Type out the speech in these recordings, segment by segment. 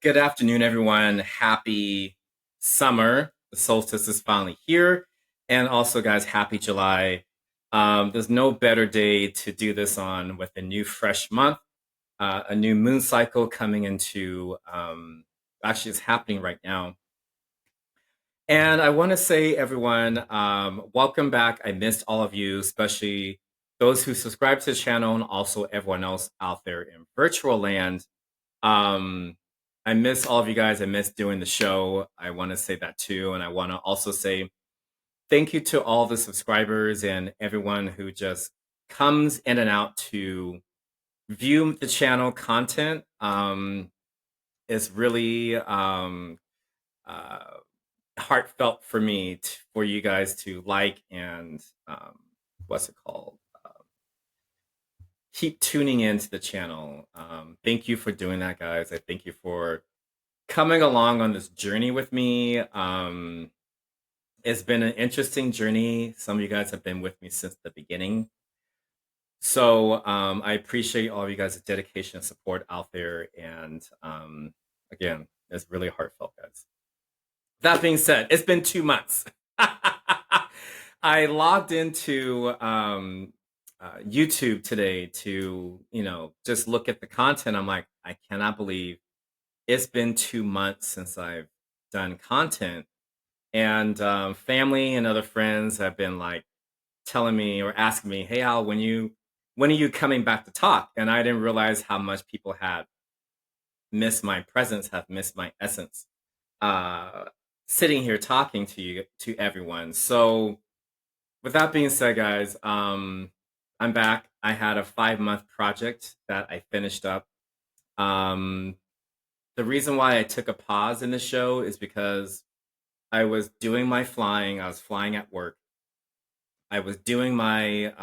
Good afternoon, everyone. Happy summer. The solstice is finally here. And also, guys, happy July. There's no better day to do this on with a new fresh month, a new moon cycle coming into, actually, it's happening right now. And I want to say, everyone, welcome back. I missed all of you, especially those who subscribe to the channel and also everyone else out there in virtual land. Um, I miss all of you guys. I miss doing the show. I want to say that too. And I want to also say thank you to all the subscribers and everyone who just comes in and out to view the channel content. It's really uh, heartfelt for me for you guys to like and what's it called? Keep tuning into the channel. Thank you for doing that, guys. I thank you for coming along on this journey with me. It's been an interesting journey. Some of you guys have been with me since the beginning. So I appreciate all of you guys' dedication and support out there. And again, it's really heartfelt, guys. That being said, it's been 2 months. I logged into YouTube today to, just look at the content. I'm like, I cannot believe it's been 2 months since I've done content. And family and other friends have been like telling me or asking me, "Hey Al, when are you coming back to talk?" And I didn't realize how much people had missed my presence, have missed my essence. Uh, Sitting here talking to you, to everyone. So with that being said, guys, I'm back. I had a 5 month project that I finished up. Um, the reason why I took a pause in the show is because I was doing my flying. I was flying at work. I was doing my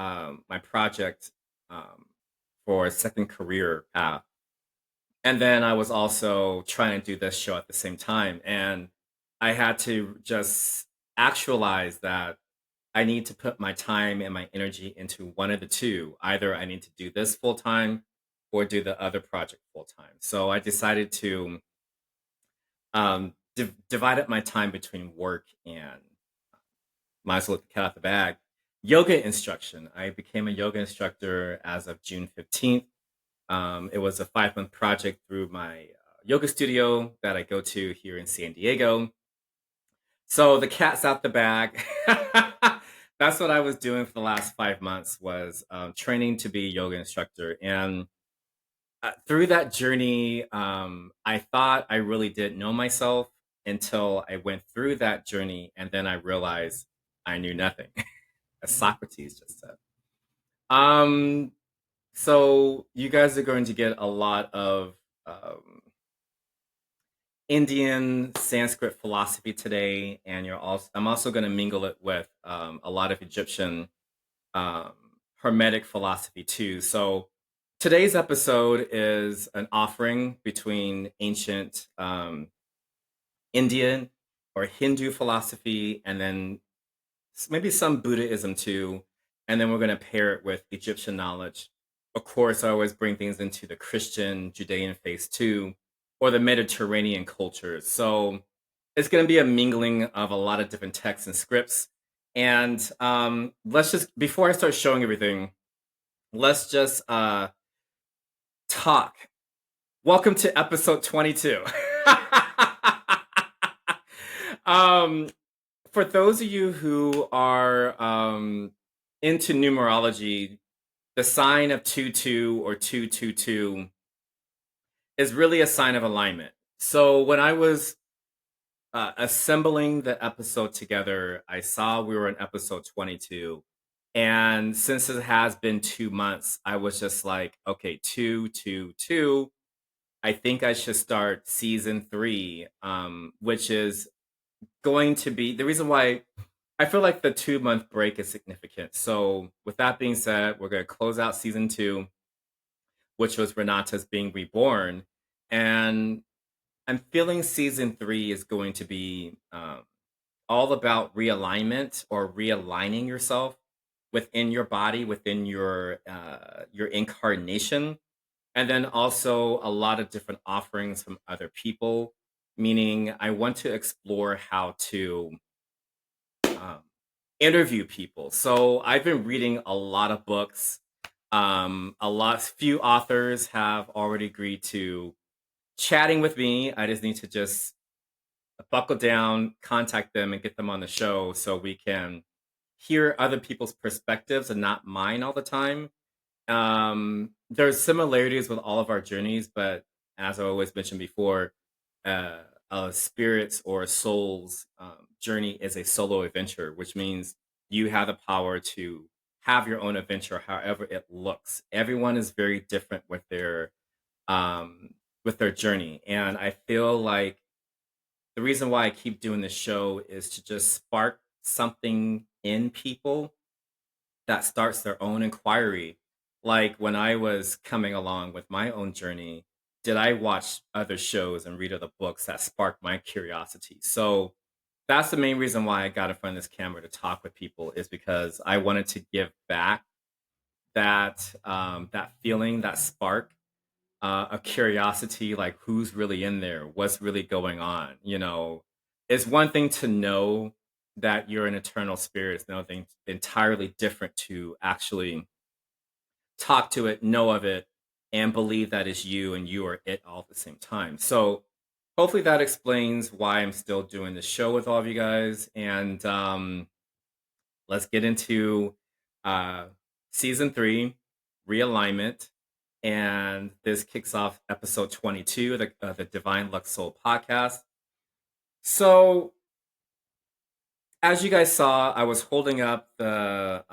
project um, for a second career path, and then I was also trying to do this show at the same time. And I had to just actualize that I need to put my time and my energy into one of the two. Either I need to do this full time or do the other project full time. So I decided to divided my time between work and might as well let the cat out the bag. Yoga instruction. I became a yoga instructor as of June 15th. It was a 5 month project through my yoga studio that I go to here in San Diego. So the cat's out the bag. That's what I was doing for the last 5 months was training to be a yoga instructor. And through that journey, I thought I really did know myself until I went through that journey, and then I realized I knew nothing, as Socrates just said. Um, so you guys are going to get a lot of um, Indian Sanskrit philosophy today, and I'm also going to mingle it with a lot of Egyptian um, Hermetic philosophy too. So today's episode is an offering between ancient Indian or Hindu philosophy and then maybe some Buddhism too. And then we're going to pair it with Egyptian knowledge. Of course, I always bring things into the Christian, Judean faith too, or the Mediterranean cultures. So it's going to be a mingling of a lot of different texts and scripts. And let's just, before I start showing everything, let's just talk. Welcome to episode 22. um, for those of you who are into numerology, the sign of 22 or 222 is really a sign of alignment. So when I was assembling the episode together, I saw we were in episode 22. And since it has been 2 months, I was just like, okay, 222. I think I should start season three, which is going to be the reason why I feel like the 2 month break is significant. So, with that being said, we're going to close out season two, which was Renata's being reborn. And I'm feeling season three is going to be all about realignment or realigning yourself within your body, within your incarnation. And then also a lot of different offerings from other people, meaning I want to explore how to um, interview people. So I've been reading a lot of books. Few authors have already agreed to chatting with me. I just need to just buckle down, contact them, and get them on the show so we can hear other people's perspectives and not mine all the time. There's similarities with all of our journeys, but as I always mentioned before, uh, a spirit's or a soul's journey is a solo adventure, which means you have the power to have your own adventure, however it looks. Everyone is very different um, with their journey, and I feel like the reason why I keep doing this show is to just spark something in people that starts their own inquiry. Like when I was coming along with my own journey, did I watch other shows and read other books that sparked my curiosity? So that's the main reason why I got in front of this camera to talk with people is because I wanted to give back that feeling, that spark of curiosity, like who's really in there, what's really going on. It's one thing to know that you're an eternal spirit. It's another thing entirely different to actually talk to it, know of it, and believe that is you and you are it all at the same time. So hopefully that explains why I'm still doing the show with all of you guys. And let's get into uh, season 3, realignment. And this kicks off episode 22 of the Divine Lux Soul podcast. So, as you guys saw, I was holding up the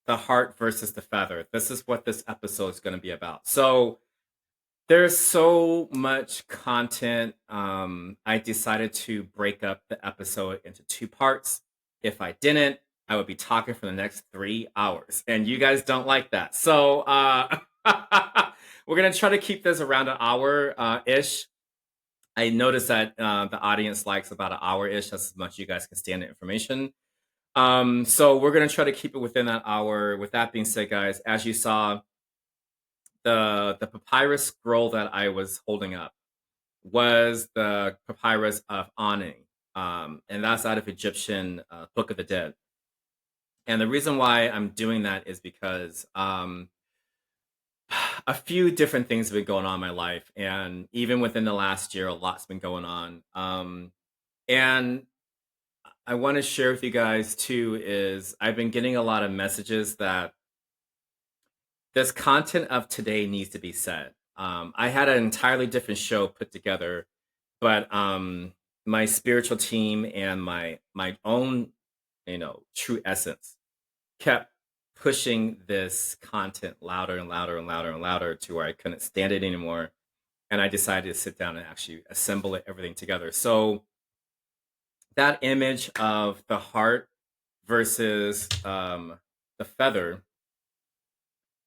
heart versus the feather. This is what this episode is going to be about. So, there's so much content. I decided to break up the episode into 2 parts. If I didn't, I would be talking for the next 3 hours, and you guys don't like that. So we're gonna try to keep this around an hour ish. I noticed that the audience likes about an hour ish. That's as much as you guys can stand the information. So we're gonna try to keep it within that hour. With that being said, guys, as you saw, the papyrus scroll that I was holding up was the papyrus of Anu, and that's out of Egyptian Book of the Dead. And the reason why I'm doing that is because a few different things have been going on in my life, and even within the last year, a lot's been going on. And I want to share with you guys too is I've been getting a lot of messages that this content of today needs to be said. I had an entirely different show put together, but my spiritual team and my own, true essence kept pushing this content louder and louder and louder and louder to where I couldn't stand it anymore. And I decided to sit down and actually assemble everything together. So that image of the heart versus the feather,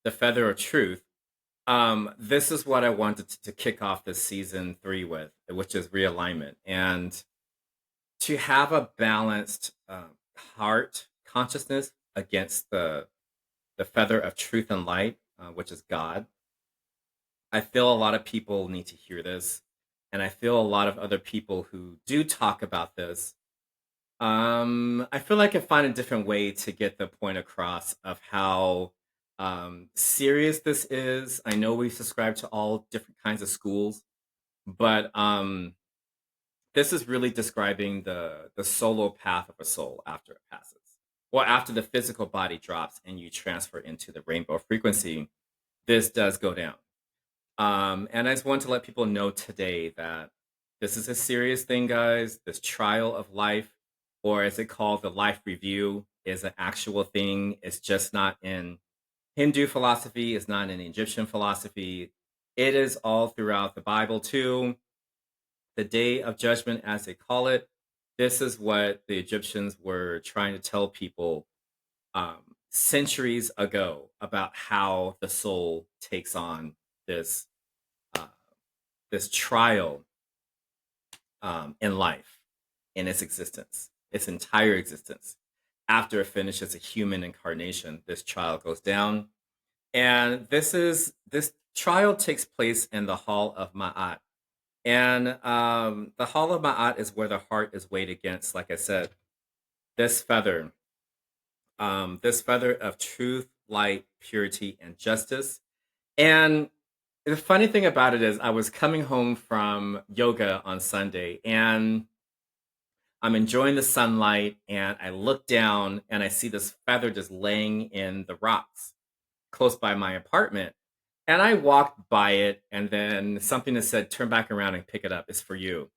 the feather of truth. This is what I wanted to kick off this season 3 with, which is realignment. And to have a balanced heart consciousness against the feather of truth and light, which is God. I feel a lot of people need to hear this, and I feel a lot of other people who do talk about this. I feel like I find a different way to get the point across of how serious this is. I know we subscribe to all different kinds of schools, but this is really describing the solo path of a soul after it passes, or after the physical body drops and you transfer into the rainbow frequency. This does go down. And I just want to let people know today that this is a serious thing, guys. This trial of life, or as it called, the life review, is an actual thing. It's just not in Hindu philosophy. It's not in Egyptian philosophy. It is all throughout the Bible too. The day of judgment, as they call it. This is what the Egyptians were trying to tell people centuries ago about how the soul takes on this uh, this trial in life, in its existence, its entire existence. After it finishes a human incarnation, this trial goes down. And this trial takes place in the Hall of Ma'at. And the Hall of Ma'at is where the heart is weighed against, like I said, this feather, this feather of truth, light, purity, and justice. And the funny thing about it is, I was coming home from yoga on Sunday, and I'm enjoying the sunlight, and I look down and I see this feather just laying in the rocks close by my apartment. And I walked by it, and then something that said, "Turn back around and pick it up. It's for you."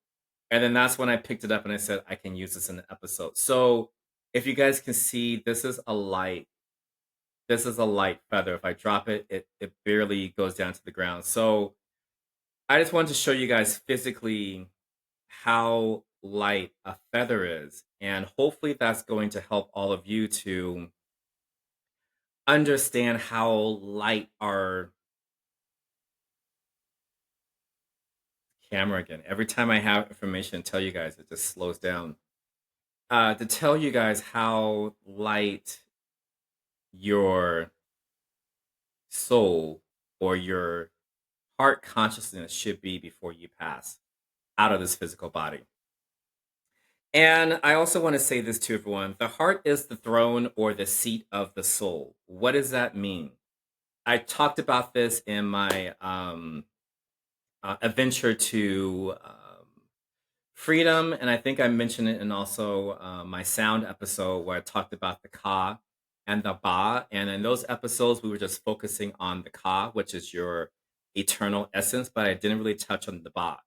And then that's when I picked it up and I said, I can use this in an episode. So if you guys can see, this is a light feather. If I drop it, it barely goes down to the ground. So I just wanted to show you guys physically how light a feather is. And hopefully that's going to help all of you to understand how light our camera again. Every time I have information to tell you guys, it just slows down. To tell you guys how light your soul or your heart consciousness should be before you pass out of this physical body. And I also want to say this to everyone: the heart is the throne or the seat of the soul. What does that mean? I talked about this in my adventure to freedom, and I think I mentioned it in also my sound episode where I talked about the ka and the ba. And in those episodes, we were just focusing on the ka, which is your eternal essence, but I didn't really touch on the ba.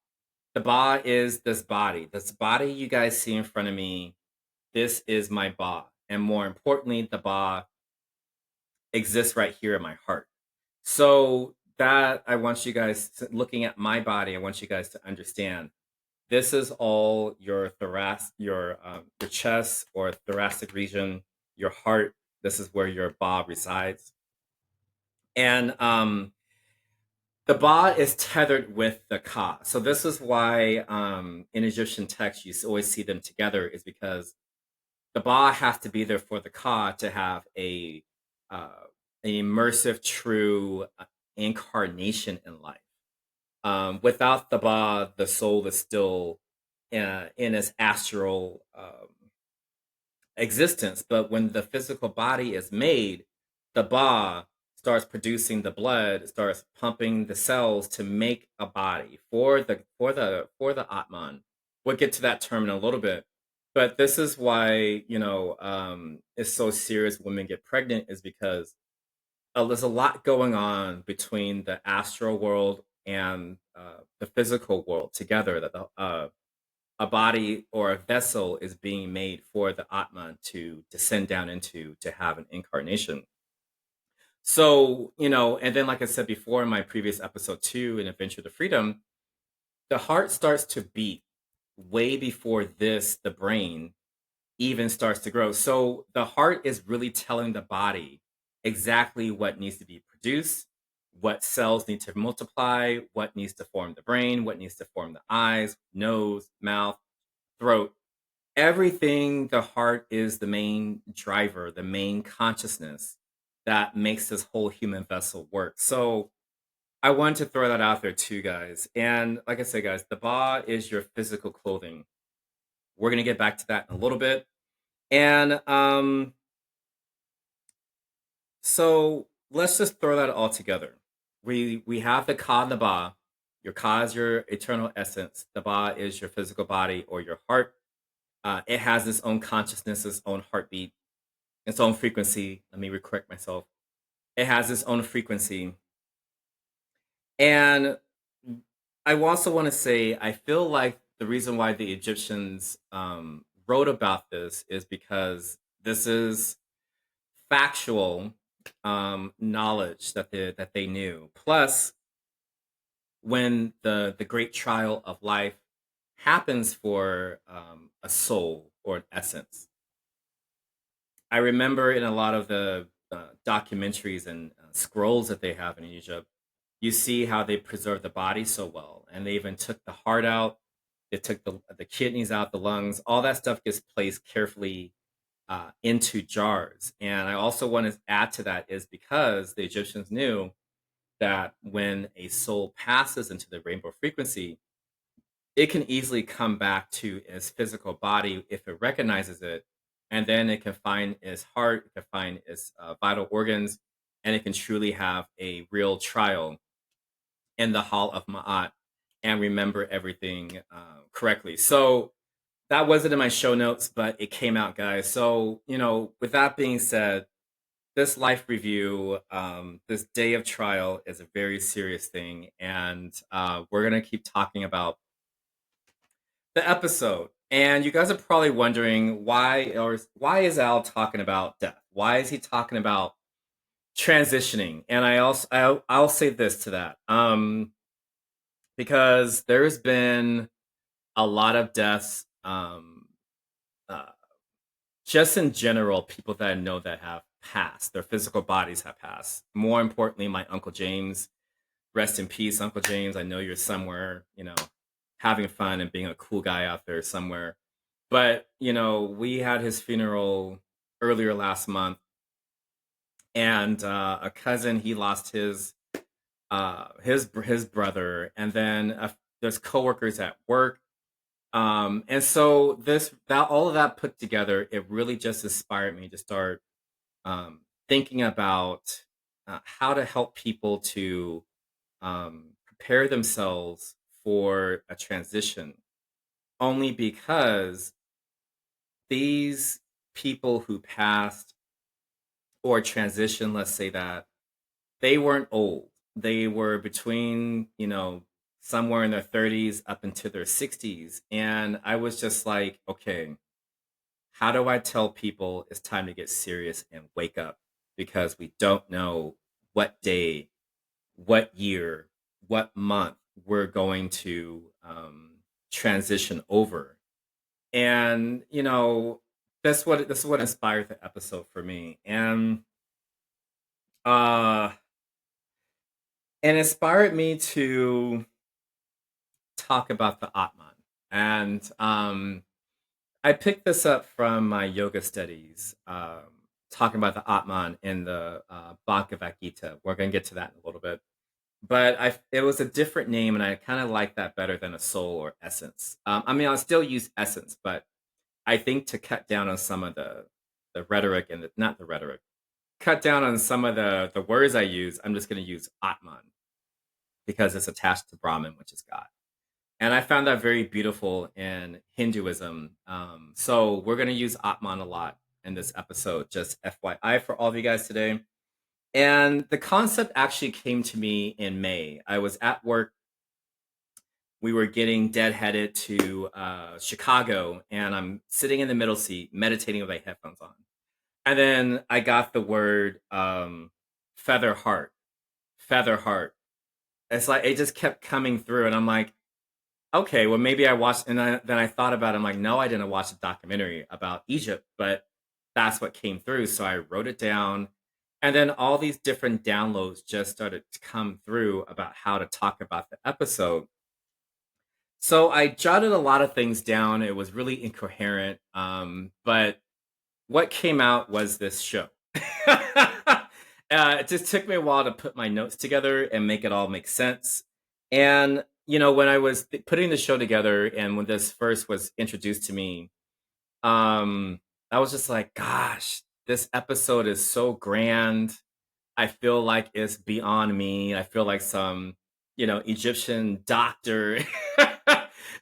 The ba is this body. This body you guys see in front of me, this is my ba. And more importantly, the ba exists right here in my heart. So that I want you guys looking at my body, I want you guys to understand this is all your your chest or thoracic region, your heart. This is where your ba resides, and the ba is tethered with the ka. So this is why in Egyptian text you always see them together, is because the ba has to be there for the ka to have uh, an immersive, true incarnation in life. Without the ba, the soul is still in its astral existence. But when the physical body is made, the ba starts producing the blood, starts pumping the cells to make a body for the Atman. We'll get to that term in a little bit. But this is why, it's so serious when women get pregnant, is because there's a lot going on between the astral world and the physical world together, that a body or a vessel is being made for the Atman to descend down into, to have an incarnation. So, and then, like I said before in my previous episode too, in Adventure to Freedom, the heart starts to beat way before the brain even starts to grow. So the heart is really telling the body exactly what needs to be produced, what cells need to multiply, what needs to form the brain, what needs to form the eyes, nose, mouth, throat. Everything, the heart is the main driver, the main consciousness that makes this whole human vessel work. So I wanted to throw that out there too, guys. And like I said, guys, the ba is your physical clothing. We're going to get back to that in a little bit. And so let's just throw that all together. We have the ka and the ba. Your ka is your eternal essence. The ba is your physical body or your heart. It has its own consciousness, its own heartbeat, its own frequency. Let me correct myself. It has its own frequency. And I also want to say, I feel like the reason why the Egyptians wrote about this is because this is factual knowledge that they knew. Plus, when the great trial of life happens for a soul or an essence, I remember in a lot of the documentaries and scrolls that they have in Egypt, you see how they preserve the body so well, and they even took the heart out, they took the kidneys out, the lungs, all that stuff gets placed carefully into jars. And I also want to add to that is because the Egyptians knew that when a soul passes into the rainbow frequency, it can easily come back to its physical body if it recognizes it, and then it can find its heart, it can find its vital organs, and it can truly have a real trial in the Hall of Ma'at and remember everything correctly. So that wasn't in my show notes, but it came out, guys. So, with that being said, this life review, this day of trial is a very serious thing. And we're going to keep talking about the episode. And you guys are probably wondering why is Al talking about death? Why is he talking about transitioning? And I'll say this to that. Because there's been a lot of deaths, uh, just in general, people that I know that have passed, their physical bodies have passed. More importantly, my Uncle James, rest in peace, Uncle James. I know you're somewhere, having fun and being a cool guy out there somewhere. But, we had his funeral earlier last month, and a cousin, he lost his brother, and then there's coworkers at work. And so this that all of that put together, it really just inspired me to start thinking about how to help people to prepare themselves for a transition. Only because these people who passed or transitioned, let's say that, they weren't old. They were between, somewhere in their 30s up into their 60s. And I was just like, okay, how do I tell people it's time to get serious and wake up? Because we don't know what day, what year, what month we're going to transition over. And this is what inspired the episode for me. Uh and inspired me to talk about the Atman. And I picked this up from my yoga studies, talking about the Atman in the Bhagavad Gita. We're going to get to that in a little bit. But it was a different name, and I kind of like that better than a soul or essence. I mean, I'll still use essence, but I think to cut down on some of the rhetoric and not the rhetoric, cut down on some of the words I use, I'm just going to use Atman because it's attached to Brahman, which is God. And I found that very beautiful in Hinduism. So we're going to use Atman a lot in this episode, just FYI for all of you guys today. And the concept actually came to me in May. I was at work. We were getting deadheaded to Chicago, and I'm sitting in the middle seat, meditating with my headphones on. And then I got the word feather heart, feather heart. It's like it just kept coming through, and I'm like, okay, well, maybe I watched, and then I thought about it. I'm like, no, I didn't watch a documentary about Egypt, but that's what came through. So I wrote it down. And then all these different downloads just started to come through about how to talk about the episode. So I jotted a lot of things down. It was really incoherent. But what came out was this show. It just took me a while to put my notes together and make it all make sense. And, when I was putting the show together and when this first was introduced to me, I was just like, gosh, this episode is so grand. I feel like it's beyond me. I feel like some, Egyptian doctor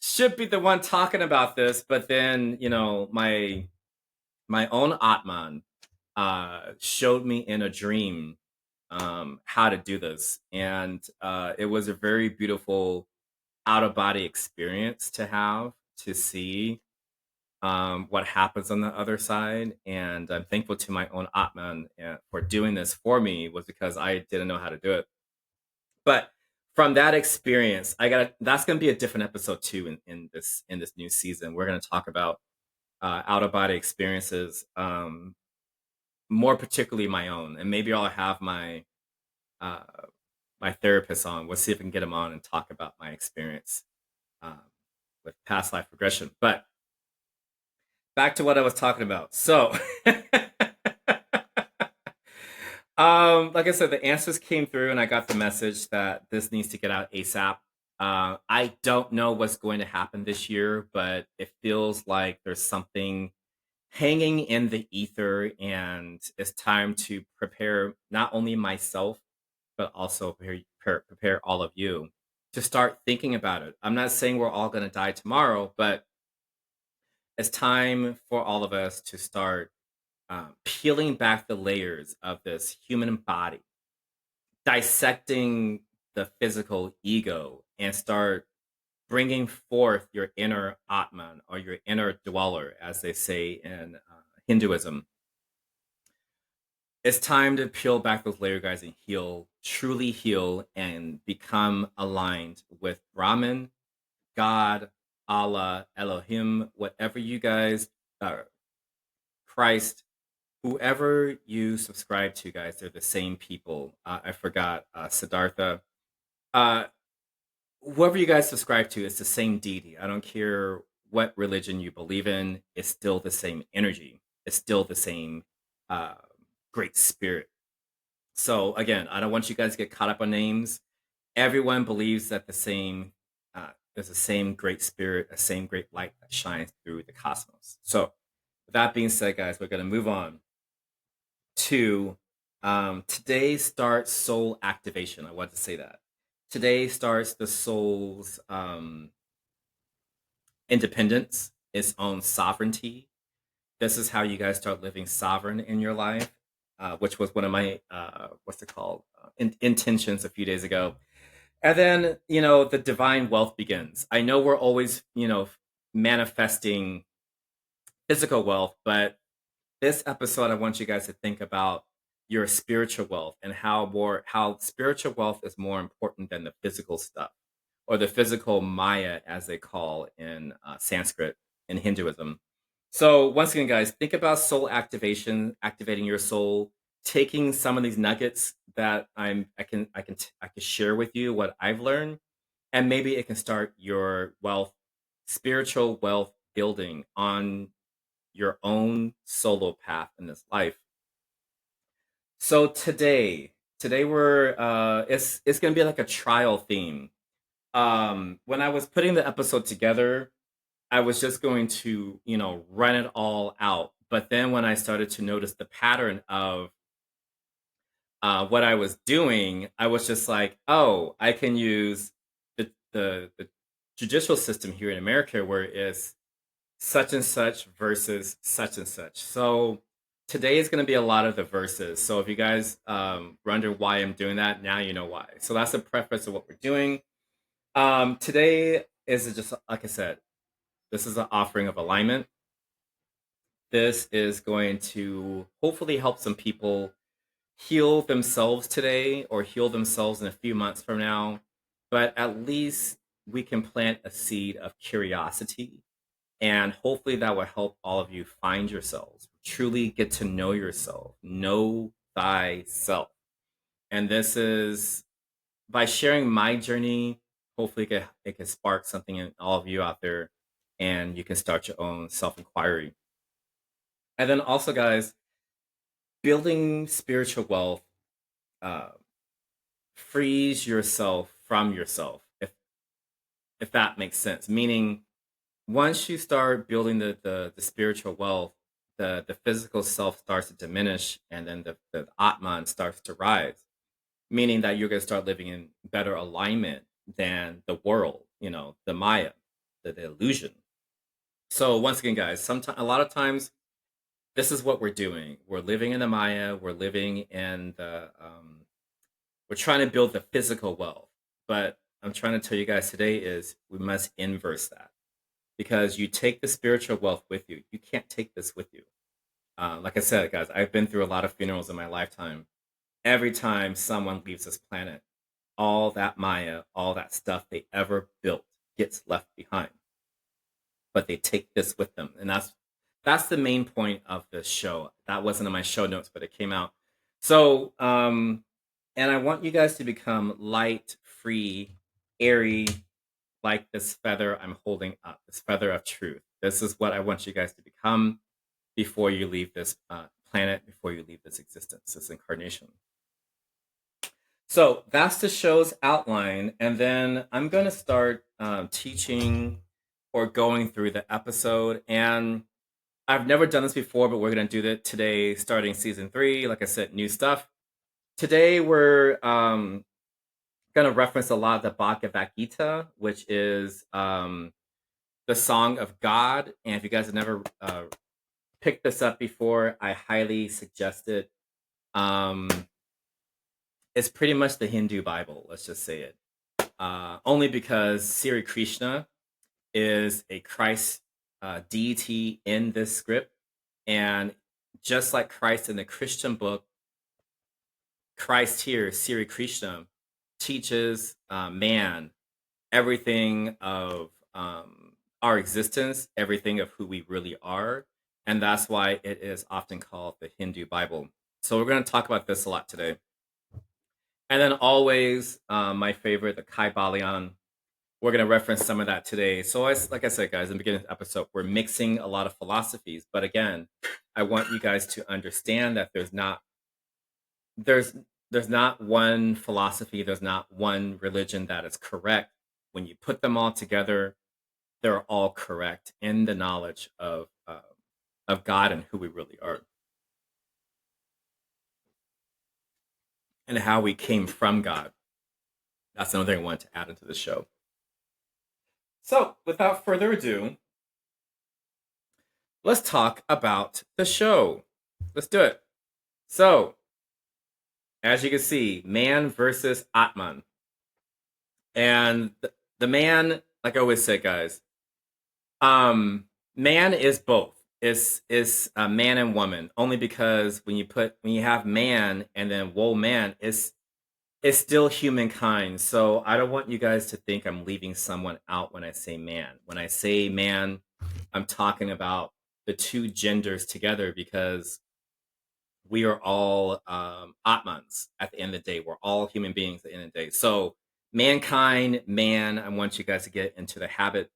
should be the one talking about this. But then, my own Atman showed me in a dream how to do this. And it was a very beautiful out of body experience to have, to see what happens on the other side. And I'm thankful to my own Atman for doing this for me, was because I didn't know how to do it. But from that experience, that's going to be a different episode too in this new season. We're going to talk about out of body experiences, more particularly my own, and maybe I'll have uh, my therapist on. We'll see if we can get him on and talk about my experience um, with past life regression. But back to what I was talking about. So Like I said, the answers came through, and I got the message that this needs to get out ASAP. I don't know what's going to happen this year, but it feels like there's something hanging in the ether, and it's time to prepare not only myself, but also prepare all of you to start thinking about it. I'm not saying we're all going to die tomorrow, but it's time for all of us to start peeling back the layers of this human body, dissecting the physical ego, and start bringing forth your inner Atman, or your inner dweller, as they say in Hinduism. It's time to peel back those layers, guys, and heal, truly heal, and become aligned with Brahman, God, Allah, Elohim, whatever you guys, Christ, whoever you subscribe to, guys, they're the same people. I forgot Siddhartha. Uh, Whoever you guys subscribe to, it's the same deity. I don't care what religion you believe in, it's still the same energy. It's still the same uh, great spirit. So again, I don't want you guys to get caught up on names. Everyone believes that there's the same great spirit, a same great light that shines through the cosmos. So with that being said, guys, we're going to move on to today starts soul activation. I want to say that. Today starts the soul's independence, its own sovereignty. This is how you guys start living sovereign in your life, which was one of my, what's it called, intentions a few days ago. And then, the divine wealth begins. I know we're always, manifesting physical wealth, but this episode, I want you guys to think about your spiritual wealth, and how spiritual wealth is more important than the physical stuff, or the physical Maya, as they call in Sanskrit in Hinduism. So once again, guys, think about soul activation, activating your soul, taking some of these nuggets that I can share with you what I've learned, and maybe it can start your spiritual wealth building on your own solo path in this life. So today we're it's gonna be like a trial theme. When I was putting the episode together, I was just going to, run it all out. But then when I started to notice the pattern of what I was doing, I was just like, oh, I can use the judicial system here in America, where it's such and such versus such and such. So today is going to be a lot of the verses. So if you guys wonder why I'm doing that, now you know why. So that's the preface of what we're doing. Today is just, like I said, this is an offering of alignment. This is going to hopefully help some people heal themselves today, or heal themselves in a few months from now. But at least we can plant a seed of curiosity, and hopefully that will help all of you find yourselves, truly get to know yourself, know thyself. And this is by sharing my journey, hopefully it can spark something in all of you out there, and you can start your own self inquiry. And then also, guys, building spiritual wealth uh, frees yourself from yourself, if that makes sense. Meaning, once you start building the spiritual wealth, the physical self starts to diminish, and then the Atman starts to rise, meaning that you're going to start living in better alignment than the world, the Maya, the illusion. So once again, guys, sometimes a lot of times this is what we're doing. We're living in the Maya. We're living in we're trying to build the physical wealth. But I'm trying to tell you guys today is we must inverse that, because you take the spiritual wealth with you. You can't take this with you. Like I said, guys, I've been through a lot of funerals in my lifetime. Every time someone leaves this planet, all that Maya, all that stuff they ever built gets left behind. But they take this with them. And that's the main point of this show. That wasn't in my show notes, but it came out. So and I want you guys to become light, free, airy, like this feather I'm holding up, this feather of truth. This is what I want you guys to become. before you leave this planet, before you leave this existence, this incarnation. So that's the show's outline. And then I'm going to start teaching or going through the episode. And I've never done this before, but we're going to do that today, starting season 3. Like I said, new stuff. Today, we're going to reference a lot of the Bhagavad Gita, which is the Song of God. And if you guys have never picked this up before, I highly suggest it. It's pretty much the Hindu Bible, let's just say it. Only because Sri Krishna is a Christ deity in this script. And just like Christ in the Christian book, Christ here, Sri Krishna, teaches man everything of our existence, everything of who we really are. And that's why it is often called the Hindu Bible. So we're going to talk about this a lot today. And then always my favorite, the Kaibalion. We're going to reference some of that today. So like I said, guys, in the beginning of the episode, we're mixing a lot of philosophies. But again, I want you guys to understand that there's not one philosophy, there's not one religion that is correct. When you put them all together, they're all correct in the knowledge of God and who we really are, and how we came from God. That's another thing I wanted to add into the show. So, without further ado, let's talk about the show. Let's do it. So, as you can see, man versus Atman. And the man, like I always say, guys, man is both. Is a man and woman, only because when you have man and then woman, it's still humankind. So I don't want you guys to think I'm leaving someone out when I say man. When I say man, I'm talking about the two genders together, because we are all Atmans at the end of the day. We're all human beings at the end of the day. So mankind, man, I want you guys to get into the habit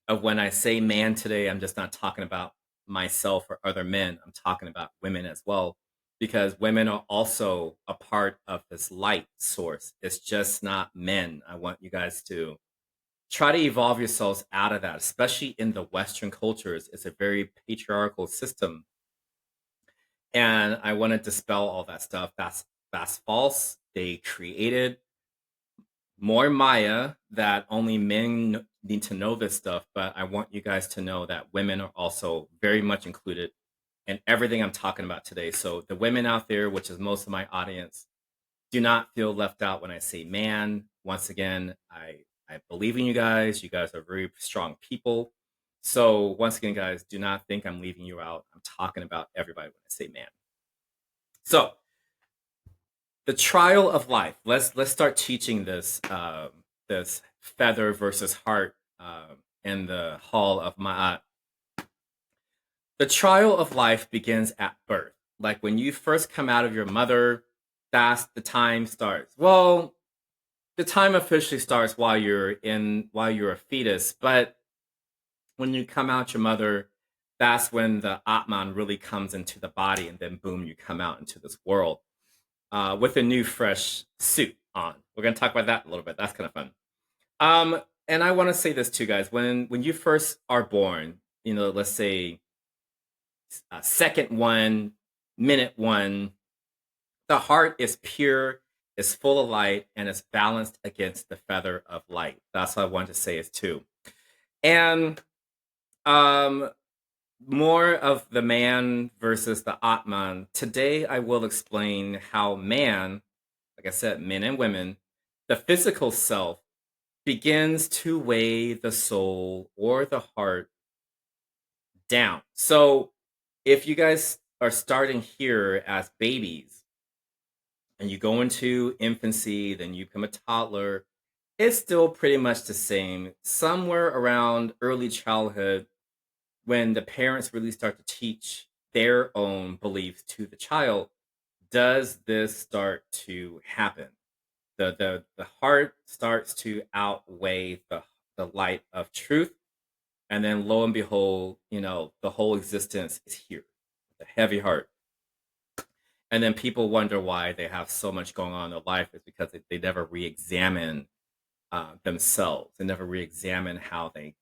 of, when I say man today, I'm just not talking about myself or other men. I'm talking about women as well, because women are also a part of this light source. It's just not men. I want you guys to try to evolve yourselves out of that, especially in the Western cultures. It's a very patriarchal system. And I want to dispel all that stuff. That's false. They created more Maya that only men need to know this stuff, but I want you guys to know that women are also very much included in everything I'm talking about today. So the women out there, which is most of my audience, do not feel left out when I say man. Once again, I believe in you guys. You guys are very strong people. So once again, guys, do not think I'm leaving you out. I'm talking about everybody when I say man. So the trial of life. Let's start teaching this this feather versus heart in the hall of Ma'at. The trial of life begins at birth. Like when you first come out of your mother, that's the time starts. Well, the time officially starts while you're a fetus, but when you come out your mother, that's when the Atman really comes into the body, and then boom, you come out into this world with a new fresh suit on. We're going to talk about that a little bit. That's kind of fun. And I want to say this too, guys. When you first are born, let's say second one, minute one, the heart is pure, is full of light, and is balanced against the feather of light. That's what I wanted to say is too. And more of the man versus the Atman. Today I will explain how man, like I said, men and women, the physical self begins to weigh the soul or the heart down. So if you guys are starting here as babies and you go into infancy, then you become a toddler, it's still pretty much the same. Somewhere around early childhood, when the parents really start to teach their own beliefs to the child, does this start to happen? The heart starts to outweigh the light of truth, and then lo and behold, the whole existence is here. a heavy heart. And then people wonder why they have so much going on in their life is because they never re-examine themselves. They never re-examine how they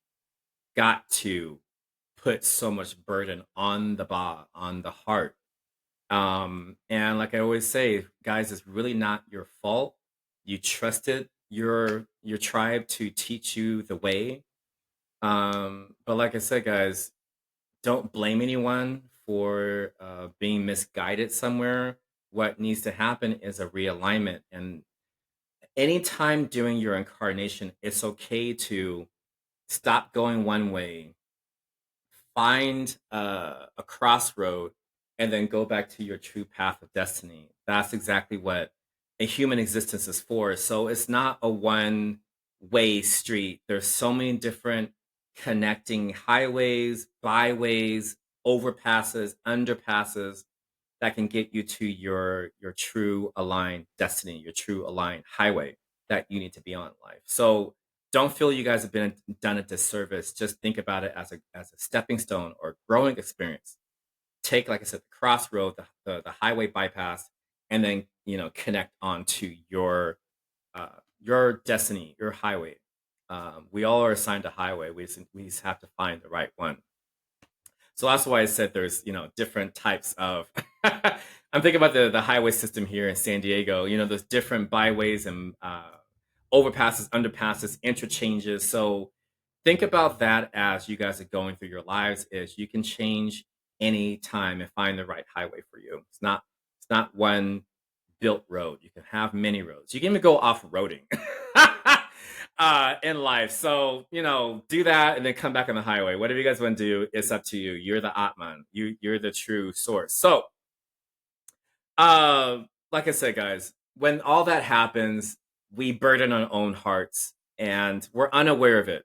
got to put so much burden on on the heart. And like I always say, guys, it's really not your fault. You trusted your tribe to teach you the way. But like I said, guys, don't blame anyone for being misguided somewhere. What needs to happen is a realignment. And anytime during your incarnation, it's okay to stop going one way, find a crossroad, and then go back to your true path of destiny. That's exactly what a human existence is for. So it's not a one way street. There's so many different connecting highways, byways, overpasses, underpasses that can get you to your true aligned destiny, your true aligned highway that you need to be on in life. So don't feel you guys have been done a disservice. Just think about it as a stepping stone or growing experience. Take, like I said, the crossroad, the highway bypass, and then connect onto your destiny, your highway. We all are assigned a highway. We just have to find the right one. So that's why I said there's different types of. I'm thinking about the highway system here in San Diego. There's different byways and overpasses, underpasses, interchanges. So think about that as you guys are going through your lives. Is you can change any time and find the right highway for you. It's not one built road. You can have many roads. You can even go off roading. In life. So, do that and then come back on the highway. Whatever you guys want to do, it's up to you. You're the Atman. You're the true source. So, like I said, guys, when all that happens, we burden our own hearts and we're unaware of it.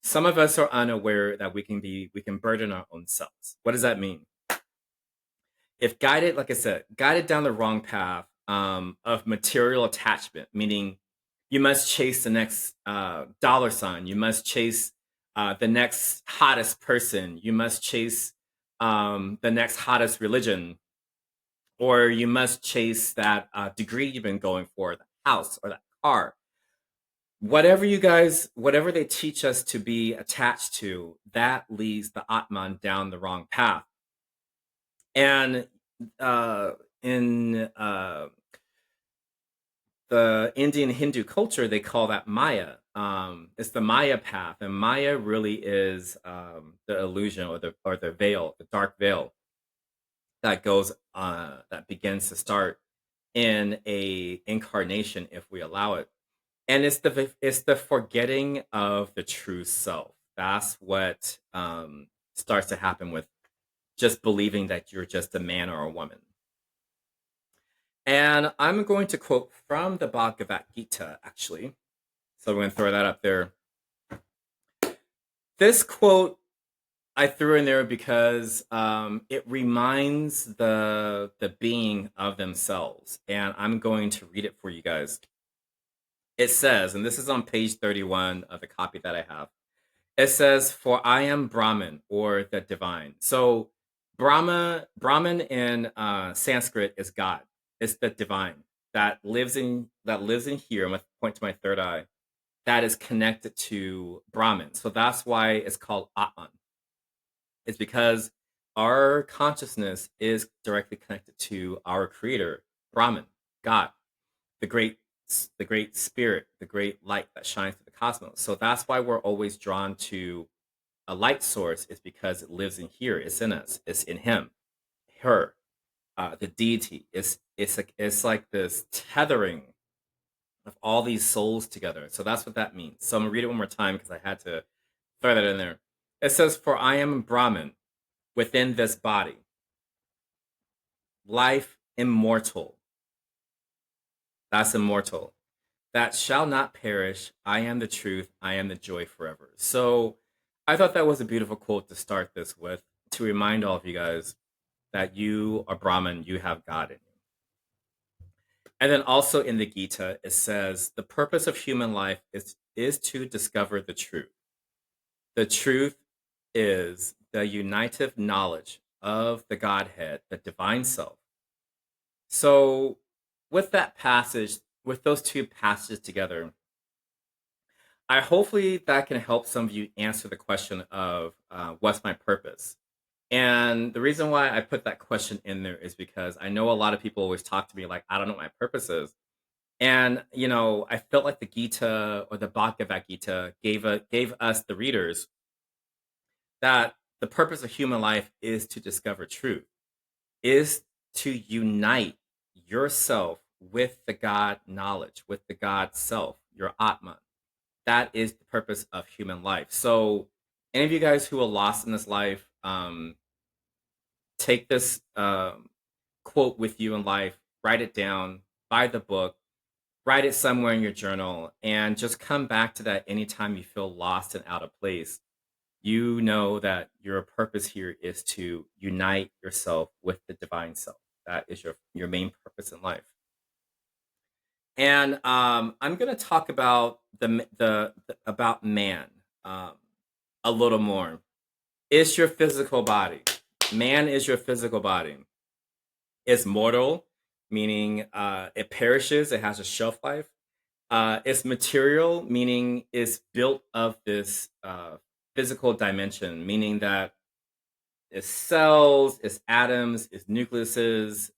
Some of us are unaware that we can burden our own selves. What does that mean? If guided, like I said, guided down the wrong path of material attachment, meaning you must chase the next dollar sign, you must chase the next hottest person, you must chase the next hottest religion, or you must chase that degree you've been going for, the house or that car. Whatever they teach us to be attached to, that leads the Atman down the wrong path. And uh, in the Indian Hindu culture, they call that Maya. It's the Maya path, and Maya really is the illusion or the veil, the dark veil that begins to start in a incarnation if we allow it. And it's the forgetting of the true self. That's what starts to happen with just believing that you're just a man or a woman. And I'm going to quote from the Bhagavad Gita, actually. So I'm going to throw that up there. This quote I threw in there because it reminds the being of themselves. And I'm going to read it for you guys. It says, and this is on page 31 of the copy that I have. It says, "For I am Brahman," or the divine. So Brahman in Sanskrit is God. It's the divine that lives in here. I'm gonna point to my third eye. That is connected to Brahman. So that's why it's called Atman. It's because our consciousness is directly connected to our creator, Brahman, God, the great the great spirit, the great light that shines through the cosmos. So that's why we're always drawn to a light source, is because it lives in here. It's in us. It's in him, her, the deity. It's like this tethering of all these souls together. So that's what that means. So I'm gonna read it one more time because I had to throw that in there. It says, "For I am Brahman within this body, life immortal." That's immortal. "That shall not perish. I am the truth. I am the joy forever." So I thought that was a beautiful quote to start this with, to remind all of you guys that you are Brahman, you have God in you. And then also in the Gita, it says, "The purpose of human life is to discover the truth. The truth is the unitive knowledge of the Godhead, the divine self. So, with that passage, with those two passages together, I hopefully that can help some of you answer the question of what's my purpose. And the reason why I put that question in there is because I know a lot of people always talk to me like, I don't know what my purpose is. And I felt like the Gita or the Bhagavad Gita gave us the readers that the purpose of human life is to discover truth, is to unite yourself with the God knowledge, with the God self, your Atman. That is the purpose of human life. So, any of you guys who are lost in this life, take this quote with you in life, write it down, buy the book, write it somewhere in your journal, and just come back to that anytime you feel lost and out of place. You know that your purpose here is to unite yourself with the divine self. That is your main purpose in life. And I'm going to talk about about man um, a little more. It's your physical body. Man is your physical body. It's mortal, meaning it perishes. It has a shelf life. It's material, meaning it's built of this physical dimension, meaning that it's cells, it's atoms, it's nucleuses.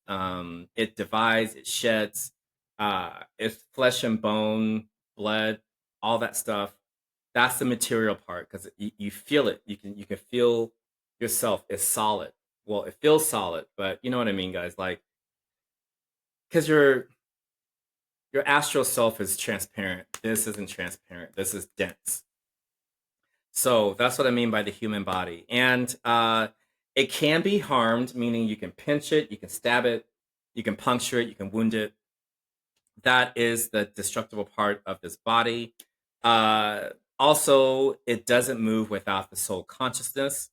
It divides, it sheds. It's flesh and bone, blood, all that stuff. That's the material part because you feel it. You can feel yourself. It's solid. Well, it feels solid, but you know what I mean, guys. Like because your astral self is transparent. This isn't transparent. This is dense. So that's what I mean by the human body. And it can be harmed, meaning you can pinch it, you can stab it, you can puncture it, you can wound it. That is the destructible part of this body. Uh, Also, it doesn't move without the soul consciousness.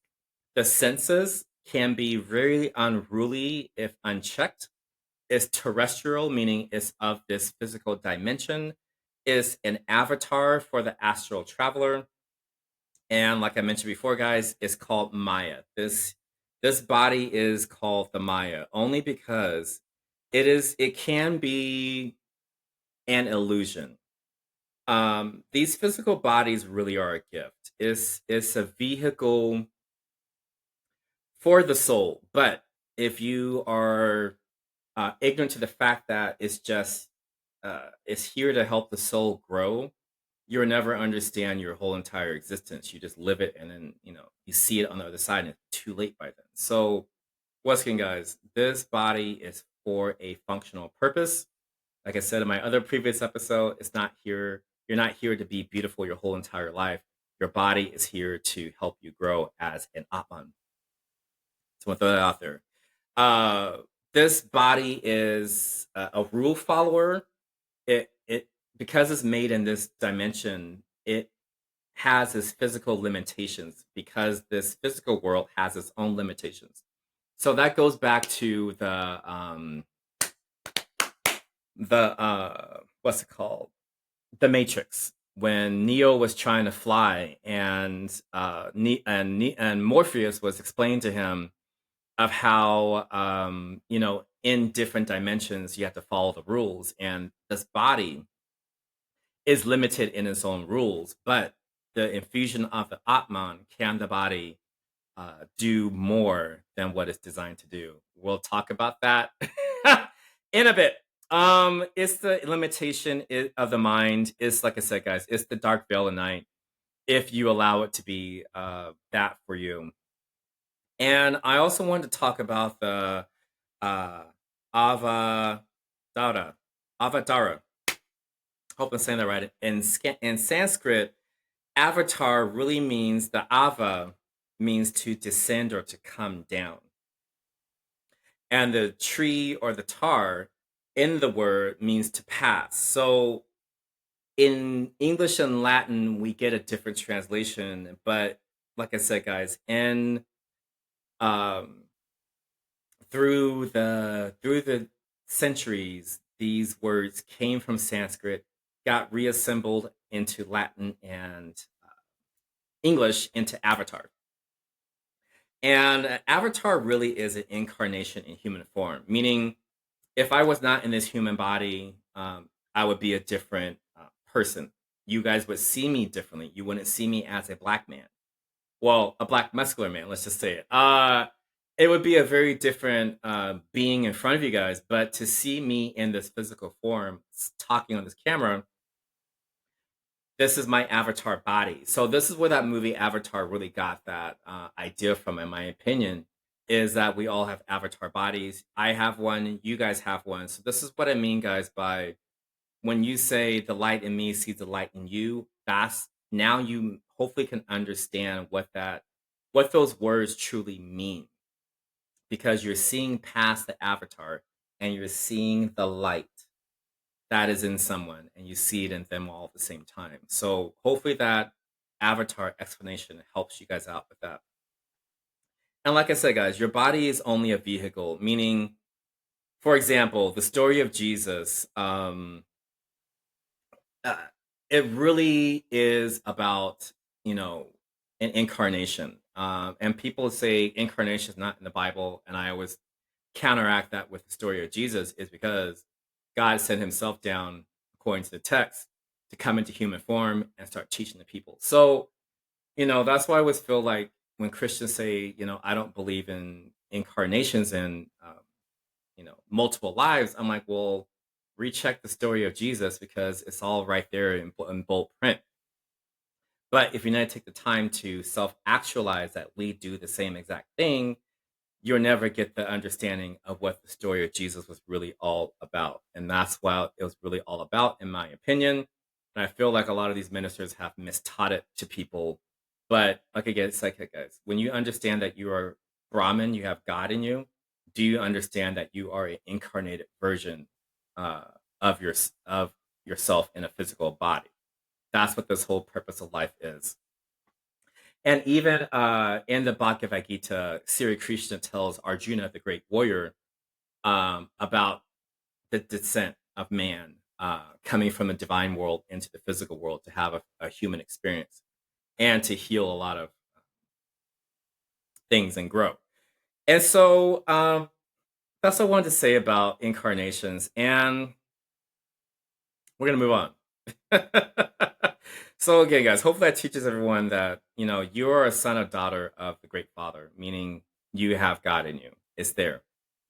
The senses can be very unruly if unchecked. It's terrestrial, meaning it's of this physical dimension, is an avatar for the astral traveler. And like I mentioned before, guys, it's called Maya. This body is called the Maya only because it can be an illusion. These physical bodies really are a gift. It's a vehicle for the soul. But if you are ignorant to the fact that it's here to help the soul grow, you'll never understand your whole entire existence. You just live it, and then you see it on the other side, and it's too late by then. So, once again, guys, this body is for a functional purpose. Like I said in my other previous episode, it's not here. You're not here to be beautiful your whole entire life. Your body is here to help you grow as an Atman. So, I'm gonna throw that out there. Uh, this body is a rule follower. It because it's made in this dimension, it has its physical limitations because this physical world has its own limitations. So that goes back to the what's it called? The Matrix. When Neo was trying to fly and and Morpheus was explaining to him of how in different dimensions you have to follow the rules, and this body is limited in its own rules, but the infusion of the Atman can the body do more than what it's designed to do. We'll talk about that in a bit. It's the limitation of the mind. It's like I said, guys, it's the dark veil of night if you allow it to be that for you. And I also wanted to talk about the uh, Avadara. Avadara. Hope I'm saying that right. In Sanskrit, avatar really means the ava means to descend or to come down. And the tree or the tar in the word means to pass. So in English and Latin, we get a different translation. But like I said, guys, in um, through the centuries, these words came from Sanskrit, got reassembled into Latin and English into avatar. And an avatar really is an incarnation in human form, meaning if I was not in this human body, I would be a different person. You guys would see me differently. You wouldn't see me as a black man. Well, a black muscular man, let's just say it. It would be a very different being in front of you guys. But to see me in this physical form, talking on this camera, this is my avatar body. So this is where that movie Avatar really got that idea from, in my opinion, is that we all have avatar bodies. I have one, you guys have one. So this is what I mean, guys, by when you say the light in me sees the light in you, that's now you hopefully can understand what those words truly mean, because you're seeing past the avatar and you're seeing the light that is in someone and you see it in them all at the same time. So hopefully that avatar explanation helps you guys out with that. And like I said, guys, your body is only a vehicle, meaning, for example, the story of Jesus, uh, it really is about, you know, an incarnation. And people say incarnation is not in the Bible. And I always counteract that with the story of Jesus, is because God sent himself down, according to the text, to come into human form and start teaching the people. So, that's why I always feel like when Christians say, I don't believe in incarnations and, multiple lives, I'm like, well, recheck the story of Jesus, because it's all right there in bold print. But if you not take the time to self actualize that we do the same exact thing, you'll never get the understanding of what the story of Jesus was really all about. And that's what it was really all about, in my opinion. And I feel like a lot of these ministers have mistaught it to people. But like again, it's like, hey, guys, when you understand that you are Brahman, you have God in you, do you understand that you are an incarnated version uh, of yourself in a physical body? That's what this whole purpose of life is. And even in the Bhagavad Gita, Sri Krishna tells Arjuna, the great warrior, about the descent of man coming from the divine world into the physical world to have a human experience and to heal a lot of things and grow. And so that's what I wanted to say about incarnations. And we're going to move on. So again, guys, hopefully that teaches everyone that, you are a son or daughter of the great father, meaning you have God in you. It's there.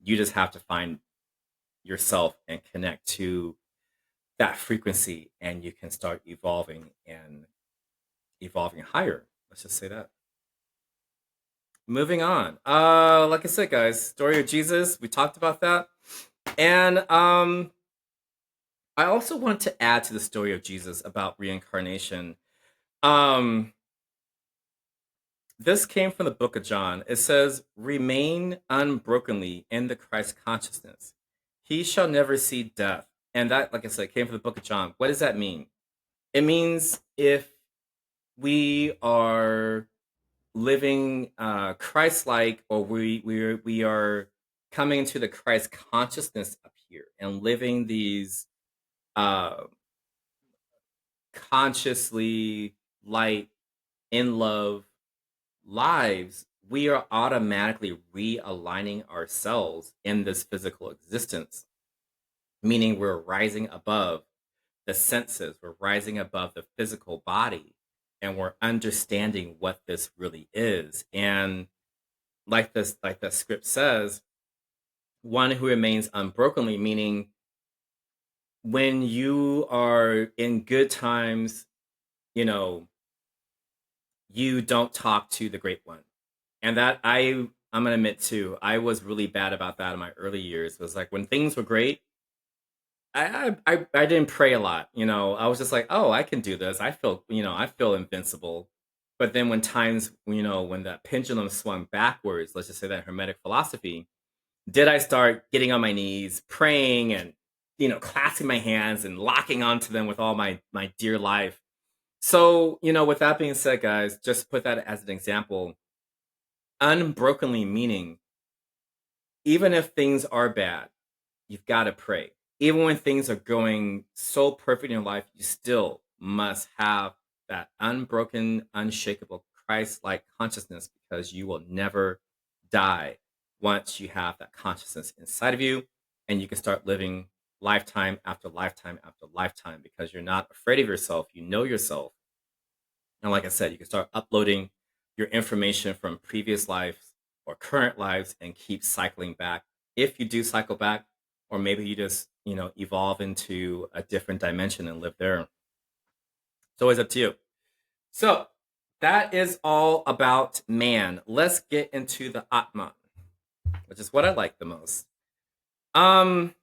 You just have to find yourself and connect to that frequency, and you can start evolving and evolving higher. Let's just say that. Moving on. Like I said, guys, story of Jesus, we talked about that. And I also want to add to the story of Jesus about reincarnation. Um, this came from the book of John. It says, remain unbrokenly in the Christ consciousness. He shall never see death. And that, like I said, came from the book of John. What does that mean? It means if we are living Christ-like, or we are coming into the Christ consciousness up here and living these uh, consciously light, in love lives, we are automatically realigning ourselves in this physical existence, meaning we're rising above the senses, we're rising above the physical body, and we're understanding what this really is. And like the script says, one who remains unbrokenly, meaning when you are in good times, you know, you don't talk to the great one. And that I'm gonna admit too, I was really bad about that in my early years. It was like when things were great, I didn't pray a lot. I was just like, oh, I can do this. I feel invincible. But then when times, when that pendulum swung backwards, let's just say that Hermetic philosophy, did I start getting on my knees, praying, and clasping my hands and locking onto them with all my dear life. So, with that being said, guys, just put that as an example. Unbrokenly meaning, even if things are bad, you've got to pray. Even when things are going so perfect in your life, you still must have that unbroken, unshakable Christ like consciousness, because you will never die once you have that consciousness inside of you, and you can start living lifetime after lifetime after lifetime because you're not afraid of yourself. You know yourself. And like I said, you can start uploading your information from previous lives or current lives and keep cycling back. If you do cycle back, or maybe you just, evolve into a different dimension and live there. It's always up to you. So that is all about man. Let's get into the Atman, which is what I like the most. Um,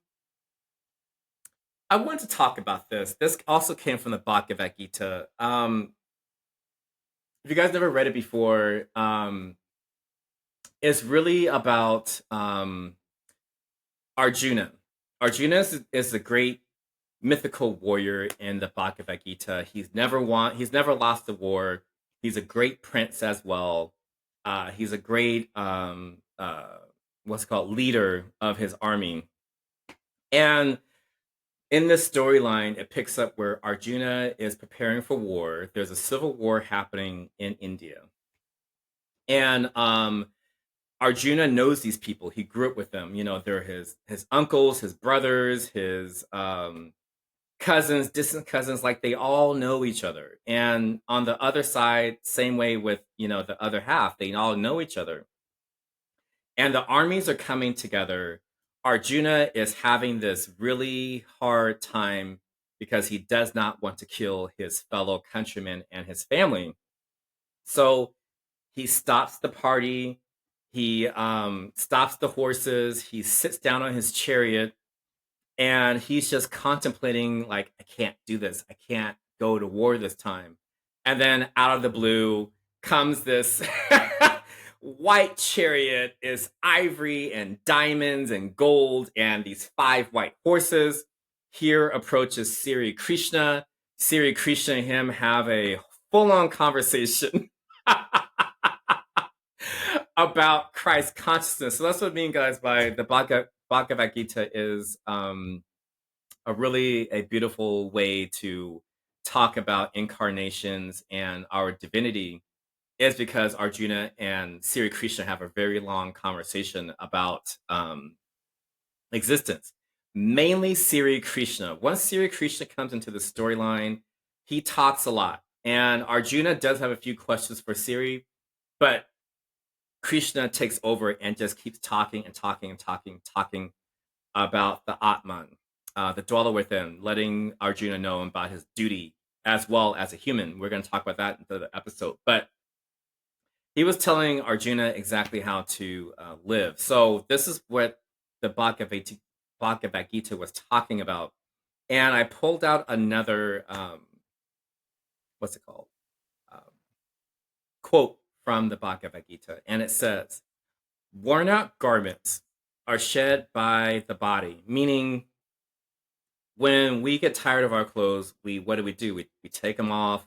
I want to talk about this. This also came from the Bhagavad Gita. If you guys never read it before, it's really about Arjuna. Arjuna is a great mythical warrior in the Bhagavad Gita. He's never lost a war. He's a great prince as well. He's a great what's it called leader of his army. And in this storyline, it picks up where Arjuna is preparing for war. There's a civil war happening in India. And Arjuna knows these people. He grew up with them. They're his uncles, his brothers, his cousins, distant cousins. Like they all know each other. And on the other side, same way with the other half, they all know each other. And the armies are coming together. Arjuna is having this really hard time because he does not want to kill his fellow countrymen and his family. So he stops the party. He stops the horses. He sits down on his chariot and he's just contemplating, like, I can't do this. I can't go to war this time. And then out of the blue comes this white chariot, is ivory and diamonds and gold, and these 5 white horses. Here approaches Sri Krishna. Sri Krishna and him have a full-on conversation about Christ consciousness. So that's what I mean, guys, by the Bhagavad Gita is a beautiful way to talk about incarnations and our divinity, is because Arjuna and Sri Krishna have a very long conversation about existence. Mainly Sri Krishna. Once Sri Krishna comes into the storyline, he talks a lot. And Arjuna does have a few questions for Sri, but Krishna takes over and just keeps talking and talking and talking about the Atman, the dweller within, letting Arjuna know about his duty as well as a human. We're going to talk about that in the episode. But he was telling Arjuna exactly how to live. So this is what the Bhagavad Gita was talking about. And I pulled out another, what's it called? Quote from the Bhagavad Gita. And it says, worn out garments are shed by the body, meaning when we get tired of our clothes, what do? We take them off,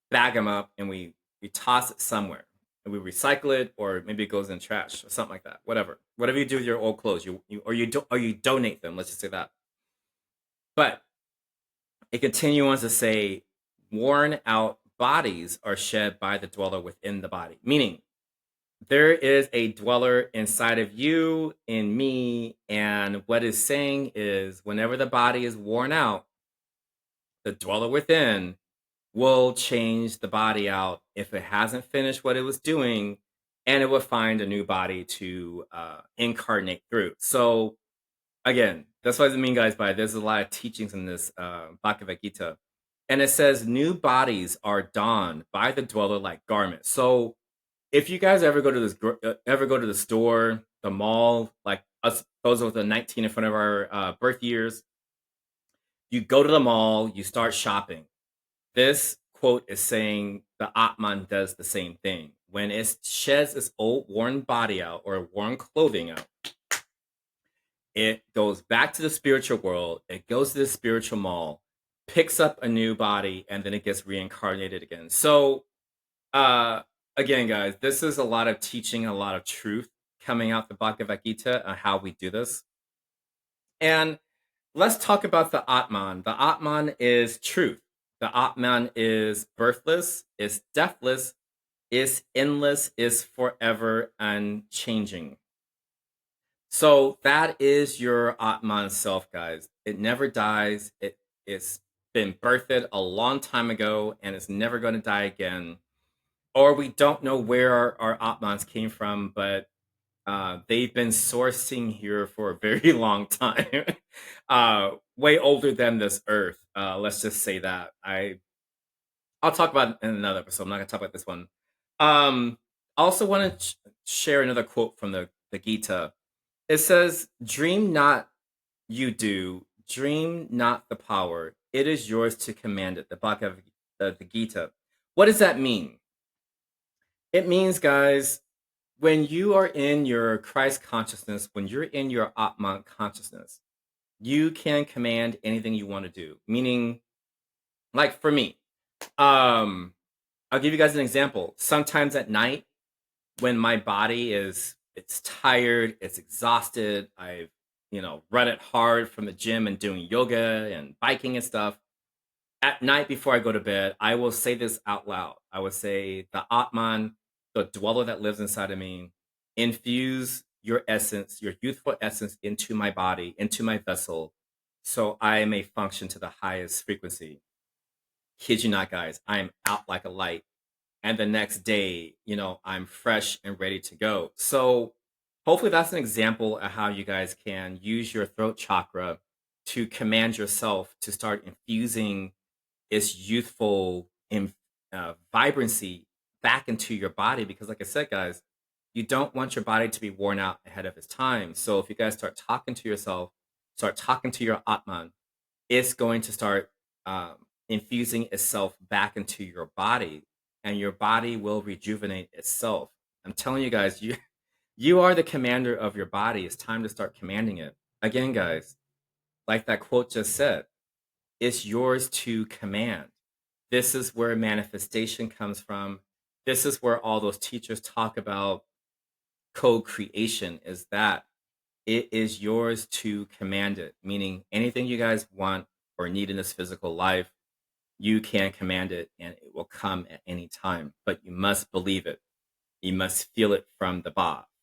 bag them up, and we toss it somewhere. And we recycle it, or maybe it goes in trash or something like that. Whatever you do with your old clothes, you donate them. Let's just say that. But it continues on to say, worn out bodies are shed by the dweller within the body, meaning there is a dweller inside of you, in me, and what it's saying is whenever the body is worn out, the dweller within will change the body out if it hasn't finished what it was doing, and it will find a new body to incarnate through. So again, that's what I mean, guys, by there's a lot of teachings in this Bhagavad Gita. And it says new bodies are donned by the dweller like garments. So if you guys ever go to the store, the mall, like us, those with the 19 in front of our birth years, you go to the mall, you start shopping. This quote is saying the Atman does the same thing. When it sheds its old worn body out or worn clothing out, it goes back to the spiritual world. It goes to the spiritual mall, picks up a new body, and then it gets reincarnated again. So again, guys, this is a lot of teaching, a lot of truth coming out the Bhagavad Gita on how we do this. And let's talk about the Atman. The Atman is truth. The Atman is birthless, is deathless, is endless, is forever unchanging. So that is your Atman self, guys. It never dies. It's been birthed a long time ago and it's never going to die again. Or we don't know where our Atmans came from, but they've been sourcing here for a very long time, way older than this Earth. Let's just say that. I'll talk about it in another episode. I'm not going to talk about this one. I also want to share another quote from the Gita. It says, "Dream not, you do. Dream not the power. It is yours to command it." The Bhagavad the Gita. What does that mean? It means, guys, when you are in your Christ consciousness, when you're in your Atman consciousness, you can command anything you want to do. Meaning, like for me, um, I'll give you guys an example. Sometimes at night, when my body it's tired, it's exhausted, I've run it hard from the gym and doing yoga and biking and stuff. At night before I go to bed, I will say this out loud. I would say, the Atman, the dweller that lives inside of me, infuse your essence, your youthful essence into my body, into my vessel, so I may function to the highest frequency. Kid you not, guys, I am out like a light. And the next day, I'm fresh and ready to go. So hopefully that's an example of how you guys can use your throat chakra to command yourself to start infusing its youthful vibrancy back into your body. Because like I said, guys, you don't want your body to be worn out ahead of its time. So if you guys start talking to yourself, start talking to your Atman, it's going to start infusing itself back into your body, and your body will rejuvenate itself. I'm telling you guys, you are the commander of your body. It's time to start commanding it. Again, guys, like that quote just said, it's yours to command. This is where manifestation comes from. This is where all those teachers talk about co-creation, is that it is yours to command it, meaning anything you guys want or need in this physical life, you can command it and it will come at any time. But you must believe it. You must feel it from the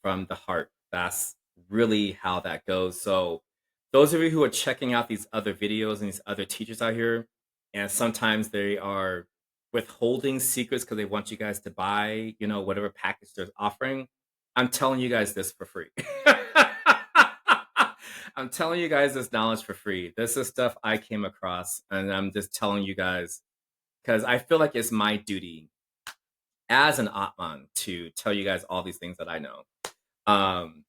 from the heart. That's really how that goes. So those of you who are checking out these other videos and these other teachers out here, and sometimes they are withholding secrets because they want you guys to buy, whatever package they're offering. I'm telling you guys this for free. I'm telling you guys this knowledge for free. This is stuff I came across, and I'm just telling you guys because I feel like it's my duty as an Atman to tell you guys all these things that I know. Um,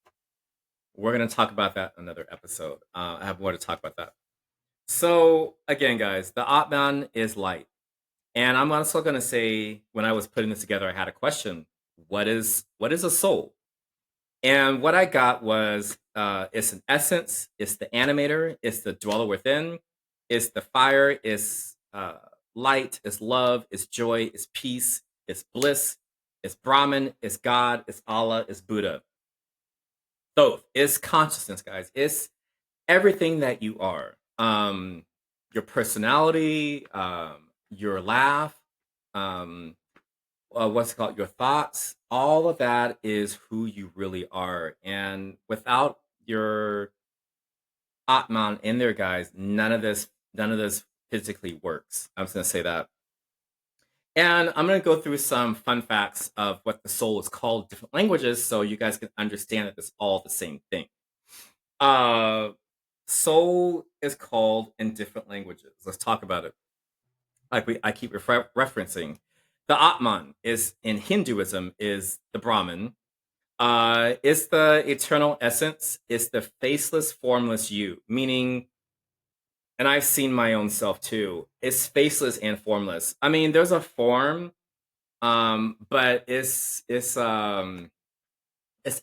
we're going to talk about that in another episode. I have more to talk about that. So, again, guys, the Atman is light. And I'm also going to say, when I was putting this together, I had a question. What is a soul? And what I got was it's an essence, it's the animator, it's the dweller within, it's the fire, it's light, it's love, it's joy, it's peace, it's bliss, it's Brahman, it's God, it's Allah, it's Buddha. So it's consciousness, guys. It's everything that you are. Your personality, your laugh, um, what's it called, your thoughts, all of that is who you really are. And without your Atman in there, guys, none of this physically works. I'm just gonna say that. And I'm gonna go through some fun facts of what the soul is called in different languages so you guys can understand that it's all the same thing. Uh soul is called in different languages. Let's talk about it. I keep referencing. The Atman is in Hinduism is the Brahman. It's the eternal essence. It's the faceless, formless you. Meaning, and I've seen my own self too. It's faceless and formless. I mean, there's a form, but it's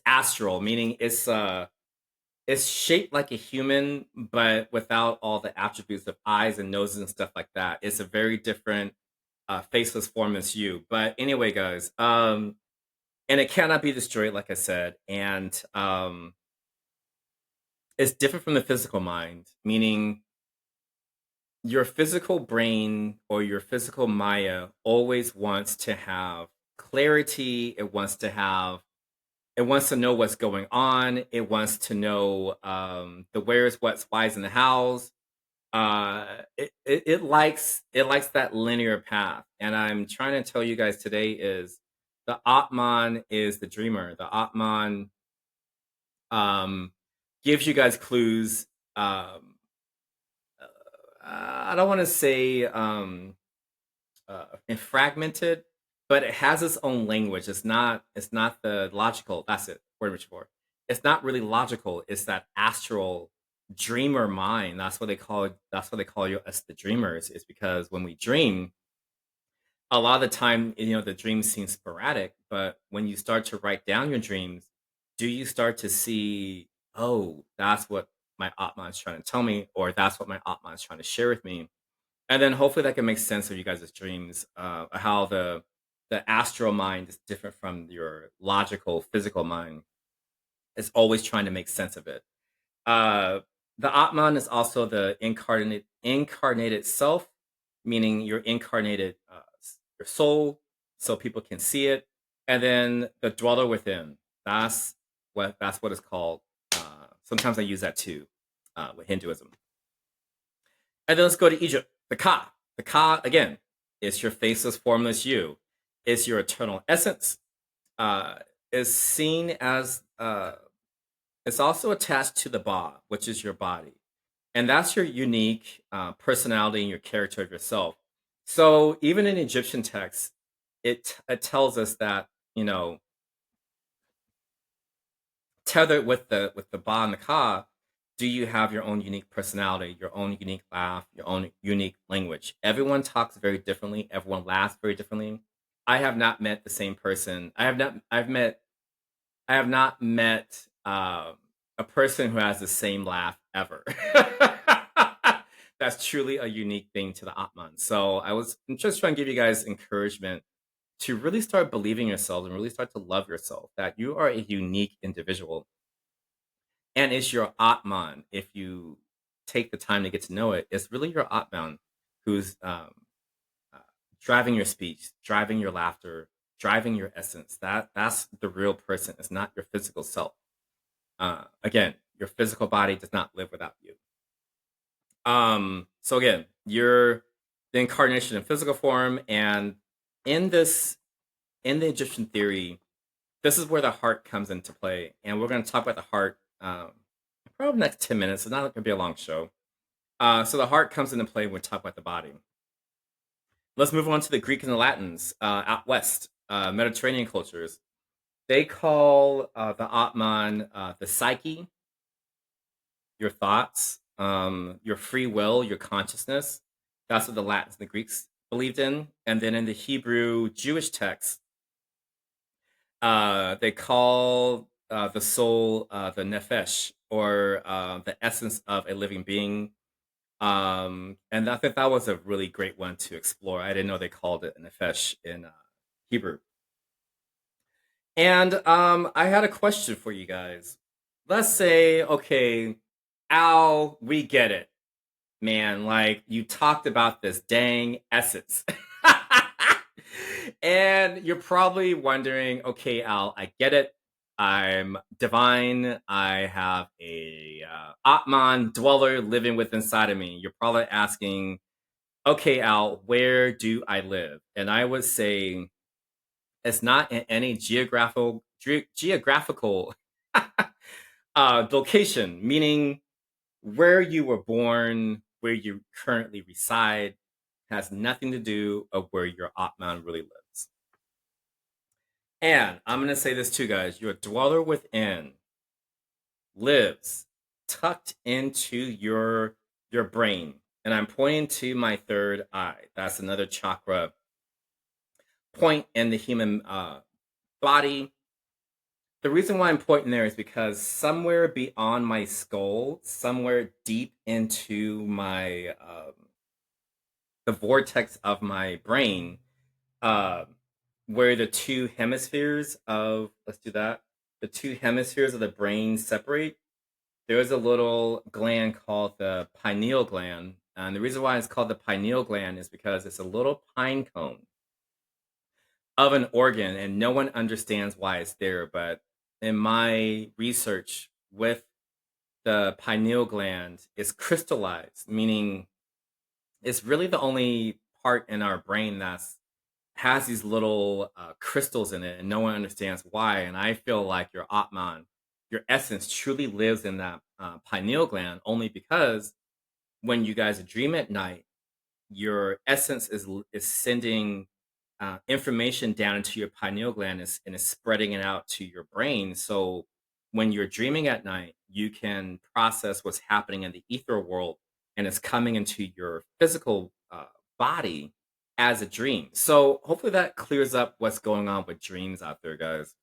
astral. Meaning, it's shaped like a human, but without all the attributes of eyes and noses and stuff like that. It's a very different faceless, formless you. But anyway, guys, and it cannot be destroyed, like I said, and it's different from the physical mind, meaning your physical brain or your physical Maya always wants to have clarity. It wants to know what's going on. It wants to know the where's, what's, why's, and the how's. It likes that linear path. And I'm trying to tell you guys today is the Atman is the dreamer. The Atman um, gives you guys clues. I don't want to say and fragmented, but it has its own language. It's not the logical. That's it. Word which for. It's not really logical. It's that astral dreamer mind. That's what they call it. That's what they call you us the dreamers. Is because when we dream, a lot of the time, the dreams seem sporadic. But when you start to write down your dreams, do you start to see, oh, that's what my Atman is trying to tell me, or that's what my Atman is trying to share with me, and then hopefully that can make sense of you guys' dreams, how the astral mind is different from your logical physical mind. It's always trying to make sense of it. Uh, the Atman is also the incarnated self, meaning your incarnated your soul, so people can see it. And then the dweller within. That's what it's called. Sometimes I use that too with Hinduism. And then let's go to Egypt. The Ka. The Ka, again, is your faceless, formless you. It's your eternal essence. Uh, is seen as, it's also attached to the Ba, which is your body. And that's your unique personality and your character of yourself. So even in Egyptian texts, it tells us that, tethered with the ba and the ka, do you have your own unique personality, your own unique laugh, your own unique language? Everyone talks very differently. Everyone laughs very differently. I have not met the same person. I have not met a person who has the same laugh ever. That's truly a unique thing to the Atman. So I'm just trying to give you guys encouragement to really start believing yourself and really start to love yourself, that you are a unique individual. And it's your Atman, if you take the time to get to know it, it's really your Atman who's uh, driving your speech, driving your laughter, driving your essence. That's the real person. It's not your physical self. Again, your physical body does not live without you. So again, you're the incarnation in physical form, and in this in the Egyptian theory, this is where the heart comes into play, and we're going to talk about the heart probably the next 10 minutes. It's not going to be a long show. So the heart comes into play when we talk about the body. Let's move on to the Greek and the Latins out west, Mediterranean cultures. They call the Atman the psyche, your thoughts, your free will, your consciousness. That's what the Latins and the Greeks believed in. And then in the Hebrew Jewish text, they call the soul the nefesh, or the essence of a living being. And I think that was a really great one to explore. I didn't know they called it nefesh in Hebrew. And I had a question for you guys. Let's say, okay, Al, we get it, man. Like, you talked about this dang essence. And you're probably wondering, okay, Al, I get it. I'm divine. I have a Atman dweller living within inside of me. You're probably asking, okay, Al, where do I live? And I would say it's not in any geographical location, meaning where you were born, where you currently reside, has nothing to do of where your Atman really lives. And I'm gonna say this too, guys. Your dweller within lives tucked into your brain. And I'm pointing to my third eye. That's another chakra point in the human body. The reason why I'm pointing there is because somewhere beyond my skull, somewhere deep into my the vortex of my brain, uh, where the two hemispheres of let's do that, the two hemispheres of the brain separate. There's a little gland called the pineal gland, and the reason why it's called the pineal gland is because it's a little pine cone of an organ, and no one understands why it's there. But in my research with the pineal gland, it's crystallized, meaning it's really the only part in our brain that's has these little crystals in it, and no one understands why. And I feel like your Atman, your essence, truly lives in that pineal gland, only because when you guys dream at night, your essence is sending information down into your pineal gland and is spreading it out to your brain. So when you're dreaming at night, you can process what's happening in the ether world, and it's coming into your physical body as a dream. So hopefully that clears up what's going on with dreams out there, guys.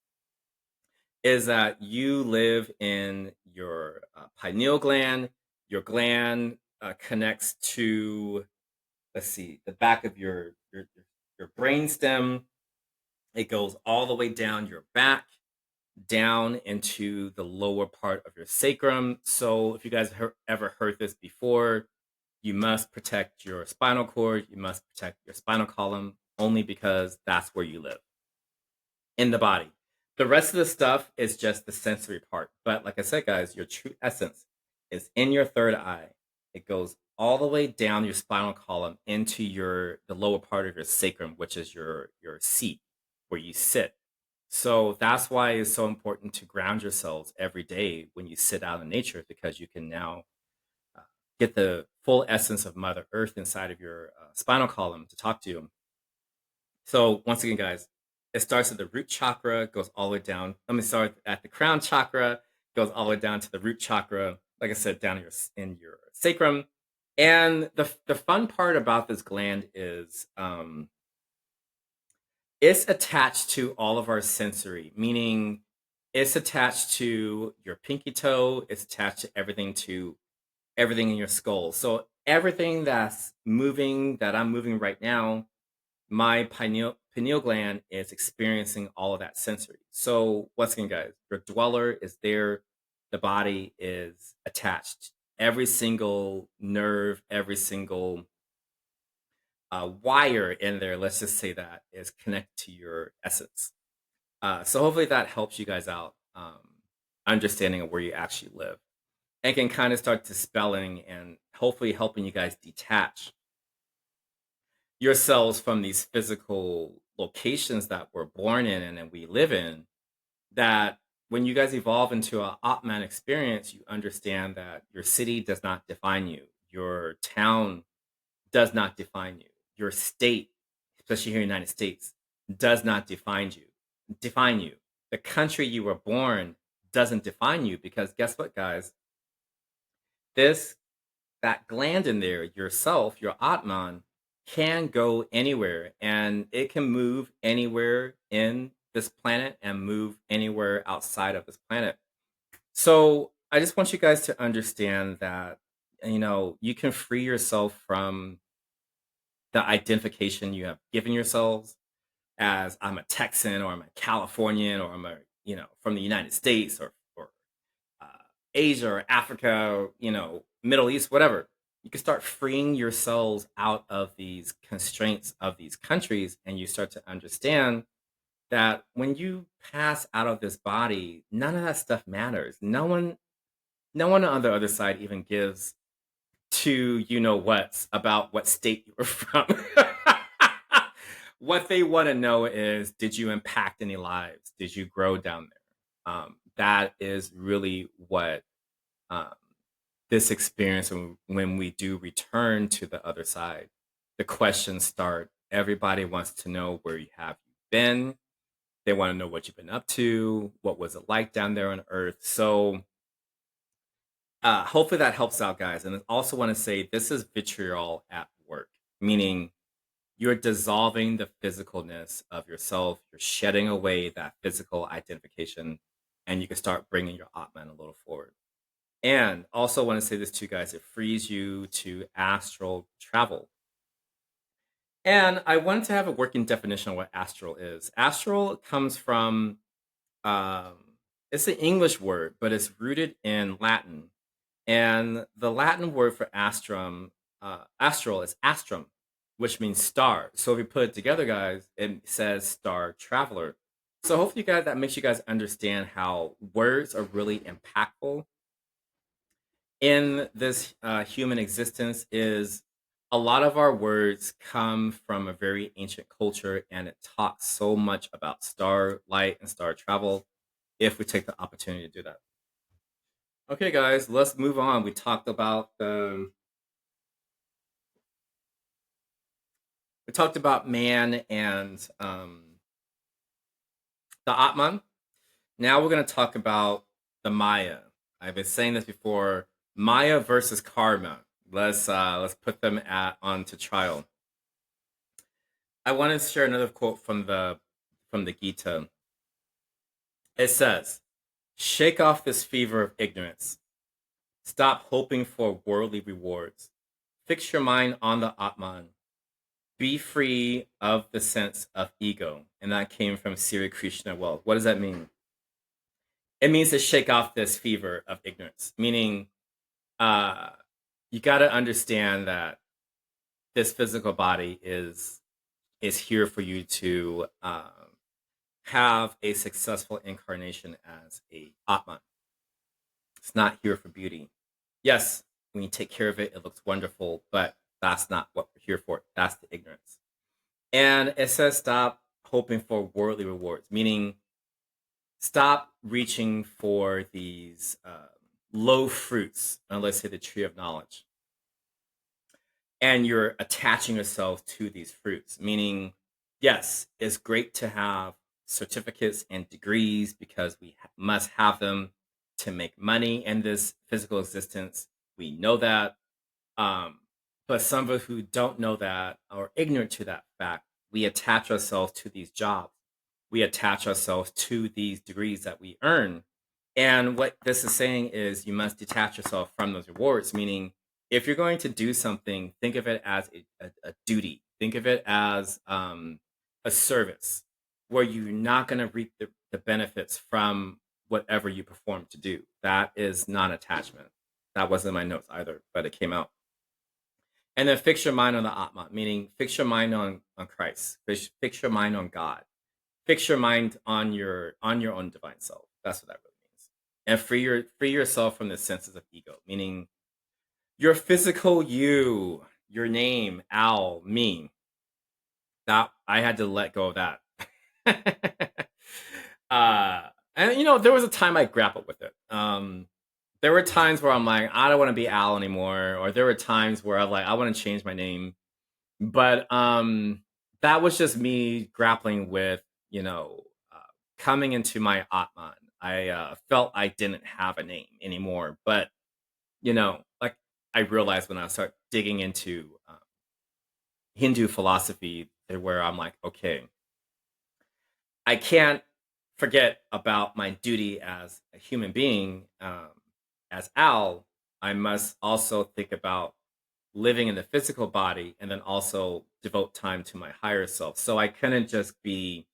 Is that you live in your pineal gland. Your gland connects to, let's see, the back of your brain stem. It goes all the way down your back, down into the lower part of your sacrum. So if you guys ever heard this before, you must protect your spinal cord, you must protect your spinal column, only because that's where you live in the body. The rest of the stuff is just the sensory part. But like I said, guys, your true essence is in your third eye. It goes all the way down your spinal column into the lower part of your sacrum, which is your seat where you sit. So that's why it's so important to ground yourselves every day when you sit out in nature, because you can now uh, get the full essence of Mother Earth inside of your spinal column to talk to you. So once again, guys, it starts at the root chakra, goes all the way down. Let me start at the crown chakra, goes all the way down to the root chakra. Like I said, down in your sacrum. And the fun part about this gland is it's attached to all of our sensory, meaning it's attached to your pinky toe. It's attached to everything in your skull. So everything that's moving, that I'm moving right now, my pineal gland is experiencing all of that sensory. So once again, guys, your dweller is there. The body is attached. Every single nerve, every single wire in there, let's just say that, is connected to your essence. So hopefully that helps you guys out, understanding of where you actually live, and can kind of start dispelling and hopefully helping you guys detach yourselves from these physical locations that we're born in and we live in. That when you guys evolve into a Atman experience, you understand that your city does not define you, your town does not define you, your state, especially here in the United States, does not define you. The country you were born doesn't define you, because guess what, guys? This that gland in there, yourself, your Atman, can go anywhere, and it can move anywhere in this planet and move anywhere outside of this planet. So I just want you guys to understand that, you can free yourself from the identification you have given yourselves as, I'm a Texan, or I'm a Californian, or I'm from the United States, or uh, Asia or Africa, or, Middle East, whatever. You can start freeing yourselves out of these constraints of these countries, and you start to understand that when you pass out of this body, none of that stuff matters. No one on the other side even gives to what's about what state you were from. What they want to know is, did you impact any lives? Did you grow down there? That is really what um, this experience, when we do return to the other side, the questions start. Everybody wants to know where you have been. They want to know what you've been up to. What was it like down there on Earth? So hopefully that helps out, guys. And I also want to say, this is vitriol at work, meaning you're dissolving the physicalness of yourself. You're shedding away that physical identification, and you can start bringing your Atman a little forward. And also want to say this too, guys, it frees you to astral travel. And I wanted to have a working definition of what astral is. Astral comes from, um, it's an English word, but it's rooted in Latin. And the Latin word for astrum, astral is astrum, which means star. So if we put it together, guys, it says star traveler. So hopefully, you guys, that makes you guys understand how words are really impactful in this human existence. Is a lot of our words come from a very ancient culture, and it talks so much about star light and star travel if we take the opportunity to do that. Okay, guys, let's move on. We talked about man and the Atman. Now we're going to talk about the Maya. I've been saying this before. Maya versus karma. Let's put them onto trial. I want to share another quote from the Gita. It says, "Shake off this fever of ignorance. Stop hoping for worldly rewards. Fix your mind on the Atman. Be free of the sense of ego." And that came from Sri Krishna. Well, what does that mean? It means to shake off this fever of ignorance, meaning uh, you got to understand that this physical body is here for you to have a successful incarnation as a Atman. It's not here for beauty. Yes, when you take care of it, it looks wonderful, but that's not what we're here for. That's the ignorance. And it says stop hoping for worldly rewards, meaning stop reaching for these low fruits, let's say the tree of knowledge, and you're attaching yourself to these fruits. Meaning, yes, it's great to have certificates and degrees because we must have them to make money in this physical existence. We know that. Um, but some of us who don't know that or ignorant to that fact, we attach ourselves to these jobs. We attach ourselves to these degrees that we earn. And what this is saying is you must detach yourself from those rewards, meaning if you're going to do something, think of it as a duty. Think of it as a service where you're not going to reap the benefits from whatever you perform to do. That is non attachment. That wasn't in my notes either, but it came out. And then fix your mind on the Atma, meaning fix your mind on Christ, fix your mind on God, fix your mind on your own divine self. That's what that really means. And free yourself from the senses of ego, meaning your physical you, your name, Al, me. That I had to let go of that. uh, and there was a time I grappled with it. There were times where I'm like, I don't want to be Al anymore, or there were times where I'm like, I want to change my name. But that was just me grappling with, you know, uh, coming into my Atman. I felt I didn't have a name anymore, but like I realized when I started digging into Hindu philosophy, where I'm like, okay, I can't forget about my duty as a human being, as Al. I must also think about living in the physical body and then also devote time to my higher self. So I couldn't just be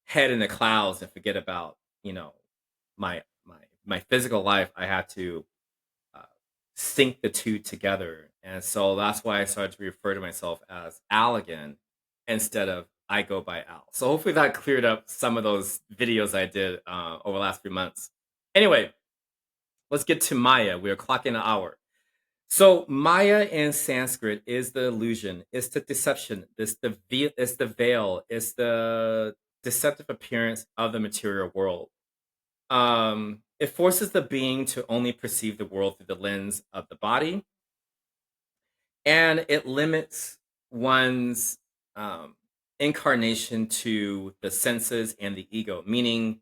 head in the clouds and forget about, my physical life. I had to uh, sync the two together. And so that's why I started to refer to myself as Al again instead of I go by Al. So hopefully that cleared up some of those videos I did over the last few months. Anyway, let's get to Maya. We're clocking an hour. So Maya in Sanskrit is the illusion, it's the deception, it's the veil, it's the deceptive appearance of the material world. It forces the being to only perceive the world through the lens of the body, and it limits one's um, incarnation to the senses and the ego, meaning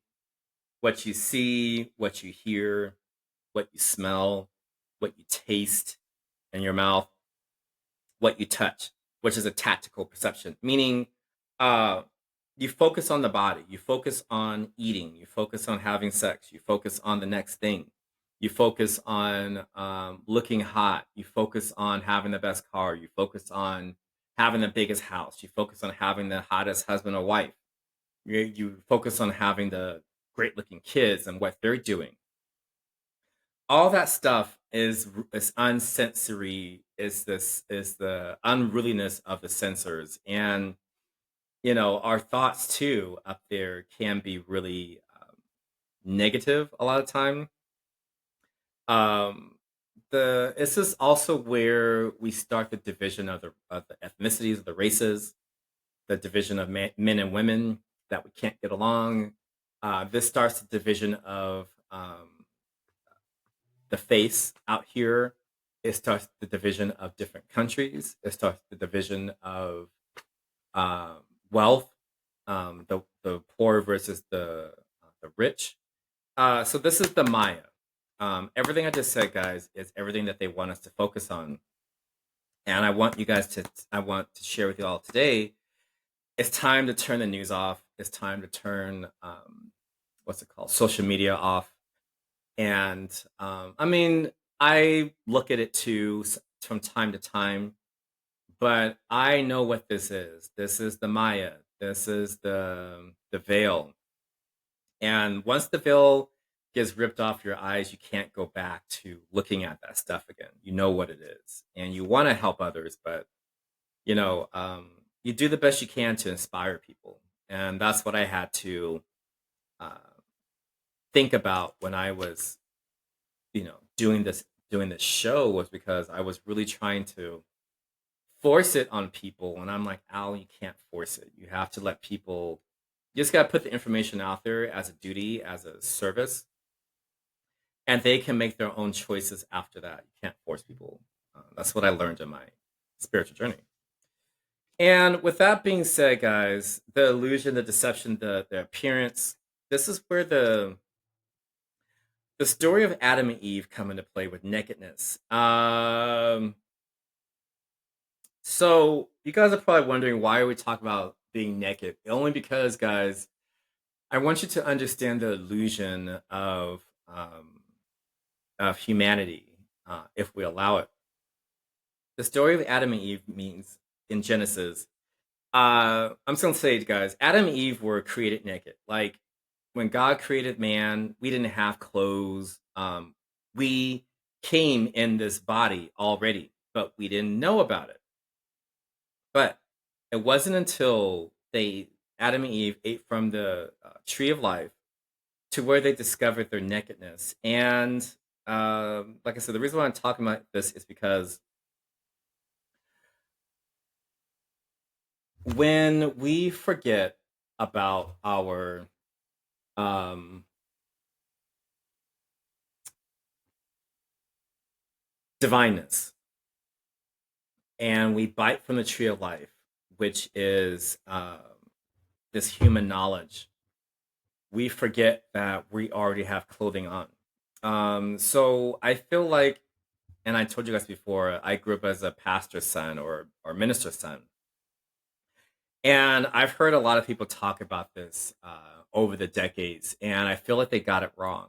what you see, what you hear, what you smell, what you taste in your mouth, what you touch, which is a tactical perception, meaning uh, you focus on the body, you focus on eating, you focus on having sex, you focus on the next thing, you focus on looking hot, you focus on having the best car, you focus on having the biggest house, you focus on having the hottest husband or wife, you focus on having the great looking kids and what they're doing. All that stuff is unsensory is the unruliness of the sensors. And our thoughts too up there can be really negative a lot of time. um the This is also where we start the division of the ethnicities, of the races, the division of men and women, that we can't get along. This starts the division of the face out here. It starts the division of different countries. It starts the division of um, wealth, the poor versus the rich. So this is the Maya. Everything I just said, guys, is everything that they want us to focus on, and I want to share with you all today. It's time to turn the news off. It's time to turn what's it called, social media off. And I mean, I look at it too from time to time, but I know what this is. This is the Maya. This is the veil. And once the veil gets ripped off your eyes, you can't go back to looking at that stuff again. You know what it is, and you want to help others, but you know, um, you do the best you can to inspire people, and that's what I had to uh, think about when I was, doing this show, was because I was really trying to force it on people, and I'm like, Al, you can't force it. You have to let people. You just got to put the information out there as a duty, as a service, and they can make their own choices after that. You can't force people. That's what I learned in my spiritual journey. And with that being said, guys, the illusion, the deception, the appearance, this is where the story of Adam and Eve come into play with nakedness. So you guys are probably wondering, why are we talking about being naked? Only because, guys, I want you to understand the illusion of humanity, if we allow it. The story of Adam and Eve means, in Genesis, I'm just gonna say it, guys. Adam and Eve were created naked. Like, when God created man, we didn't have clothes. We came in this body already, but we didn't know about it. But it wasn't until they Adam and Eve ate from the tree of life to where they discovered their nakedness. And like I said, the reason why I'm talking about this is because when we forget about our um, divineness, and we bite from the tree of life, which is this human knowledge, we forget that we already have clothing on. So I feel like, and I told you guys before, I grew up as a pastor's son, or minister's son. And I've heard a lot of people talk about this over the decades, and I feel like they got it wrong.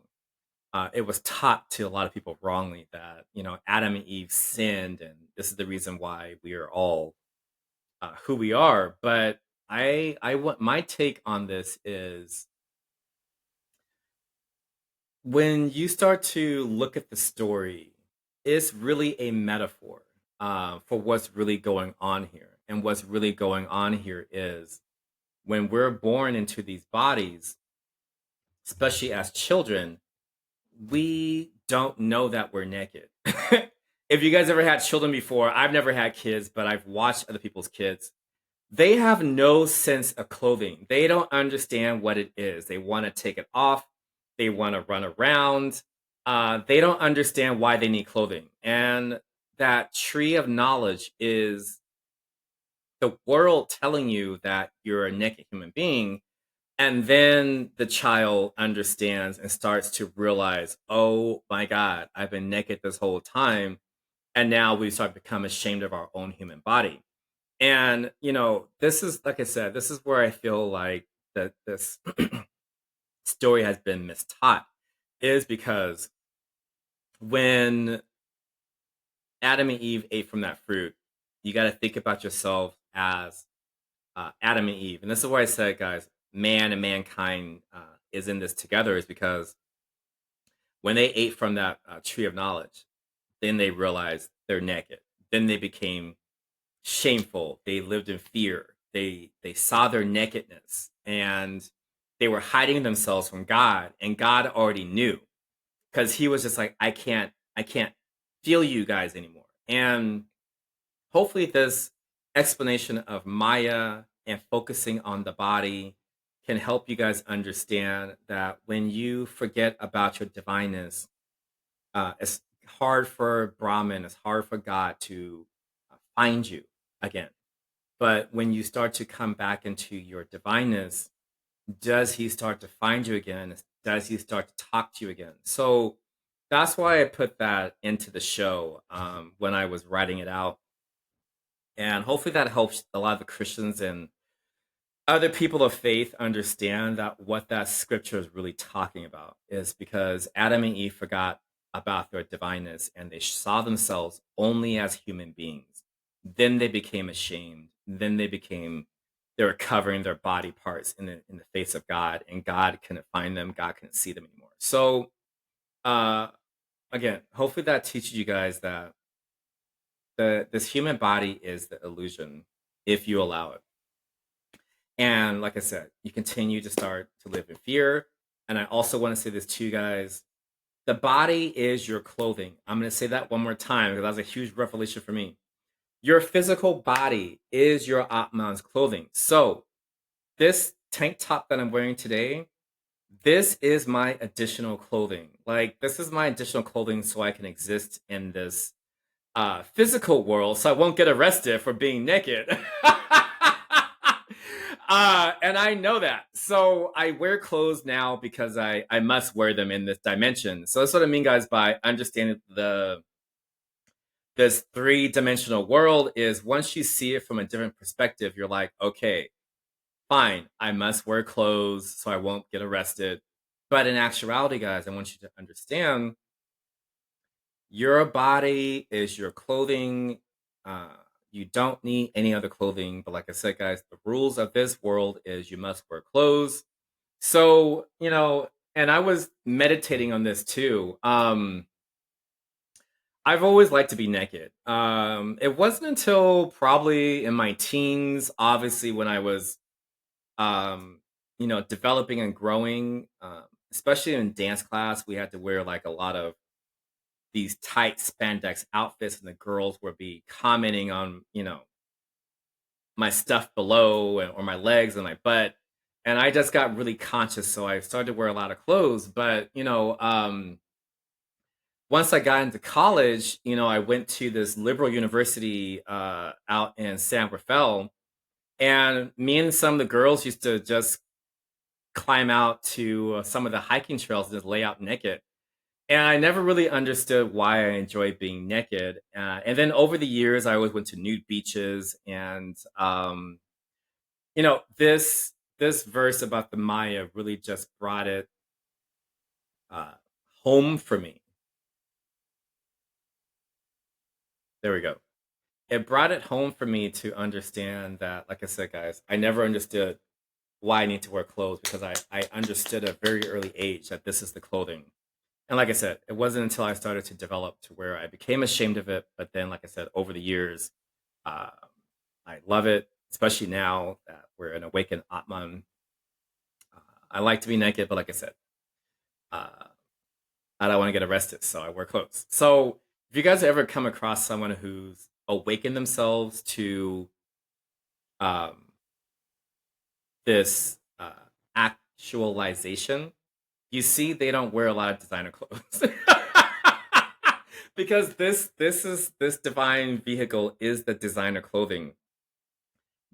It was taught to a lot of people wrongly that, Adam and Eve sinned, and this is the reason why we are all who we are. But I want my take on this is, when you start to look at the story, it's really a metaphor for what's really going on here. And what's really going on here is, when we're born into these bodies, especially as children, we don't know that we're naked. If you guys ever had children before, I've never had kids, but I've watched other people's kids. They have no sense of clothing. They don't understand what it is. They want to take it off. They want to run around. They don't understand why they need clothing. And that tree of knowledge is the world telling you that you're a naked human being. And then the child understands and starts to realize, oh my God, I've been naked this whole time. And now we start to become ashamed of our own human body. And, this is, like I said, this is where I feel like that this story has been mistaught, is because when Adam and Eve ate from that fruit, you got to think about yourself as Adam and Eve. And this is why I said, guys, man and mankind is in this together, is because when they ate from that tree of knowledge, then they realized they're naked. then they became shameful. They lived in fear. They saw their nakedness, and they were hiding themselves from God, and God already knew, because he was just like, I can't feel you guys anymore. And hopefully this explanation of Maya and focusing on the body can help you guys understand that when you forget about your divineness, it's hard for Brahman, it's hard for God to find you again. But when you start to come back into your divineness, does he start to find you again? Does he start to talk to you again? So that's why I put that into the show when I was writing it out. And hopefully that helps a lot of the Christians and other people of faith understand that what that scripture is really talking about is because Adam and Eve forgot about their divineness and they saw themselves only as human beings. Then they became ashamed. Then they were covering their body parts in the face of God, and God couldn't find them. God couldn't see them anymore. So, uh, again, hopefully that teaches you guys that this human body is the illusion if you allow it. And like I said, you continue to start to live in fear. And I also want to say this to you guys: the body is your clothing. I'm going to say that one more time because that was a huge revelation for me. Your physical body is your Atman's clothing. So, this tank top that I'm wearing today, this is my additional clothing. Like, this is my additional clothing so I can exist in this physical world so I won't get arrested for being naked. And I know that. So I wear clothes now because I must wear them in this dimension. So that's what I mean, guys, by understanding this three-dimensional world is once you see it from a different perspective, you're like, okay, fine, I must wear clothes so I won't get arrested. But in actuality, guys, I want you to understand your body is your clothing. Uh, you don't need any other clothing. But like I said, guys, the rules of this world is you must wear clothes. So, and I was meditating on this too. I've always liked to be naked. It wasn't until probably in my teens, obviously, when I was, developing and growing, especially in dance class, we had to wear like a lot of these tight spandex outfits, and the girls would be commenting on, my stuff below or my legs and my butt. And I just got really conscious. So I started to wear a lot of clothes. But, once I got into college, I went to this liberal university out in San Rafael. And me and some of the girls used to just climb out to some of the hiking trails and just lay out naked. And I never really understood why I enjoyed being naked. And then over the years, I always went to nude beaches, and this verse about the Maya really just brought it uh, home for me. There we go. It brought it home for me to understand that, like I said, guys, I never understood why I need to wear clothes because I understood at a very early age that this is the clothing. And like I said, it wasn't until I started to develop to where I became ashamed of it. But then, like I said, over the years, uh, I love it, especially now that we're an awakened Atman. I like to be naked, but like I said, uh, I don't want to get arrested, so I wear clothes. So, if you guys ever come across someone who's awakened themselves to um, this actualization, you see they don't wear a lot of designer clothes. Because this divine vehicle is the designer clothing.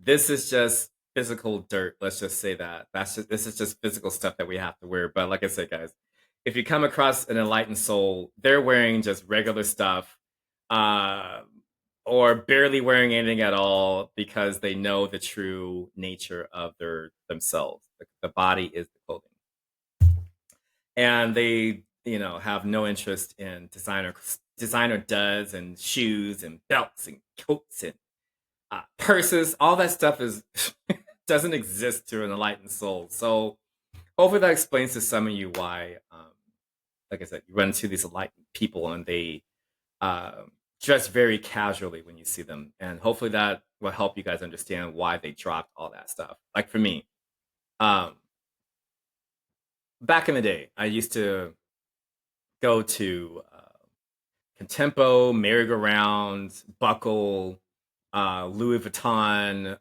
This is just physical dirt. Let's just say that. This is just physical stuff that we have to wear. But like I said, guys, if you come across an enlightened soul, they're wearing just regular stuff, uh, or barely wearing anything at all because they know the true nature of their themselves. The body is the clothing, and they have no interest in designer duds and shoes and belts and coats and purses. All that stuff is doesn't exist to an enlightened soul. So hopefully that explains to some of you why, like I said, you run into these enlightened people and they just very casually when you see them. And hopefully that will help you guys understand why they dropped all that stuff. Like for me, um, back in the day, I used to go to Contempo, Merry-Go-Round, Buckle, Louis Vuitton.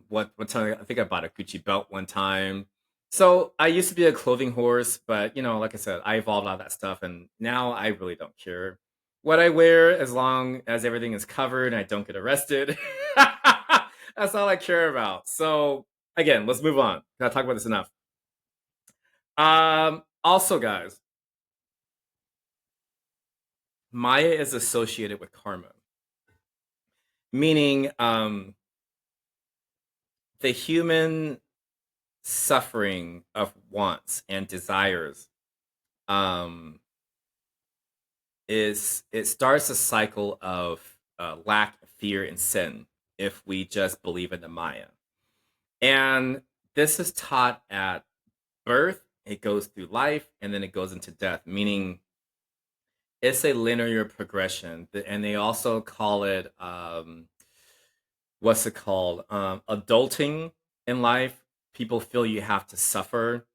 What time? I think I bought a Gucci belt one time. So I used to be a clothing horse, but like I said, I evolved out of that stuff, and now I really don't care what I wear as long as everything is covered and I don't get arrested. That's all I care about. So again, let's move on. Gotta talk about this enough. Also, guys, Maya is associated with karma, meaning the human suffering of wants and desires um, is it starts a cycle of lack, fear, and sin if we just believe in the Maya. And this is taught at birth, it goes through life, and then it goes into death, meaning it's a linear progression. And they also call it what's it called? Adulting in life. People feel you have to suffer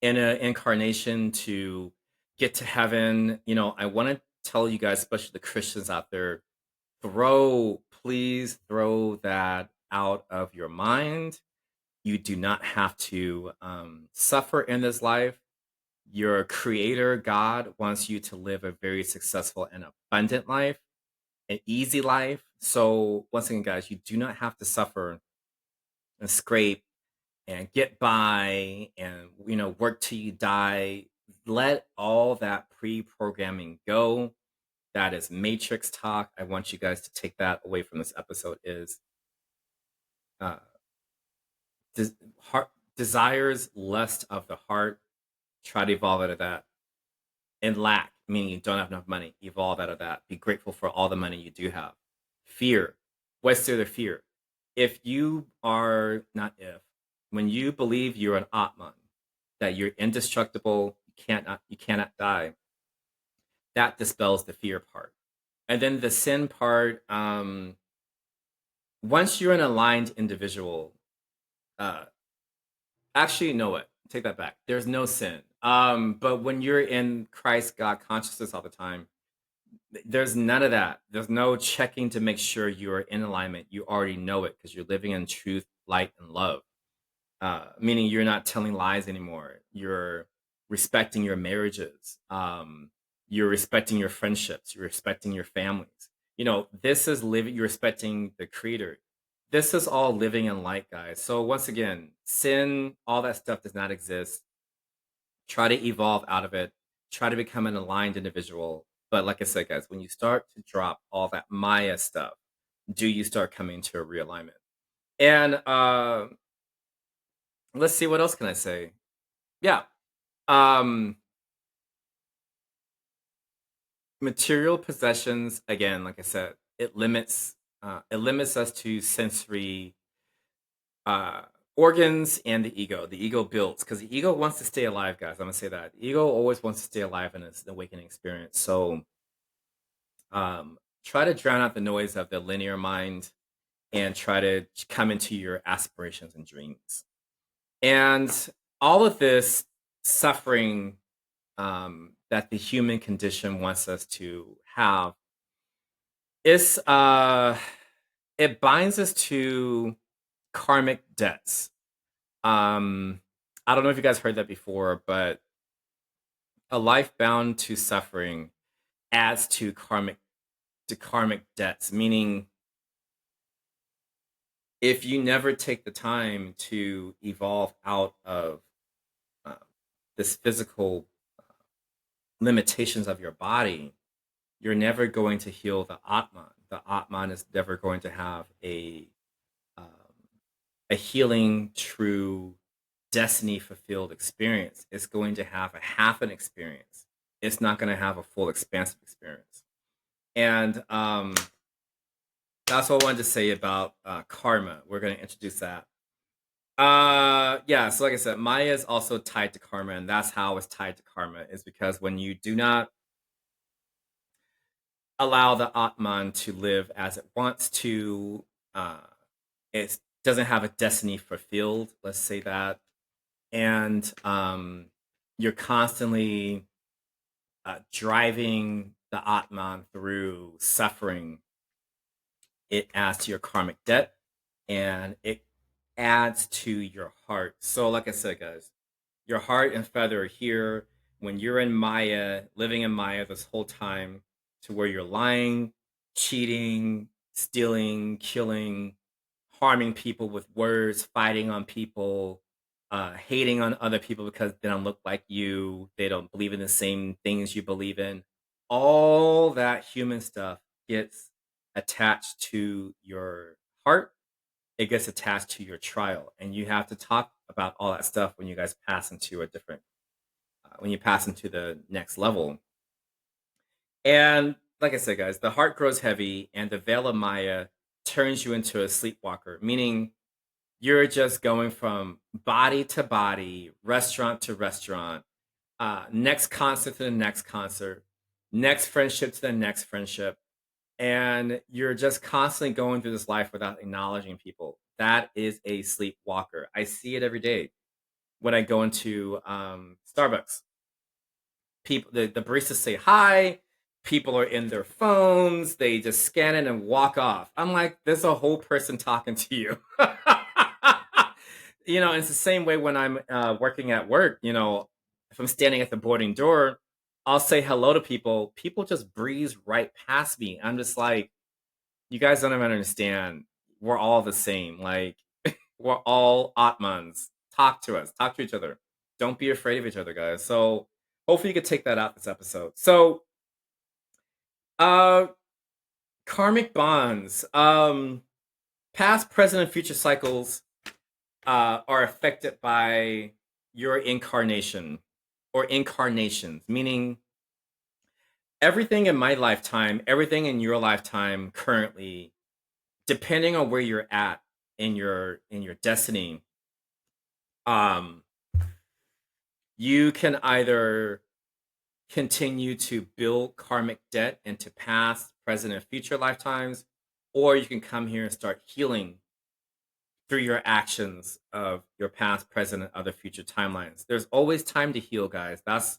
in an incarnation to get to heaven. I want to tell you guys, especially the Christians out there, please throw that out of your mind. You do not have to suffer in this life. Your creator, God, wants you to live a very successful and abundant life, an easy life. So, once again, guys, you do not have to suffer and scrape and get by and work till you die. Let all that pre-programming go. That is matrix talk. I want you guys to take that away from this episode. Is uh des- heart desires, lust of the heart. Try to evolve out of that. And lack, meaning you don't have enough money, evolve out of that. Be grateful for all the money you do have. Fear, what's the other fear? If you are not if When you believe you're an atman, that you're indestructible, you cannot die, that dispels the fear part. And then the sin part, once you're an aligned individual, uh actually, know what? Take that back. There's no sin. But when you're in Christ God consciousness all the time, there's none of that. There's no checking to make sure you're in alignment. You already know it because you're living in truth, light, and love. Meaning you're not telling lies anymore. You're respecting your marriages. You're respecting your friendships. You're respecting your families. This is living. You're respecting the creator. This is all living in light, guys. So once again, sin, all that stuff does not exist. Try to evolve out of it. Try to become an aligned individual. But like I said, guys, when you start to drop all that Maya stuff, do you start coming to a realignment? And let's see, what else can I say? Yeah. Um Material possessions, again, like I said, it limits us to sensory uh organs and the ego. The ego builds because the ego wants to stay alive, guys. I'm gonna say that. The ego always wants to stay alive in its awakening experience. So try to drown out the noise of the linear mind and try to come into your aspirations and dreams. And all of this suffering that the human condition wants us to have is it binds us to karmic debts. I don't know if you guys heard that before, but a life bound to suffering adds to karmic debts, meaning if you never take the time to evolve out of uh, this physical limitations of your body, you're never going to heal the Atman. The Atman is never going to have um, a healing, true, destiny fulfilled experience. It's going to have a half an experience. It's not going to have a full expansive experience. And that's what I wanted to say about karma. We're going to introduce that. Yeah, so like I said, Maya is also tied to karma, and that's how it's tied to karma, is because when you do not allow the Atman to live as it wants to. Uh, it doesn't have a destiny fulfilled, let's say that. And you're constantly driving the Atman through suffering. It adds to your karmic debt and it adds to your heart. So, like I said, guys, your heart and feather are here when you're in Maya, living in Maya this whole time, to where you're lying, cheating, stealing, killing, harming people with words, fighting on people, hating on other people because they don't look like you, they don't believe in the same things you believe in. All that human stuff gets attached to your heart. It gets attached to your trial, and you have to talk about all that stuff when you guys pass into a different, when you pass into the next level. And like I said, guys, the heart grows heavy, and the veil of Maya turns you into a sleepwalker, meaning you're just going from body to body, restaurant to restaurant, next concert to the next concert, next friendship to the next friendship. And you're just constantly going through this life without acknowledging people. That is a sleepwalker. I see it every day when I go into Starbucks. People, the baristas say hi. People are in their phones. They just scan it and walk off. I'm like, there's a whole person talking to you. It's the same way when I'm working at work. If I'm standing at the boarding door, I'll say hello to people. People just breeze right past me. I'm just like, you guys don't even understand. We're all the same. Like, we're all Atmans. Talk to us. Talk to each other. Don't be afraid of each other, guys. So hopefully you could take that out this episode. So, uh, karmic bonds. Past, present, and future cycles are affected by your incarnation or incarnations, meaning everything in my lifetime, everything in your lifetime currently, depending on where you're at in your destiny, um, you can either continue to build karmic debt into past, present, and future lifetimes, or you can come here and start healing through your actions of your past, present, and other future timelines. There's always time to heal, guys. That's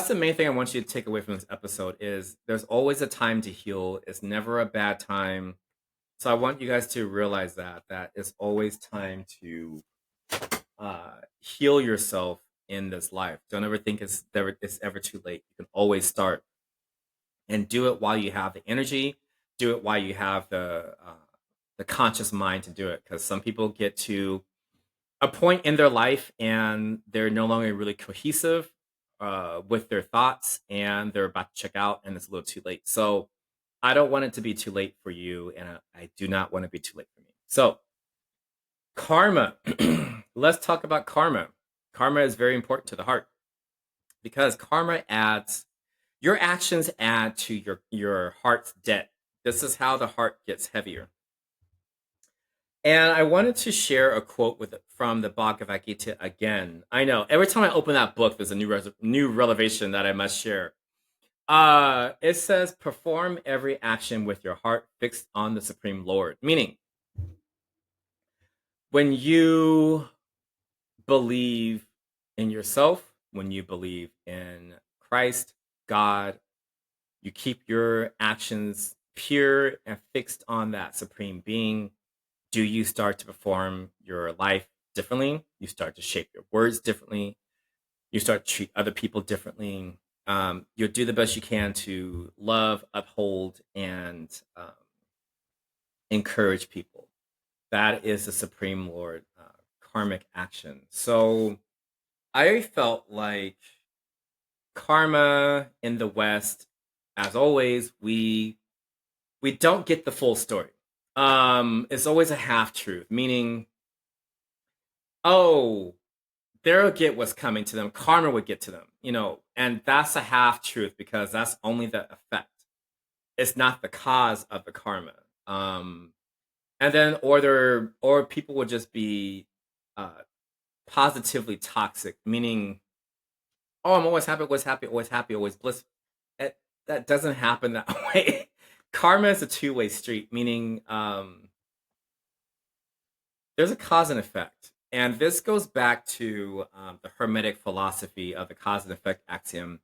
the main thing I want you to take away from this episode is there's always a time to heal. It's never a bad time. So I want you guys to realize that it's always time to heal yourself in this life. Don't ever think it's ever too late. You can always start and do it while you have the energy. Do it while you have the conscious mind to do it. Because some people get to a point in their life and they're no longer really cohesive with their thoughts, and they're about to check out, and it's a little too late. So I don't want it to be too late for you, and I do not want to be too late for me. So karma. Let's talk about karma. Karma is very important to the heart because karma adds your actions add to your heart's debt. This is how the heart gets heavier. And I wanted to share a quote from the Bhagavad Gita again. I know every time I open that book, there's a new revelation that I must share. It says, "Perform every action with your heart fixed on the Supreme Lord." Meaning, when you believe in yourself, when you believe in Christ, God, you keep your actions pure and fixed on that Supreme Being. Do you start to perform your life differently? You start to shape your words differently. You start to treat other people differently. You'll do the best you can to love, uphold, and encourage people. That is the Supreme Lord karmic action. So I felt like karma in the West, as always, we don't get the full story. It's always a half truth, meaning, oh, they'll get what's coming to them. Karma would get to them, and that's a half truth because that's only the effect. It's not the cause of the karma. And then, or people would just be uh, positively toxic, meaning, oh, I'm always happy, always happy, always happy, always bliss. That that doesn't happen that way. Karma is a two-way street, meaning there's a cause and effect. And this goes back to the Hermetic philosophy of the cause and effect axiom.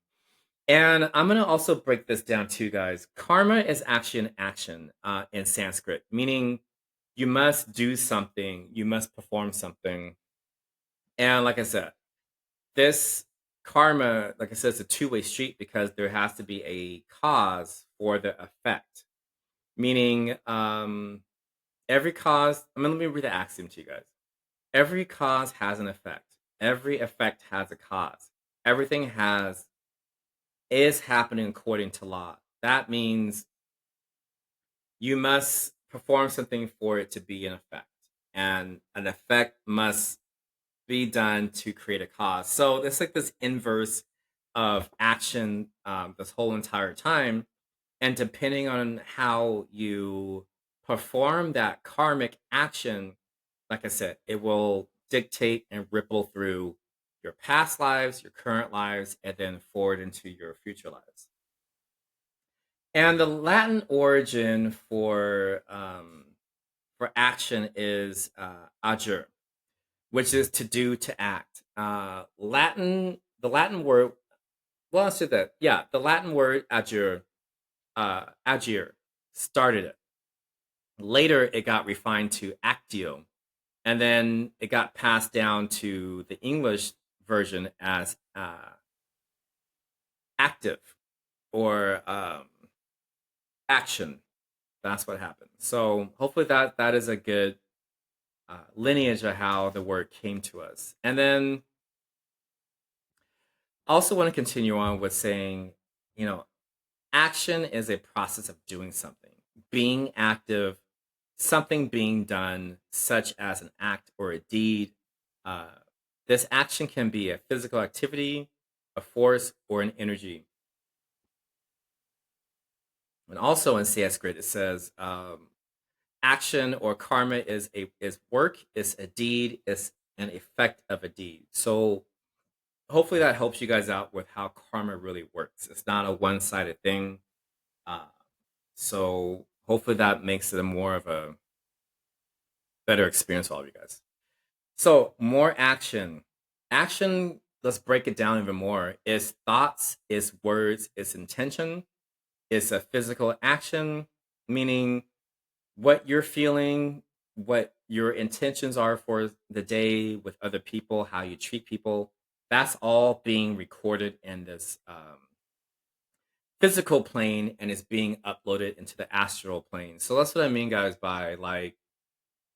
And I'm going to also break this down too, guys. Karma is actually an action in Sanskrit, meaning you must do something, you must perform something. And like I said, this karma, like I said, it's a two-way street because there has to be a cause for the effect. Meaning, every cause, let me read the axiom to you guys. Every cause has an effect. Every effect has a cause. Everything is happening according to law. That means you must perform something for it to be an effect. And an effect must be done to create a cause. So it's like this inverse of action this whole entire time. And depending on how you perform that karmic action, like I said, it will dictate and ripple through your past lives, your current lives, and then forward into your future lives. And the Latin origin for action is agere, which is to do, to act. The Latin word, well, let's do that. Yeah, the Latin word agere started it. Later, it got refined to actio, and then it got passed down to the English version as active or action. That's what happened. So hopefully that is a good lineage of how the word came to us. And then also want to continue on with saying, you know, action is a process of doing something, being active, something being done, such as an act or a deed. Uh, this action can be a physical activity, a force, or an energy. And also in Sanskrit, it says action or karma is work, is a deed, is an effect of a deed. So hopefully that helps you guys out with how karma really works. It's not a one-sided thing. Uh, so hopefully that makes it a more of a better experience for all of you guys. So more action. Action, let's break it down even more. Is thoughts, is words, is intention, is a physical action, meaning what you're feeling, what your intentions are for the day with other people, how you treat people. That's all being recorded in this physical plane and is being uploaded into the astral plane. So that's what I mean, guys, by like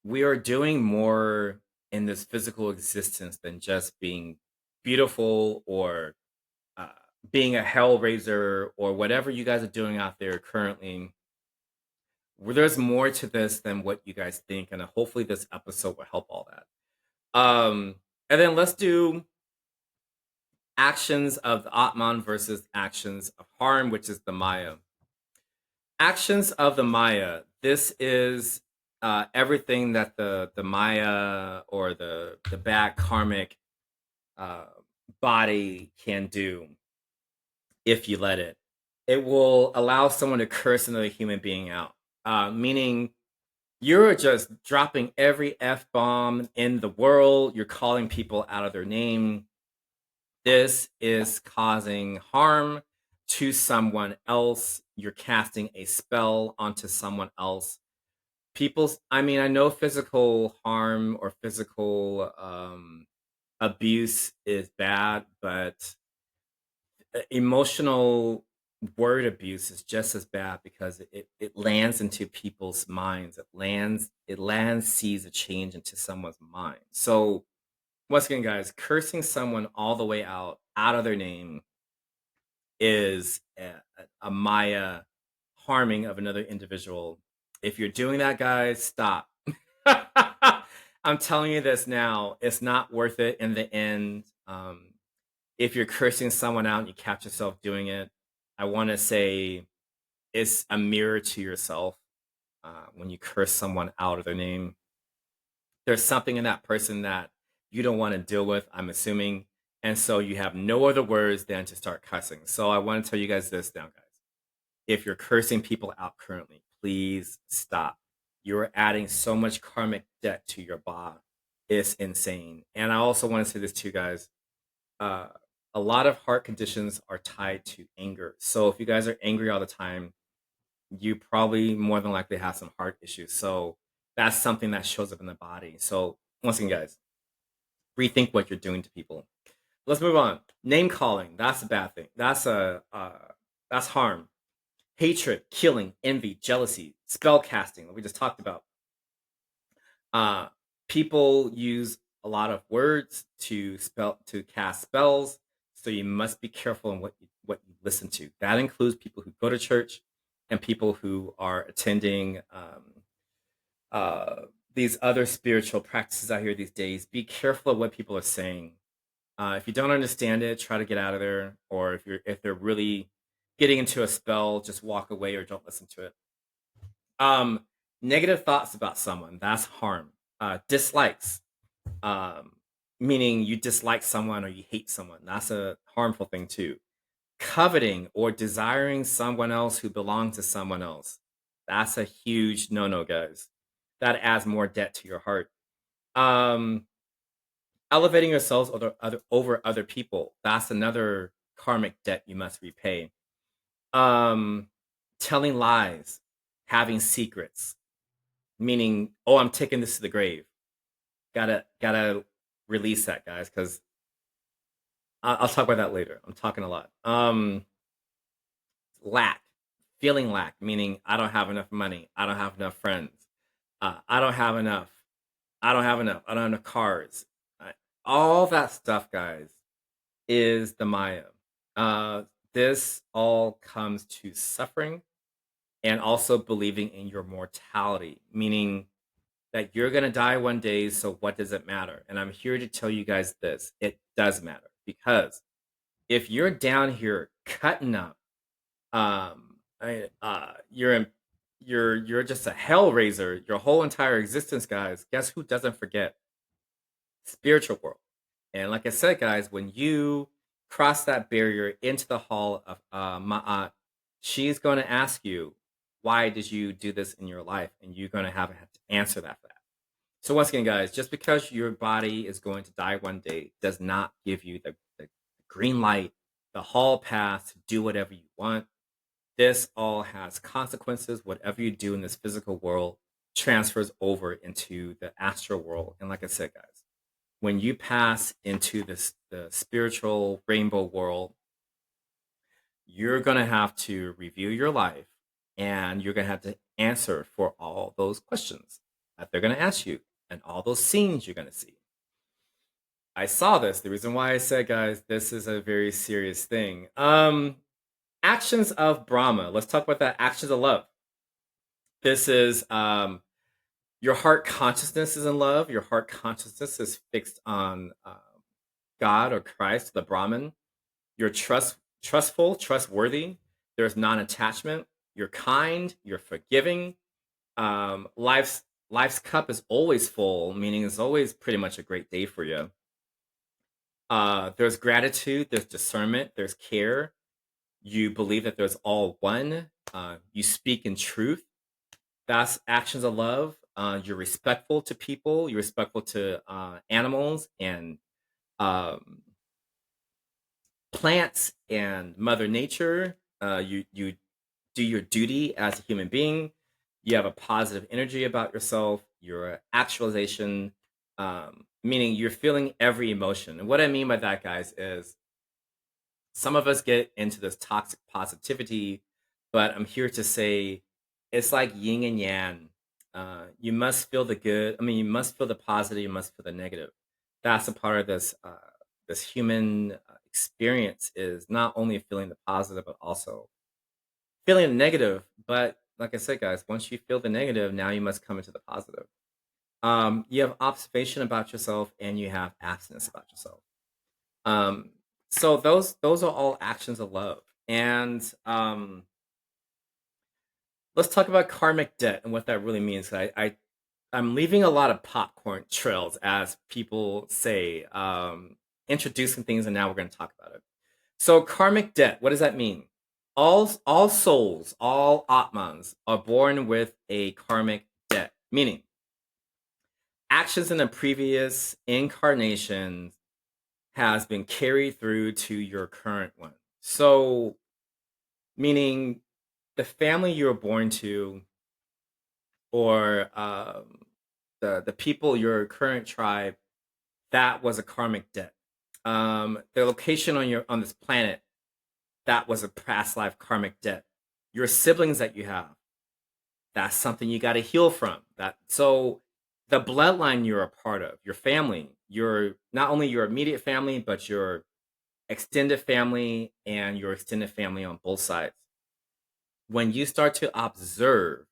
we are doing more in this physical existence than just being beautiful or uh, being a hellraiser or whatever you guys are doing out there currently. There's more to this than what you guys think, and hopefully this episode will help all that. And then let's do actions of the Atman versus actions of harm, which is the Maya. Actions of the Maya. This is everything that the Maya or the bad karmic uh, body can do if you let it. It will allow someone to curse another human being out, meaning you're just dropping every F bomb in the world. You're calling people out of their name. This is causing harm to someone else. You're casting a spell onto someone else. I mean, I know physical harm or physical abuse is bad, but emotional word abuse is just as bad because it lands into people's minds. It lands sees a change into someone's mind. So once again, guys, cursing someone all the way out of their name is a Maya harming of another individual. If you're doing that, guys, stop. I'm telling you this now. It's not worth it in the end. If you're cursing someone out and you catch yourself doing it, I want to say it's a mirror to yourself. When you curse someone out of their name, there's something in that person that you don't want to deal with, I'm assuming. And so you have no other words than to start cussing. So I want to tell you guys this now, guys. If you're cursing people out currently, please stop. You're adding so much karmic debt to your body. It's insane. And I also want to say this to you guys. Uh, a lot of heart conditions are tied to anger. So if you guys are angry all the time, you probably more than likely have some heart issues. So that's something that shows up in the body. So once again, guys, rethink what you're doing to people. Let's move on. Name calling. That's a bad thing. That's harm. Hatred, killing, envy, jealousy, spell casting, like we just talked about. Uh, People use a lot of words to cast spells, so you must be careful in what you listen to. That includes people who go to church and people who are attending uh, these other spiritual practices out here these days. Be careful of what people are saying. If you don't understand it, try to get out of there. Or if they're really getting into a spell, just walk away or don't listen to it. Um, Negative thoughts about someone, that's harm. Dislikes, um, meaning you dislike someone or you hate someone. That's a harmful thing too. Coveting or desiring someone else who belongs to someone else. That's a huge no-no, guys. That adds more debt to your heart. Um, Elevating yourselves over other people. That's another karmic debt you must repay. Um, Telling lies, having secrets, meaning, oh, I'm taking this to the grave. Gotta release that, guys, because I'll talk about that later. I'm talking a lot. Lack, feeling lack, meaning I don't have enough money. I don't have enough friends. I don't have enough. I don't have enough. I don't have enough cars. Uh, all that stuff, guys, is the Maya. Uh, this all comes to suffering and also believing in your mortality, meaning that you're going to die one day. So what does it matter? And I'm here to tell you guys this. It does matter, because if you're down here cutting up, you're you're just a hellraiser your whole entire existence, guys. Guess who doesn't forget? Spiritual world. And like I said, guys, when you cross that barrier into the hall of Ma'at, she's going to ask you, why did you do this in your life? And you're going to have to answer that for that. So once again, guys, just because your body is going to die one day does not give you the green light, the hall pass to do whatever you want. This all has consequences. Whatever you do in this physical world transfers over into the astral world. And like I said, guys, when you pass into the spiritual rainbow world, you're going to have to review your life, and you're going to have to answer for all those questions that they're going to ask you and all those scenes you're going to see. I saw this. The reason why I said, guys, this is a very serious thing. Actions of Brahma. Let's talk about that. Actions of love. This is your heart consciousness is in love. Your heart consciousness is fixed on God or Christ, the Brahman. You're trustful, trustworthy. There's non-attachment. You're kind. You're forgiving. Life's cup is always full, meaning it's always pretty much a great day for you. There's gratitude. There's discernment. There's care. You believe that there's all one. You speak in truth. That's actions of love. You're respectful to people. You're respectful to animals and um, plants and Mother Nature. You do your duty as a human being. You have a positive energy about yourself. Your actualization, meaning you're feeling every emotion. And what I mean by that, guys, is some of us get into this toxic positivity, but I'm here to say it's like yin and yang. You must feel the good. I mean, you must feel the positive. You must feel the negative. That's a part of this human experience, is not only feeling the positive but also feeling the negative. But like I said, guys, once you feel the negative, now you must come into the positive. You have observation about yourself and you have abstinence about yourself. Um, so those are all actions of love. And let's talk about karmic debt and what that really means. I'm leaving a lot of popcorn trails, as people say, introducing things, and now we're going to talk about it. So karmic debt, what does that mean? All souls, all atmans are born with a karmic debt, meaning actions in a previous incarnation has been carried through to your current one. So, meaning the family you were born to, or the people, your current tribe, that was a karmic debt. The location on this planet, that was a past life karmic debt. Your siblings that you have, that's something you got to heal from. That so the bloodline you're a part of, your family, your not only your immediate family, but your extended family and your extended family on both sides. When you start to observe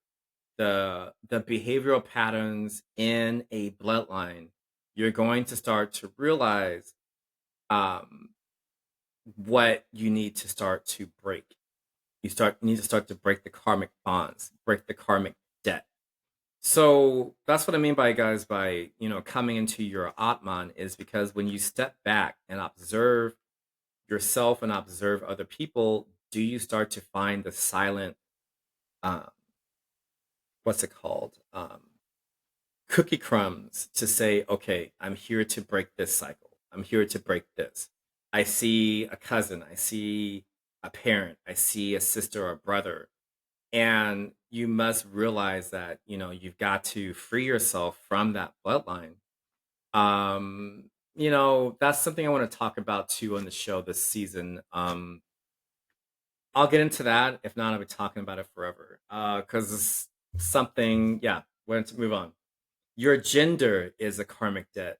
the behavioral patterns in a bloodline, you're going to start to realize um, what you need to start to break. You need to start to break the karmic bonds, break the karmic debt. So that's what I mean by, guys, by coming into your Atman, is because when you step back and observe yourself and observe other people, do you start to find the silent, um, what's it called? Cookie crumbs to say, okay, I'm here to break this cycle. I'm here to break this. I see a cousin, I see a parent, I see a sister or a brother, and you must realize that you've got to free yourself from that bloodline. That's something I want to talk about too on the show this season. I'll get into that. If not, I'll be talking about it forever. Because it's something, yeah, we're going to move on. Your gender is a karmic debt.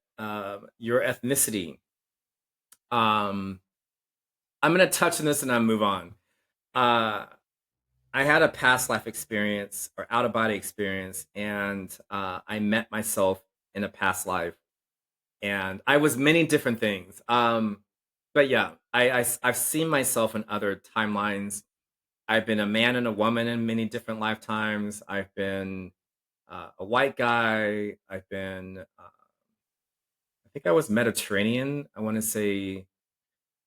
Your ethnicity. Um, I'm going to touch on this and I'll move on. Uh, I had a past life experience or out of body experience, and I met myself in a past life, and I was many different things. But yeah, I've seen myself in other timelines. I've been a man and a woman in many different lifetimes. I've been a white guy. I've been, I think I was Mediterranean. I want to say,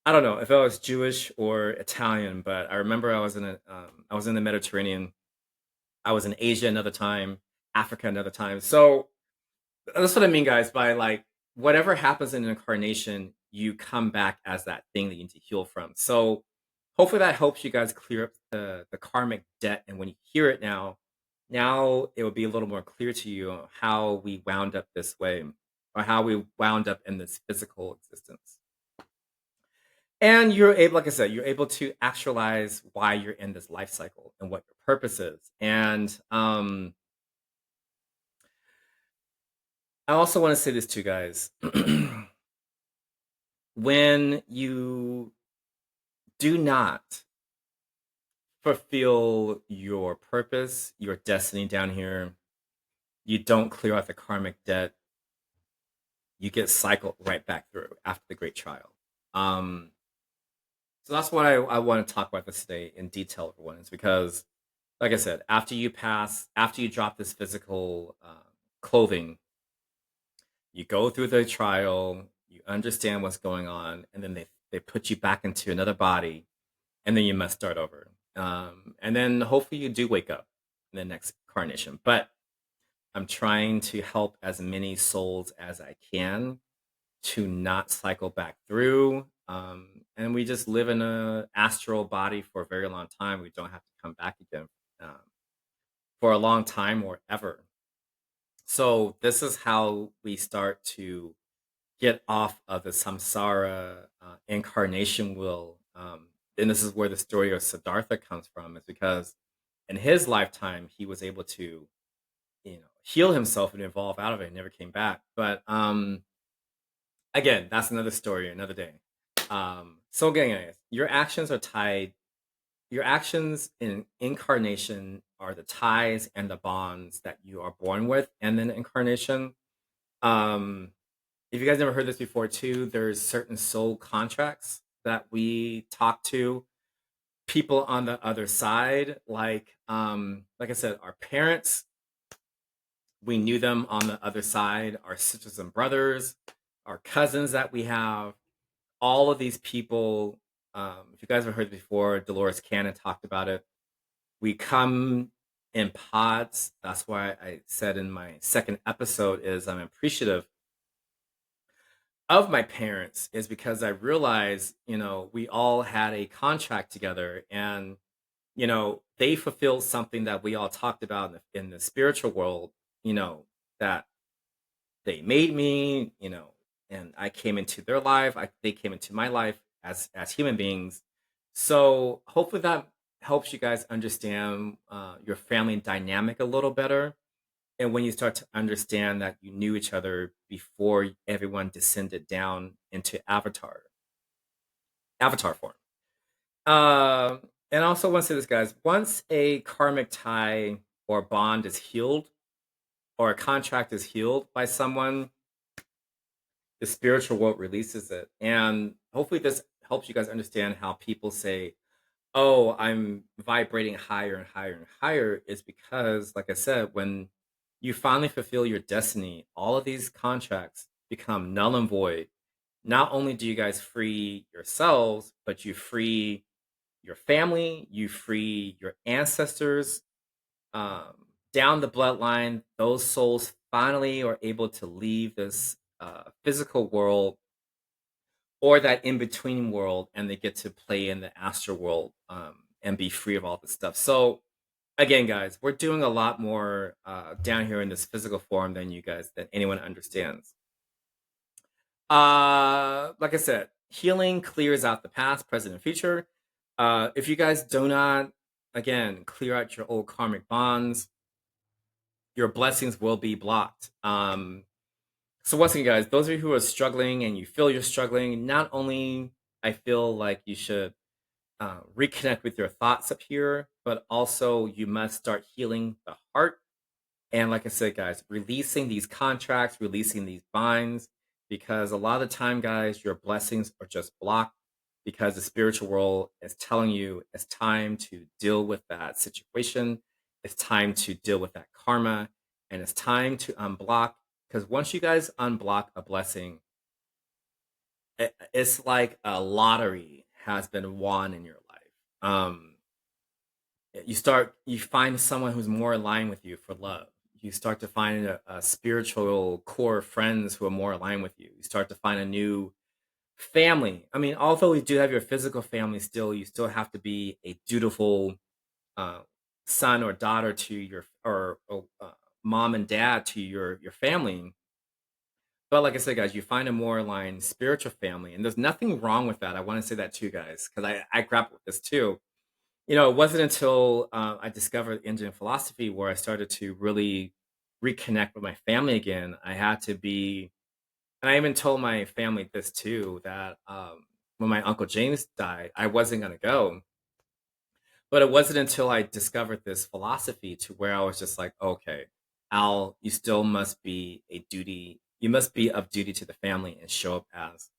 I don't know if I was Jewish or Italian, but I remember I was in the Mediterranean. I was in Asia another time, Africa another time. So that's what I mean, guys, by like whatever happens in an incarnation, you come back as that thing that you need to heal from. So hopefully that helps you guys clear up the karmic debt. And when you hear it now it will be a little more clear to you how we wound up this way, or how we wound up in this physical existence. And you're able, like I said, you're able to actualize why you're in this life cycle and what your purpose is. And I also want to say this too, guys. When you do not fulfill your purpose, your destiny down here, you don't clear out the karmic debt, you get cycled right back through after the great trial. Um, so that's what I want to talk about this today in detail, everyone, is because, like I said, after you drop this physical clothing, you go through the trial, you understand what's going on, and then they put you back into another body, and then you must start over. And then hopefully you do wake up in the next incarnation. But I'm trying to help as many souls as I can to not cycle back through. And we just live in a astral body for a very long time. We don't have to come back again for a long time or ever. So this is how we start to get off of the samsara incarnation wheel. And this is where the story of Siddhartha comes from, is because in his lifetime he was able to, heal himself and evolve out of it and never came back. But again, that's another story, another day. So again, guys, your actions in incarnation are the ties and the bonds that you are born with, and then incarnation. Um, if you guys never heard this before too, there's certain soul contracts that we talk to people on the other side. Like I said, our parents, we knew them on the other side, our sisters and brothers, our cousins that we have, all of these people, If you guys have heard it before, Dolores Cannon talked about it. We come in pods. That's why I said in my second episode is I'm appreciative of my parents is because I realized, we all had a contract together and, they fulfilled something that we all talked about in the spiritual world, that they made me, and I came into their life. They came into my life as human beings. So hopefully that helps you guys understand your family dynamic a little better. And when you start to understand that you knew each other before everyone descended down into avatar form. Um, and I also want to say this, guys. Once a karmic tie or bond is healed, or a contract is healed by someone, the spiritual world releases it. And hopefully this helps you guys understand how people say, "Oh, I'm vibrating higher and higher and higher," is because, like I said, when you finally fulfill your destiny, all of these contracts become null and void. Not only do you guys free yourselves, but you free your family, you free your ancestors, down the bloodline. Those souls finally are able to leave this physical world or that in between world, and they get to play in the astral world, and be free of all this stuff. So again, guys, we're doing a lot more down here in this physical form than anyone understands. Like I said, healing clears out the past, present, and future. If you guys do not, again, clear out your old karmic bonds, your blessings will be blocked. So once again, guys, those of you who are struggling and you feel you're struggling, not only I feel like you should reconnect with your thoughts up here, but also you must start healing the heart. And like I said, guys, releasing these contracts, releasing these binds, because a lot of the time, guys, your blessings are just blocked because the spiritual world is telling you it's time to deal with that situation. It's time to deal with that karma. And it's time to unblock. Because once you guys unblock a blessing, it's like a lottery has been won in your life. You find someone who's more aligned with you for love. You start to find a spiritual core of friends who are more aligned with you. You start to find a new family. I mean, although you do have your physical family still, you still have to be a dutiful uh, son or daughter to your or mom and dad to your family. But like I said, guys, you find a more aligned spiritual family, and there's nothing wrong with that. I want to say that too, guys, because I grapple with this too. It wasn't until I discovered Indian philosophy where I started to really reconnect with my family again. I had to be, and I even told my family this too, that when my uncle James died, I wasn't going to go. But it wasn't until I discovered this philosophy to where I was just like, okay, Al, you still must be a duty. You must be of duty to the family and show up as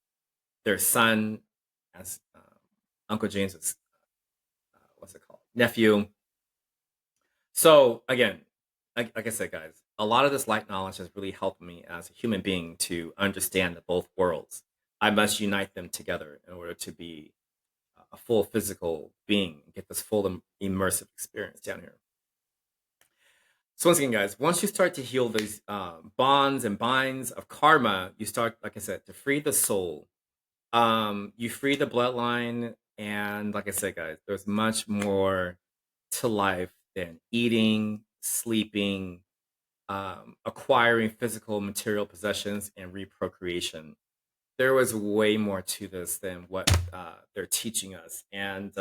their son, as Uncle James's, what's it called, nephew. So again, like I said, guys, a lot of this light knowledge has really helped me as a human being to understand that both worlds, I must unite them together in order to be a full physical being, get this full immersive experience down here. So once again, guys, once you start to heal these bonds and binds of karma, you start, like I said, to free the soul. You free the bloodline, and like I said, guys, there's much more to life than eating, sleeping, acquiring physical material possessions, and reprocreation. There was way more to this than what they're teaching us, and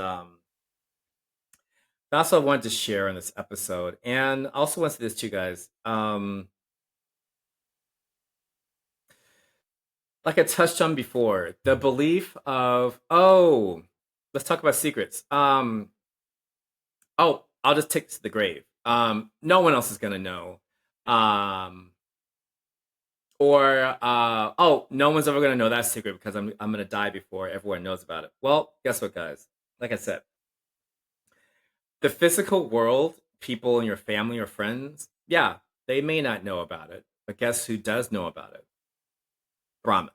that's what I wanted to share in this episode. And I also want to say this to you guys. Like I touched on before, the belief of, oh, let's talk about secrets. Oh, I'll just take this to the grave. No one else is gonna know. Um, or oh, no one's ever gonna know that secret because I'm gonna die before everyone knows about it. Well, guess what, guys? Like I said, the physical world, people in your family or friends, yeah, they may not know about it, but guess who does know about it? Brahman,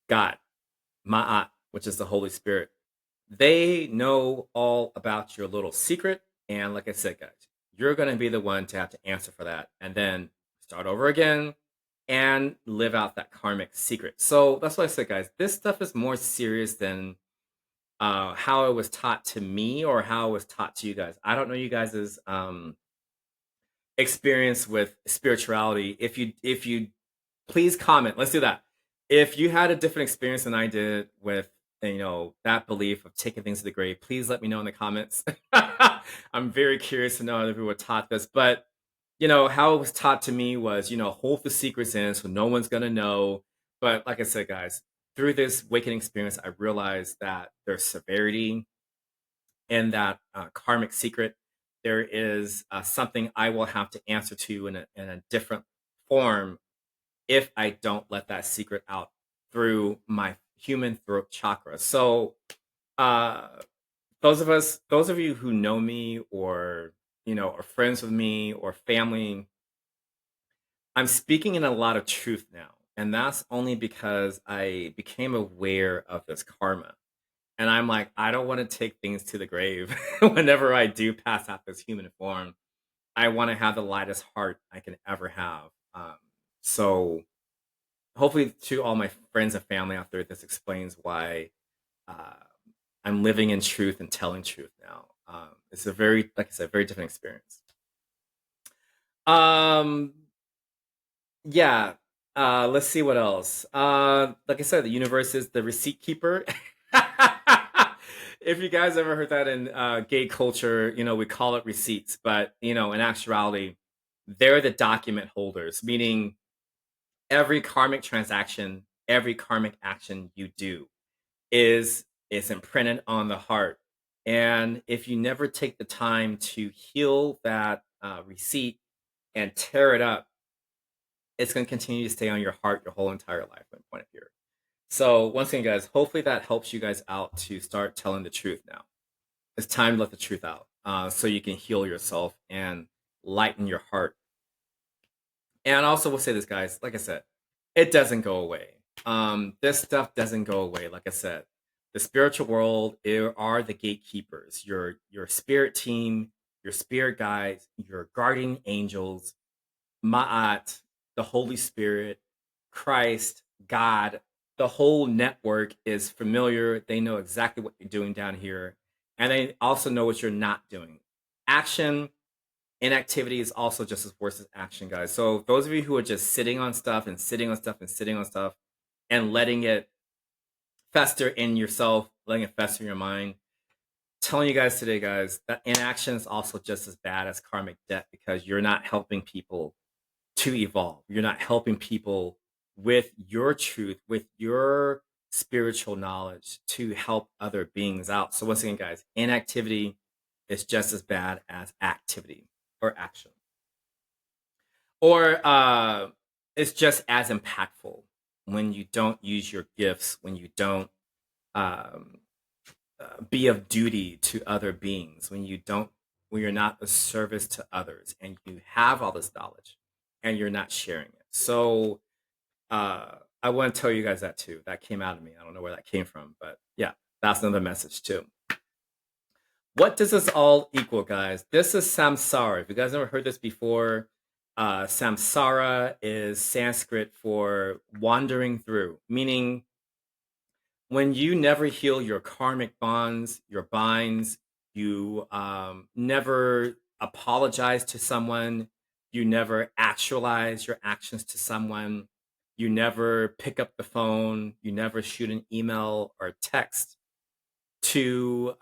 God, Ma'at, which is the Holy Spirit. They know all about your little secret. And like I said, guys, you're going to be the one to have to answer for that and then start over again and live out that karmic secret. So that's why I said, guys, this stuff is more serious than how it was taught to me or how it was taught to you guys. I don't know you guys' experience with spirituality. If you please comment. Let's do that. If you had a different experience than I did with, that belief of taking things to the grave, please let me know in the comments. I'm very curious to know how other people were taught this. But, how it was taught to me was, hold the secrets in so no one's going to know. But like I said, guys, through this awakening experience, I realized that there's severity in that karmic secret. There is something I will have to answer to in a different form if I don't let that secret out through my human throat chakra. So, uh, those of you who know me or, are friends with me or family, I'm speaking in a lot of truth now. And that's only because I became aware of this karma. And I'm like, I don't want to take things to the grave whenever I do pass out this human form. I want to have the lightest heart I can ever have. So, hopefully to all my friends and family out there, this explains why uh, I'm living in truth and telling truth now. It's a very, like I said, very different experience. Um, yeah. Let's see what else. Like I said, the universe is the receipt keeper. If you guys ever heard that in gay culture, we call it receipts, but in actuality, they're the document holders, meaning every karmic transaction, every karmic action you do is imprinted on the heart. And if you never take the time to heal that receipt and tear it up, it's going to continue to stay on your heart your whole entire life from point of view. So once again, guys, hopefully that helps you guys out to start telling the truth now. It's time to let the truth out so you can heal yourself and lighten your heart. And I also will say this, guys, like I said, it doesn't go away. This stuff doesn't go away. Like I said, the spiritual world are the gatekeepers. Your spirit team, your spirit guides, your guardian angels, Ma'at, the Holy Spirit, Christ, God. The whole network is familiar. They know exactly what you're doing down here, and they also know what you're not doing. Action, inactivity is also just as worse as action, guys. So those of you who are just sitting on stuff and sitting on stuff and sitting on stuff and letting it fester in yourself, letting it fester in your mind, telling you guys today, guys, that inaction is also just as bad as karmic debt because you're not helping people to evolve. You're not helping people with your truth, with your spiritual knowledge to help other beings out. So once again, guys, inactivity is just as bad as activity or action. Or it's just as impactful when you don't use your gifts, when you don't um, be of duty to other beings, when you're not of service to others, and you have all this knowledge and you're not sharing it. So I want to tell you guys that too. That came out of me. I don't know where that came from, but yeah, that's another message too. What does this all equal, guys? This is samsara. If you guys never heard this before, samsara is Sanskrit for wandering through, meaning when you never heal your karmic bonds, your binds, you never apologize to someone, you never actualize your actions to someone, you never pick up the phone, you never shoot an email or text to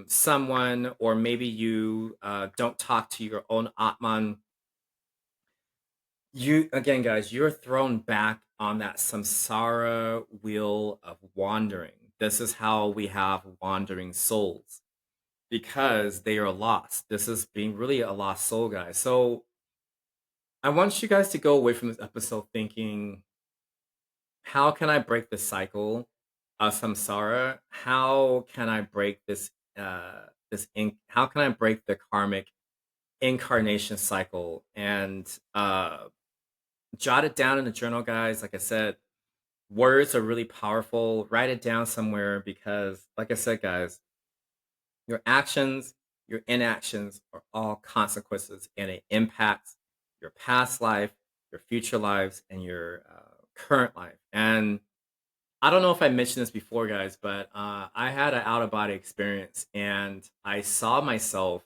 someone, or maybe you don't talk to your own Atman. You again, guys, you're thrown back on that samsara wheel of wandering. This is how we have wandering souls because they are lost. This is being really a lost soul, guys. So I want you guys to go away from this episode thinking, how can I break the cycle of samsara? How can I break how can I break the karmic incarnation cycle? And jot it down in the journal, guys. Like I said, words are really powerful. Write it down somewhere because, like I said, guys, Your actions, your inactions are all consequences, and it impacts your past life, your future lives, and your current life. And I don't know if I mentioned this before, guys, but I had an out of body experience, and I saw myself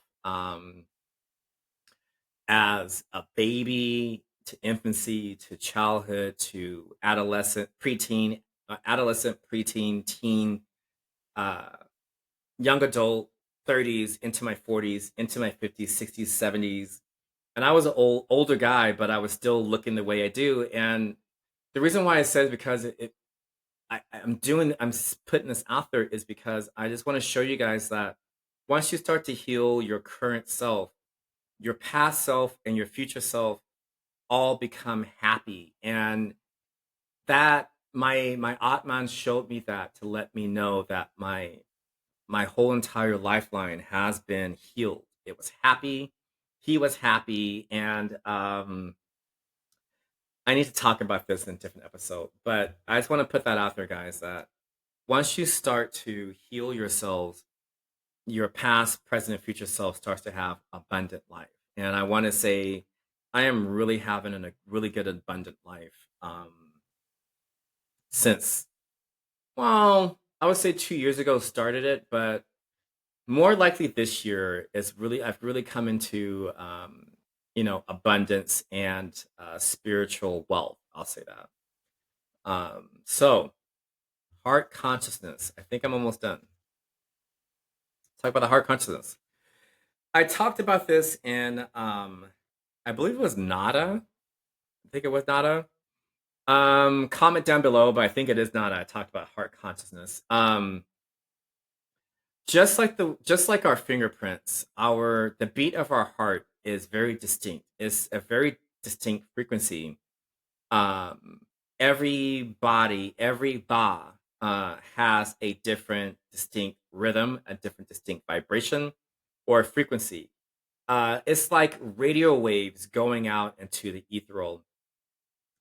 as a baby to infancy to childhood to adolescent, preteen, teen, uh, young adult, 30s into my 40s, into my 50s, 60s, 70s. And I was an older guy, but I was still looking the way I do. And the reason why I said is because putting this out there is because I just want to show you guys that once you start to heal your current self, your past self and your future self all become happy. And that my Atman showed me that to let me know that my whole entire lifeline has been healed. It was happy. He was happy. And I need to talk about this in a different episode. But I just want to put that out there, guys, that once you start to heal yourselves, your past, present, and future self starts to have abundant life. And I want to say I am really having a really good abundant life since, well, I would say 2 years ago started it, but more likely this year is really I've really come into abundance and spiritual wealth. I'll say that. So heart consciousness. I think I'm almost done. Talk about the heart consciousness. I talked about this in I believe it was Nada. I think it was Nada. Comment down below, but I think it is Nada. I talked about heart consciousness. Just like our fingerprints, our the beat of our heart is very distinct. It's a very distinct frequency. Um, every body, every ba has a different distinct rhythm, a different distinct vibration or frequency. It's like radio waves going out into the ethereal.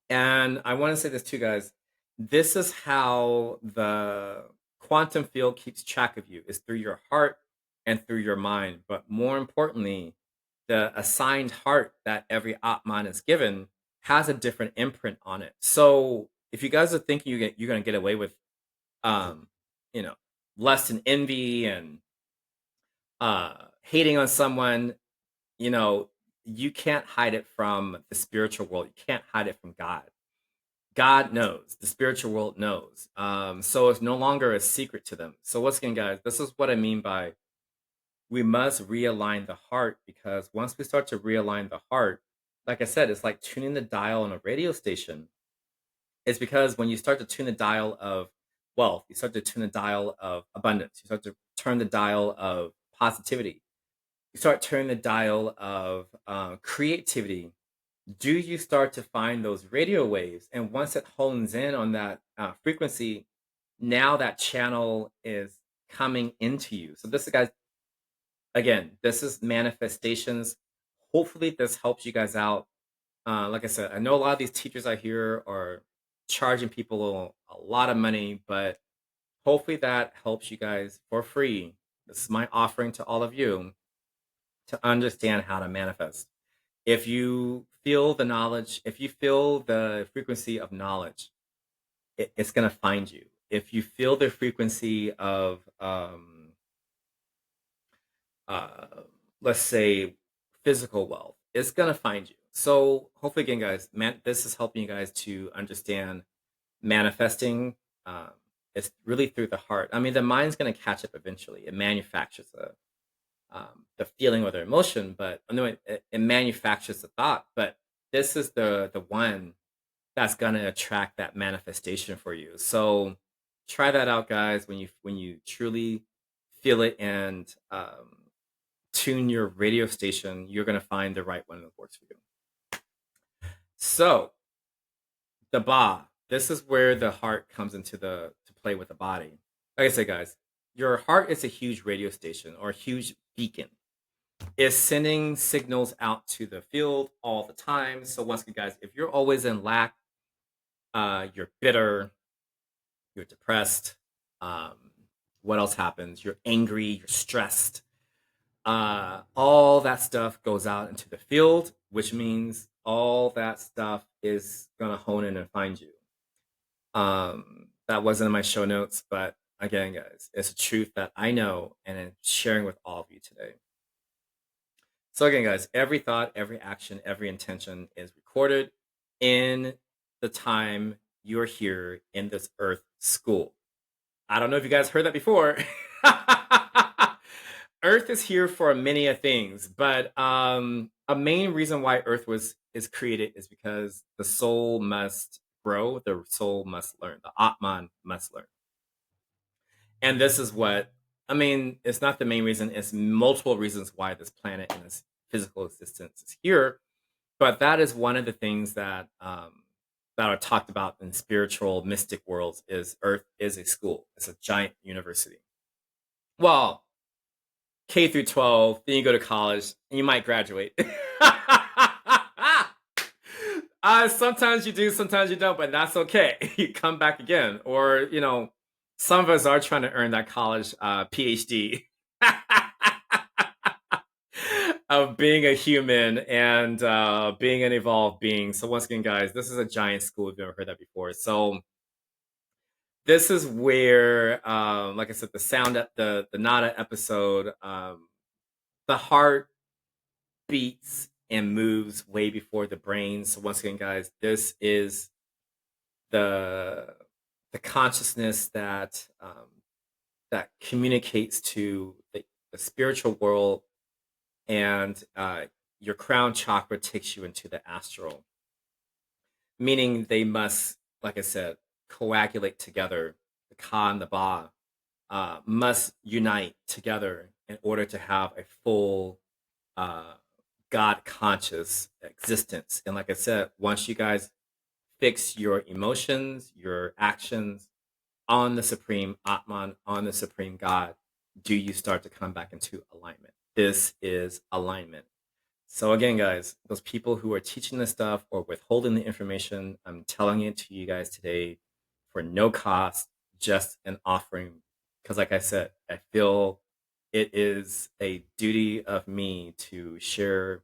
And I want to say this too, guys. This is how the quantum field keeps track of you, is through your heart and through your mind. But more importantly, the assigned heart that every Atman is given has a different imprint on it. So if you guys are thinking you're going to get away with, um, you know, lust and envy and hating on someone, you know, you can't hide it from the spiritual world. You can't hide it from God. God knows. The spiritual world knows. So it's no longer a secret to them. So once again, guys, this is what I mean by we must realign the heart, because once we start to realign the heart, like I said, it's like tuning the dial on a radio station. It's because when you start to tune the dial of wealth, you start to tune the dial of abundance, you start to turn the dial of positivity, you start turning the dial of creativity, do you start to find those radio waves? And once it hones in on that frequency, now that channel is coming into you. So this is, guys, again, this is manifestations. Hopefully this helps you guys out. Like I said, I know a lot of these teachers out here are charging people a lot of money, but hopefully that helps you guys for free. This is my offering to all of you to understand how to manifest. If you feel the knowledge, if you feel the frequency of knowledge, it's going to find you. If you feel the frequency of, uh, let's say, physical wealth, it's going to find you. So hopefully, again, guys, this is helping you guys to understand manifesting. Um, it's really through the heart. I mean, the mind's going to catch up eventually. It manufactures the feeling or the emotion, but no, it manufactures the thought. But this is the one that's gonna attract that manifestation for you. So try that out, guys. When you truly feel it and tune your radio station, you're gonna find the right one that works for you. So the ba, this is where the heart comes into the to play with the body. Like I said, guys, your heart is a huge radio station or a huge beacon. Is sending signals out to the field all the time. So once again, guys, if you're always in lack, you're bitter, you're depressed, um, what else happens? You're angry, you're stressed. All that stuff goes out into the field, which means all that stuff is gonna hone in and find you. That wasn't in my show notes, but again, guys, it's a truth that I know and I'm sharing with all of you today. So again, guys, every thought, every action, every intention is recorded in the time you're here in this earth school. I don't know if you guys heard that before. Earth is here for many a things, but a main reason why Earth was is created is because the soul must grow, the soul must learn, the Atman must learn. And this is what I mean, it's not the main reason, it's multiple reasons why this planet and this physical existence is here. But that is one of the things that are talked about in spiritual mystic worlds is Earth is a school. It's a giant university. Well, K through 12, then you go to college, and you might graduate. Sometimes you do, sometimes you don't, but that's okay. You come back again, or some of us are trying to earn that college PhD of being a human and being an evolved being. So once again, guys, this is a giant school. If you've never heard that before, so this is where, like I said, the sound at the Nada episode, the heart beats and moves way before the brain. So once again, guys, this is the consciousness that communicates to the spiritual world, and your crown chakra takes you into the astral. Meaning they must, like I said, coagulate together. The Ka and the Ba must unite together in order to have a full uh, God conscious existence. And like I said, once you guys fix your emotions, your actions on the Supreme Atman, on the Supreme God, do you start to come back into alignment? This is alignment. So again, guys, those people who are teaching this stuff or withholding the information, I'm telling it to you guys today for no cost, just an offering. Because like I said, I feel it is a duty of me to share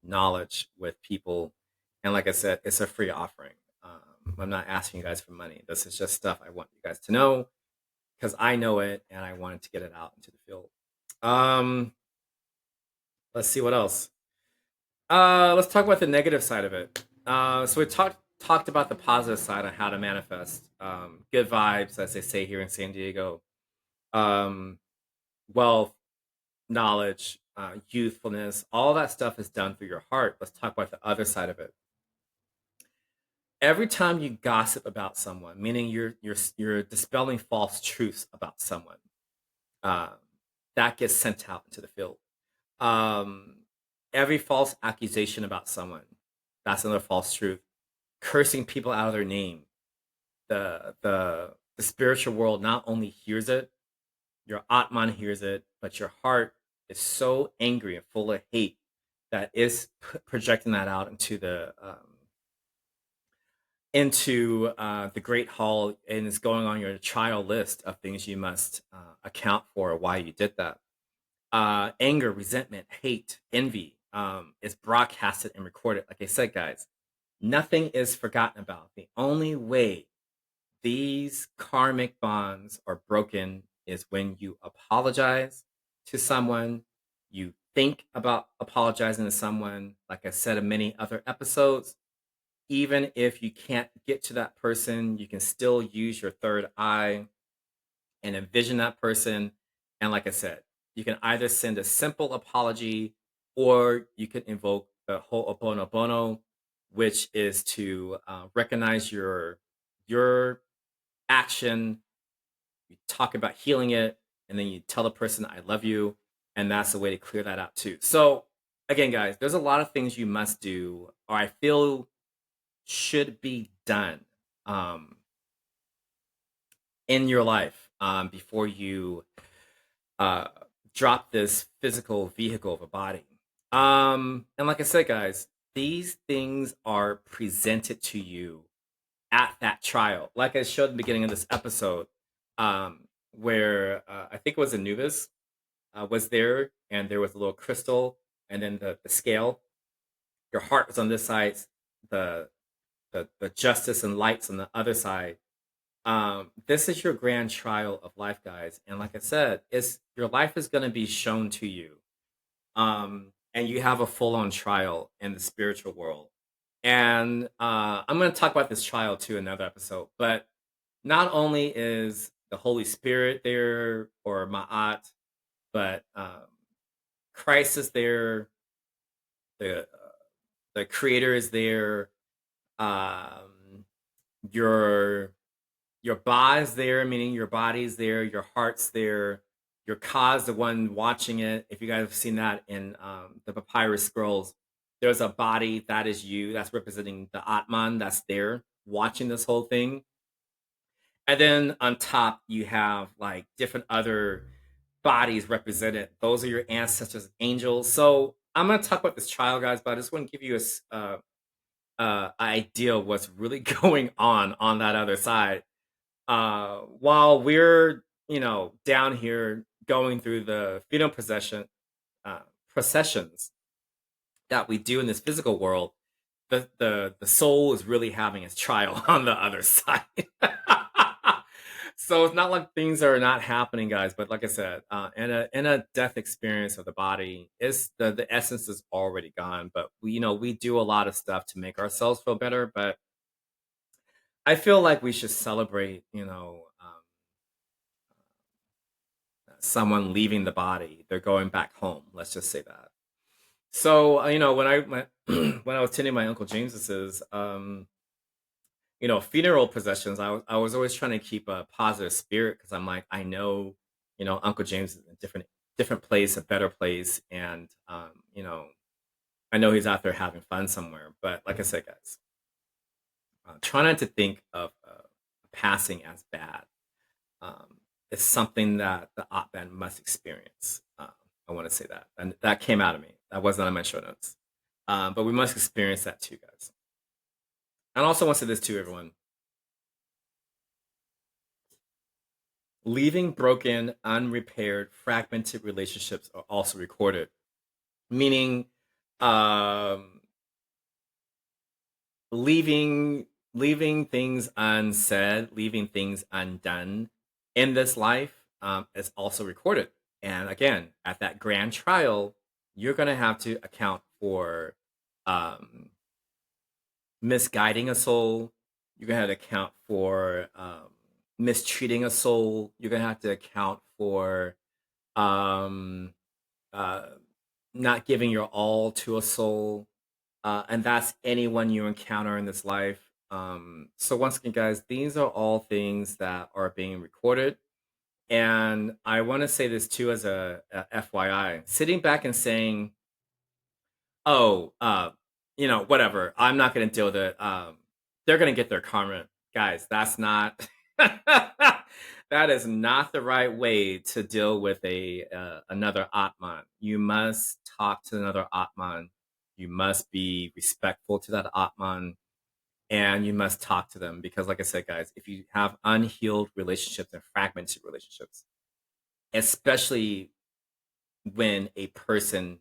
knowledge with people. And like I said, it's a free offering. I'm not asking you guys for money. This is just stuff I want you guys to know because I know it and I wanted to get it out into the field. Um, let's see what else. Let's talk about the negative side of it. So we talked about the positive side on how to manifest good vibes, as they say here in San Diego, um, wealth, knowledge, youthfulness. All that stuff is done through your heart. Let's talk about the other side of it. Every time you gossip about someone, meaning you're dispelling false truths about someone, uh, that gets sent out into the field. Um, every false accusation about someone, that's another false truth. Cursing people out of their name, the spiritual world not only hears it, your Atman hears it, but your heart is so angry and full of hate that is projecting that out into the Great Hall, and is going on your trial list of things you must account for why you did that. Anger, resentment, hate, envy is broadcasted and recorded. Like I said, guys, nothing is forgotten about. The only way these karmic bonds are broken is when you apologize to someone, you think about apologizing to someone. Like I said in many other episodes, even if you can't get to that person, you can still use your third eye and envision that person. And like I said, you can either send a simple apology or you can invoke the Ho'oponopono, which is to recognize your action. You talk about healing it, and then you tell the person, I love you. And that's the way to clear that out too. So again, guys, there's a lot of things you must do, or I feel should be done um, in your life before you uh, drop this physical vehicle of a body. And like I said, guys, these things are presented to you at that trial. Like I showed in the beginning of this episode, where I think it was Anubis was there, and there was a little crystal, and then the scale. Your heart was on this side, the the justice and lights on the other side. This is your grand trial of life, guys, and like I said, it's your life is going to be shown to you, and you have a full on trial in the spiritual world. And I'm going to talk about this trial too in another episode. But not only is the Holy Spirit there or Ma'at, but Christ is there, the the Creator is there, um, your your body's there, meaning your body's there, your heart's there, your Ka's the one watching it. If you guys have seen that in the Papyrus Scrolls, there's a body that is you, that's representing the Atman that's there watching this whole thing. And then on top, you have like different other bodies represented. Those are your ancestors, angels. So I'm going to talk about this trial, guys, but I just want to give you idea of what's really going on that other side while we're down here going through the funeral uh, processions that we do in this physical world, the soul is really having its trial on the other side. So it's not like things are not happening, guys, but like I said, in a death experience of the body, is the essence is already gone, but we do a lot of stuff to make ourselves feel better. But I feel like we should celebrate, someone leaving the body. They're going back home. Let's just say that. So, when I was attending my uncle James's, funeral processions, I was always trying to keep a positive spirit because I'm like, I know, Uncle James is in a different place, a better place, and I know he's out there having fun somewhere. But like I said, guys, try not to think of passing as bad. Um, it's something that the op band must experience. I want to say that, and that came out of me. That wasn't on my show notes, but we must experience that too, guys. And I also want to say this to everyone: leaving broken, unrepaired, fragmented relationships are also recorded. Meaning, um, leaving things unsaid, leaving things undone in this life is also recorded. And again, at that grand trial, you're going to have to account for um, misguiding a soul. You're going to have to account for mistreating a soul. You're going to have to account for um, uh, not giving your all to a soul, and that's anyone you encounter in this life. So once again, guys, these are all things that are being recorded, and I want to say this too as a FYI. Sitting back and saying, "Oh, whatever. I'm not going to deal with it. They're going to get their karma, guys." That's not. That is not the right way to deal with a another atman. You must talk to another atman. You must be respectful to that atman, and you must talk to them because, like I said, guys, if you have unhealed relationships and fragmented relationships, especially when a person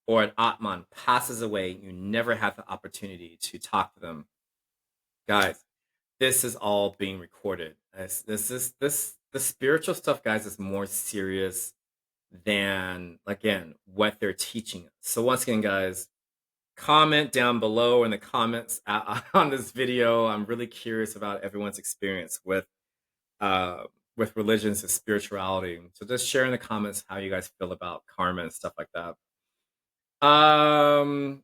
or an atman passes away, you never have the opportunity to talk to them, guys. This is all being recorded. The spiritual stuff, guys, is more serious than again what they're teaching us. So once again, guys, comment down below in the comments on this video. I'm really curious about everyone's experience uh with religions and spirituality. So just share in the comments how you guys feel about karma and stuff like that. Um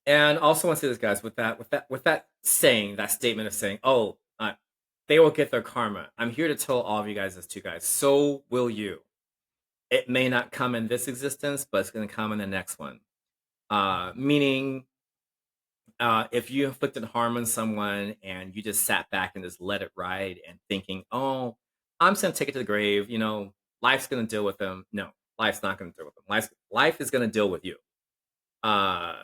and also want to say this, guys, with that saying, that statement of saying, oh, they will get their karma. I'm here to tell all of you guys this too, guys. So will you. It may not come in this existence, but it's going to come in the next one. Meaning, if you inflicted harm on someone and you just sat back and just let it ride and thinking, oh, I'm just going to take it to the grave, life's going to deal with them. No, life's not going to deal with them. Life is going to deal with you. Uh,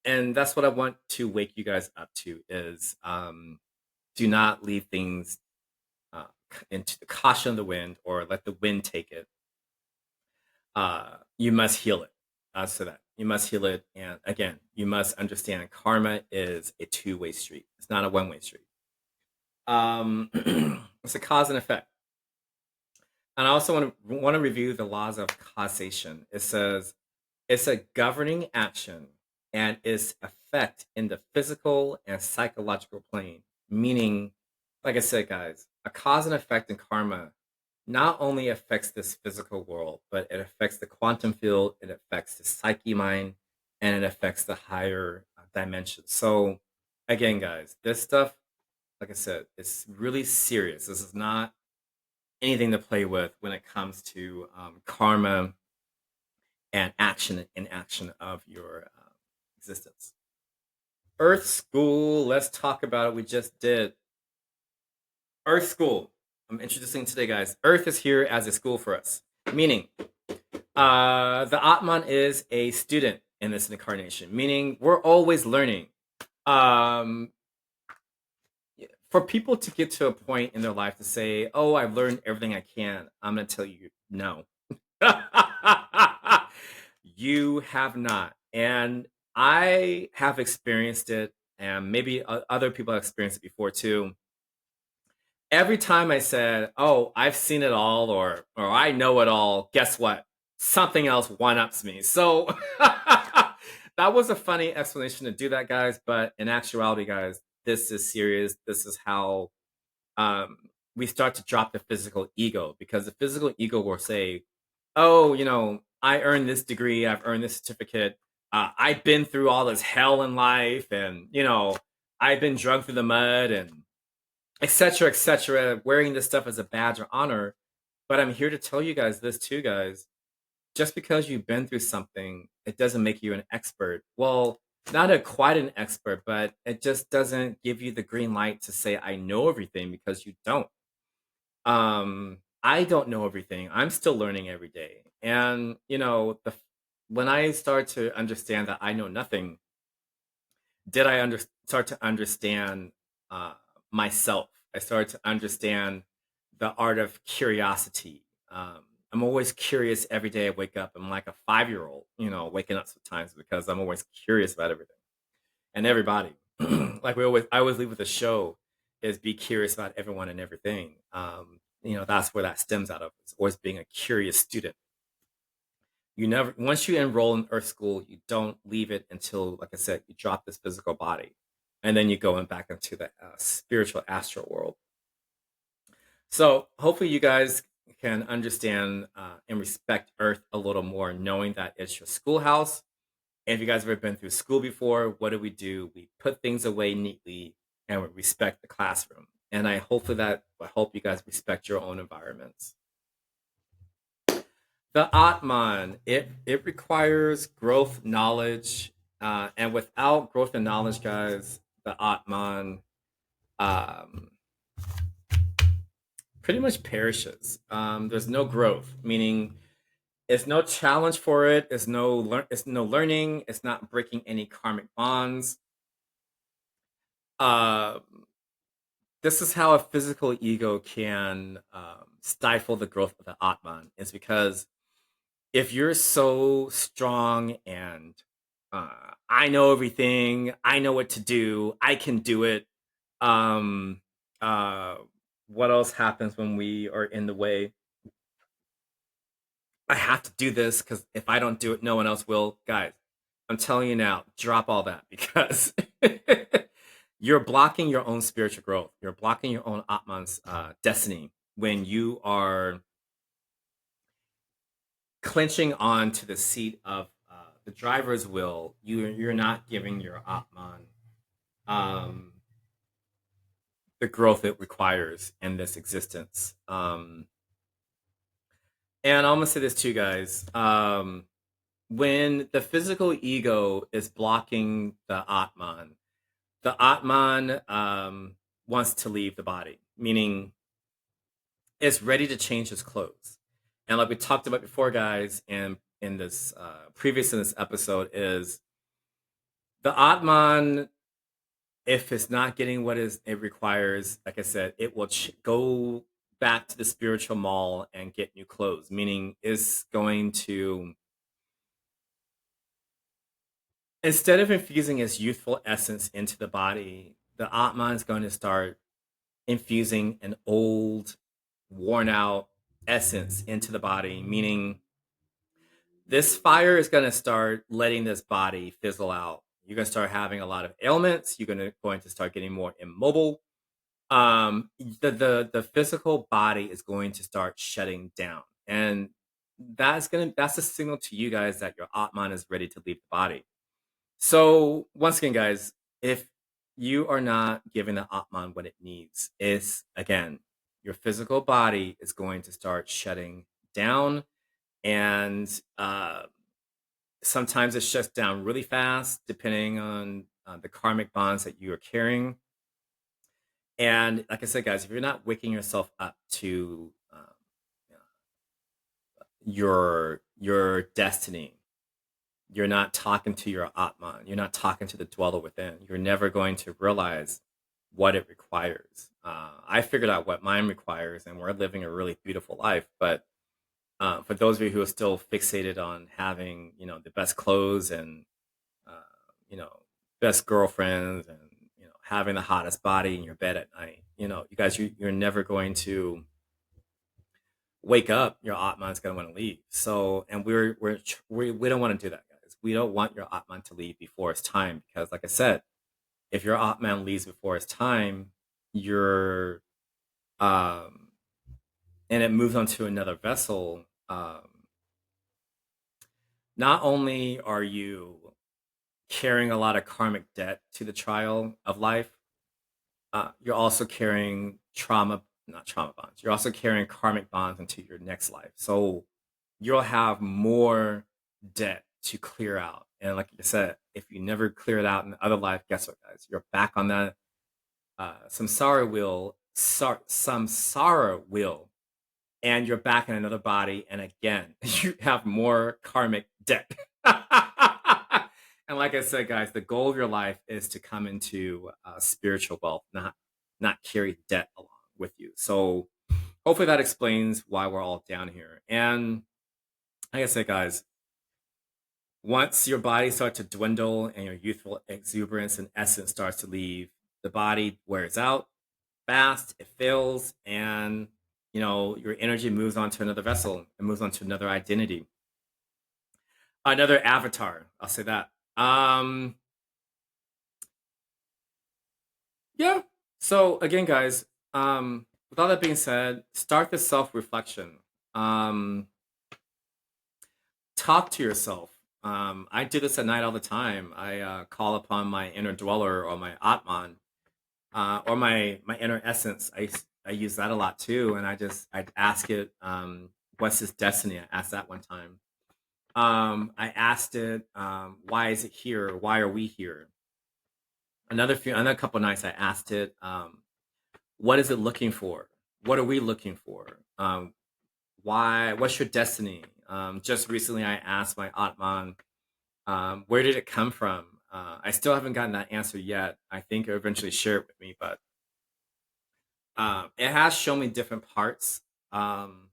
and that's what I want to wake you guys up to is do not leave things into the caution of the wind or let the wind take it. You must heal it. So that you must heal it, and again, you must understand karma is a two-way street. It's not a one-way street. It's a cause and effect. And I also want to review the laws of causation. It says it's a governing action and its effect in the physical and psychological plane. Meaning, like I said, guys, a cause and effect in karma not only affects this physical world, but it affects the quantum field, it affects the psyche mind, and it affects the higher dimensions. So, again, guys, this stuff, like I said, it's really serious. This is not anything to play with when it comes to karma and action and inaction of your existence. Earth School, let's talk about it. We just did Earth School. I'm introducing today, guys. Earth is here as a school for us, meaning the Atman is a student in this incarnation, meaning we're always learning. Um, for people to get to a point in their life to say, "Oh, I've learned everything I can," I'm going to tell you, no. You have not. And I have experienced it, and maybe other people have experienced it before too. Every time I said, "Oh, I've seen it all," or "I know it all," guess what? Something else one-ups me. So that was a funny explanation to do that, guys. But in actuality, guys, this is serious. This is how um, we start to drop the physical ego, because the physical ego will say, "Oh, I earned this degree, I've earned this certificate, I've been through all this hell in life, and I've been drugged through the mud, and etc., etc., wearing this stuff as a badge of honor." But I'm here to tell you guys this too, guys. Just because you've been through something, it doesn't make you an expert. Well, not quite an expert, but it just doesn't give you the green light to say I know everything, because you don't. I don't know everything. I'm still learning every day. And when I start to understand that I know nothing, did I start to understand uh, myself? I started to understand the art of curiosity. I'm always curious every day I wake up. I'm like a 5-year-old, waking up sometimes, because I'm always curious about everything and everybody. Like I always leave with a show is be curious about everyone and everything. That's where that stems out of. It's always being a curious student. You never, once you enroll in Earth School, you don't leave it until, like I said, you drop this physical body, and then you go back into the spiritual astral world. So hopefully you guys can understand and respect Earth a little more, knowing that it's your schoolhouse. And if you guys have ever been through school before, what do? We put things away neatly, and we respect the classroom. And I hope you guys respect your own environments. The Atman, it requires growth, knowledge, and without growth and knowledge, guys, the Atman um, pretty much perishes. There's no growth, meaning it's no challenge for it. It's no learning. It's not breaking any karmic bonds. Uh, this is how a physical ego can stifle the growth of the Atman. It's because if you're so strong and I know everything, I know what to do, I can do it. Um, uh, what else happens when we are in the way? I have to do this because if I don't do it, no one else will. Guys, I'm telling you now, drop all that, because you're blocking your own spiritual growth. You're blocking your own Atman's destiny when you are clenching on to the seat of the driver's wheel. You're not giving your Atman um, the growth it requires in this existence. And I'm gonna say this too, guys. When the physical ego is blocking the Atman wants to leave the body, meaning it's ready to change his clothes. And like we talked about before, guys, and in this previous in this episode, is the Atman, if it's not getting what it requires, like I said, it will go back to the spiritual mall and get new clothes, meaning it's going to, instead of infusing its youthful essence into the body, the Atman is going to start infusing an old, worn out essence into the body, meaning this fire is going to start letting this body fizzle out. You're going to start having a lot of ailments. You're going to start getting more immobile. The physical body is going to start shutting down, and that's a signal to you guys that your Atman is ready to leave the body. So once again, guys, if you are not giving the Atman what it needs, is again, your physical body is going to start shutting down, and sometimes it shuts down really fast, depending on the karmic bonds that you are carrying. And like I said, guys, if you're not waking yourself up to your destiny, you're not talking to your Atman. You're not talking to the dweller within. You're never going to realize what it requires. I figured out what mine requires, and we're living a really beautiful life. But for those of you who are still fixated on having, the best clothes and, uh, you know, best girlfriends and, having the hottest body in your bed at night, you guys, you're never going to wake up. Your Atman's going to want to leave. So, and we don't want to do that, guys. We don't want your Atman to leave before it's time, because, like I said, if your Atman leaves before it's time, you're um, and it moves on to another vessel. Not only are you carrying a lot of karmic debt to the trial of life, you're also carrying not trauma bonds. You're also carrying karmic bonds into your next life. So you'll have more debt to clear out. And like I said, if you never clear it out in the other life, guess what, guys? You're back on that some sorrow wheel, and you're back in another body, and again, you have more karmic debt. And like I said, guys, the goal of your life is to come into spiritual wealth, not carry debt along with you. So hopefully that explains why we're all down here. And like I said, guys, once your body starts to dwindle and your youthful exuberance and essence starts to leave, the body wears out fast, it fails, and your energy moves on to another vessel. It moves on to another identity, another avatar. I'll say that. Yeah. So again, guys, with all that being said, start the self-reflection. Um, talk to yourself. I do this at night all the time. I call upon my inner dweller, or my Atman, or my inner essence. I use that a lot too, and I ask it, what's his destiny? I asked that one time. I asked it, why is it here? Why are we here? Another couple nights, I asked it, what is it looking for? What are we looking for? Why? What's your destiny? Just recently, I asked my Atman, where did it come from? I still haven't gotten that answer yet. I think it'll eventually share it with me, but it has shown me different parts um,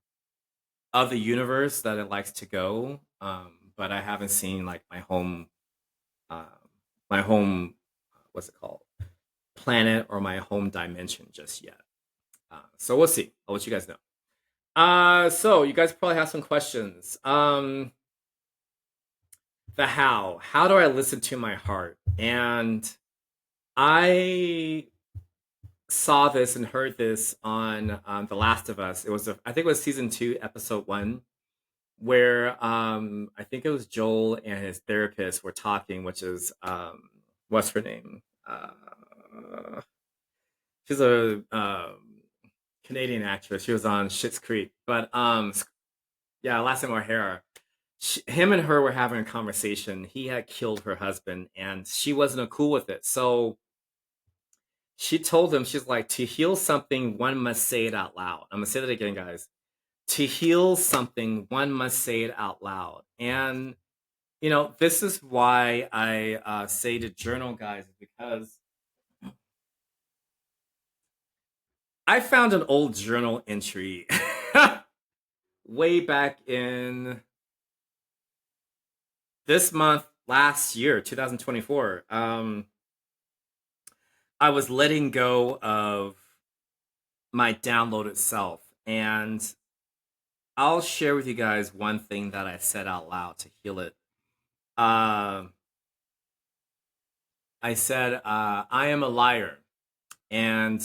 of the universe that it likes to go, but I haven't seen like um, my home, what's it called, planet, or my home dimension just yet. So we'll see. I'll let you guys know. So you guys probably have some questions. The how. How do I listen to my heart? And I saw this and heard this on The Last of Us. I think it was season 2, episode 1, where I think it was Joel and his therapist were talking, which is what's her name? She's a Canadian actress. She was on Schitt's Creek, but yeah, Last name O'Hara. Him and her were having a conversation. He had killed her husband, and she wasn't cool with it. So she told him, she's like, to heal something, one must say it out loud. I'm gonna say that again, guys. To heal something, one must say it out loud. And this is why I say to journal, guys, because I found an old journal entry way back in this month last year, 2024. I was letting go of my downloaded self, and I'll share with you guys one thing that I said out loud to heal it. Uh, I said, I am a liar. And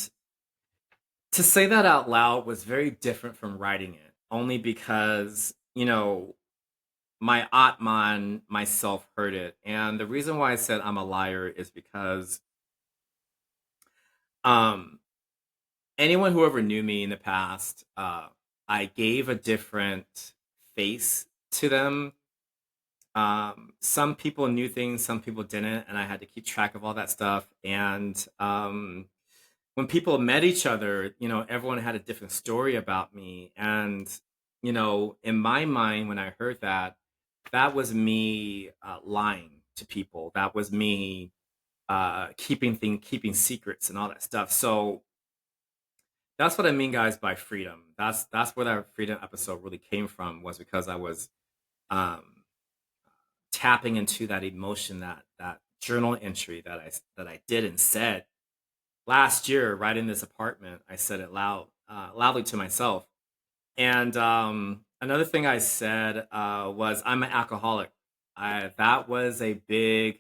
to say that out loud was very different from writing it, only because, my Atman myself heard it. And the reason why I said I'm a liar is because um, anyone who ever knew me in the past, I gave a different face to them. Some people knew things, some people didn't, and I had to keep track of all that stuff. And when people met each other, everyone had a different story about me. And, in my mind, when I heard that, that was me lying to people. That was me keeping secrets and all that stuff. So that's what I mean, guys, by freedom. That's where that freedom episode really came from, was because I was um, tapping into that emotion, that journal entry that I did and said last year, right in this apartment. I said it loudly to myself. And another thing I said was I'm an alcoholic. That was a big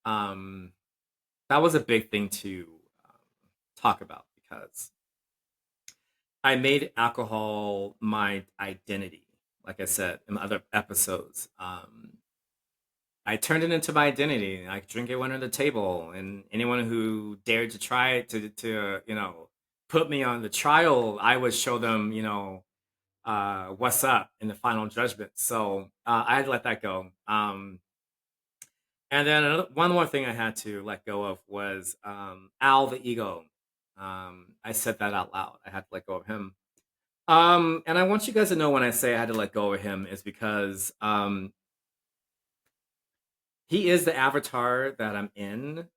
um, thing to um, talk about, because I made alcohol my identity. Like I said in other episodes, I turned it into my identity. I drink it under the table, and anyone who dared to try to put me on the trial, I would show them what's up in the final judgment. So I had to let that go. And then one more thing I had to let go of was Al the ego. I said that out loud. I had to let go of him. And I want you guys to know, when I say I had to let go of him, is because he is the avatar that I'm in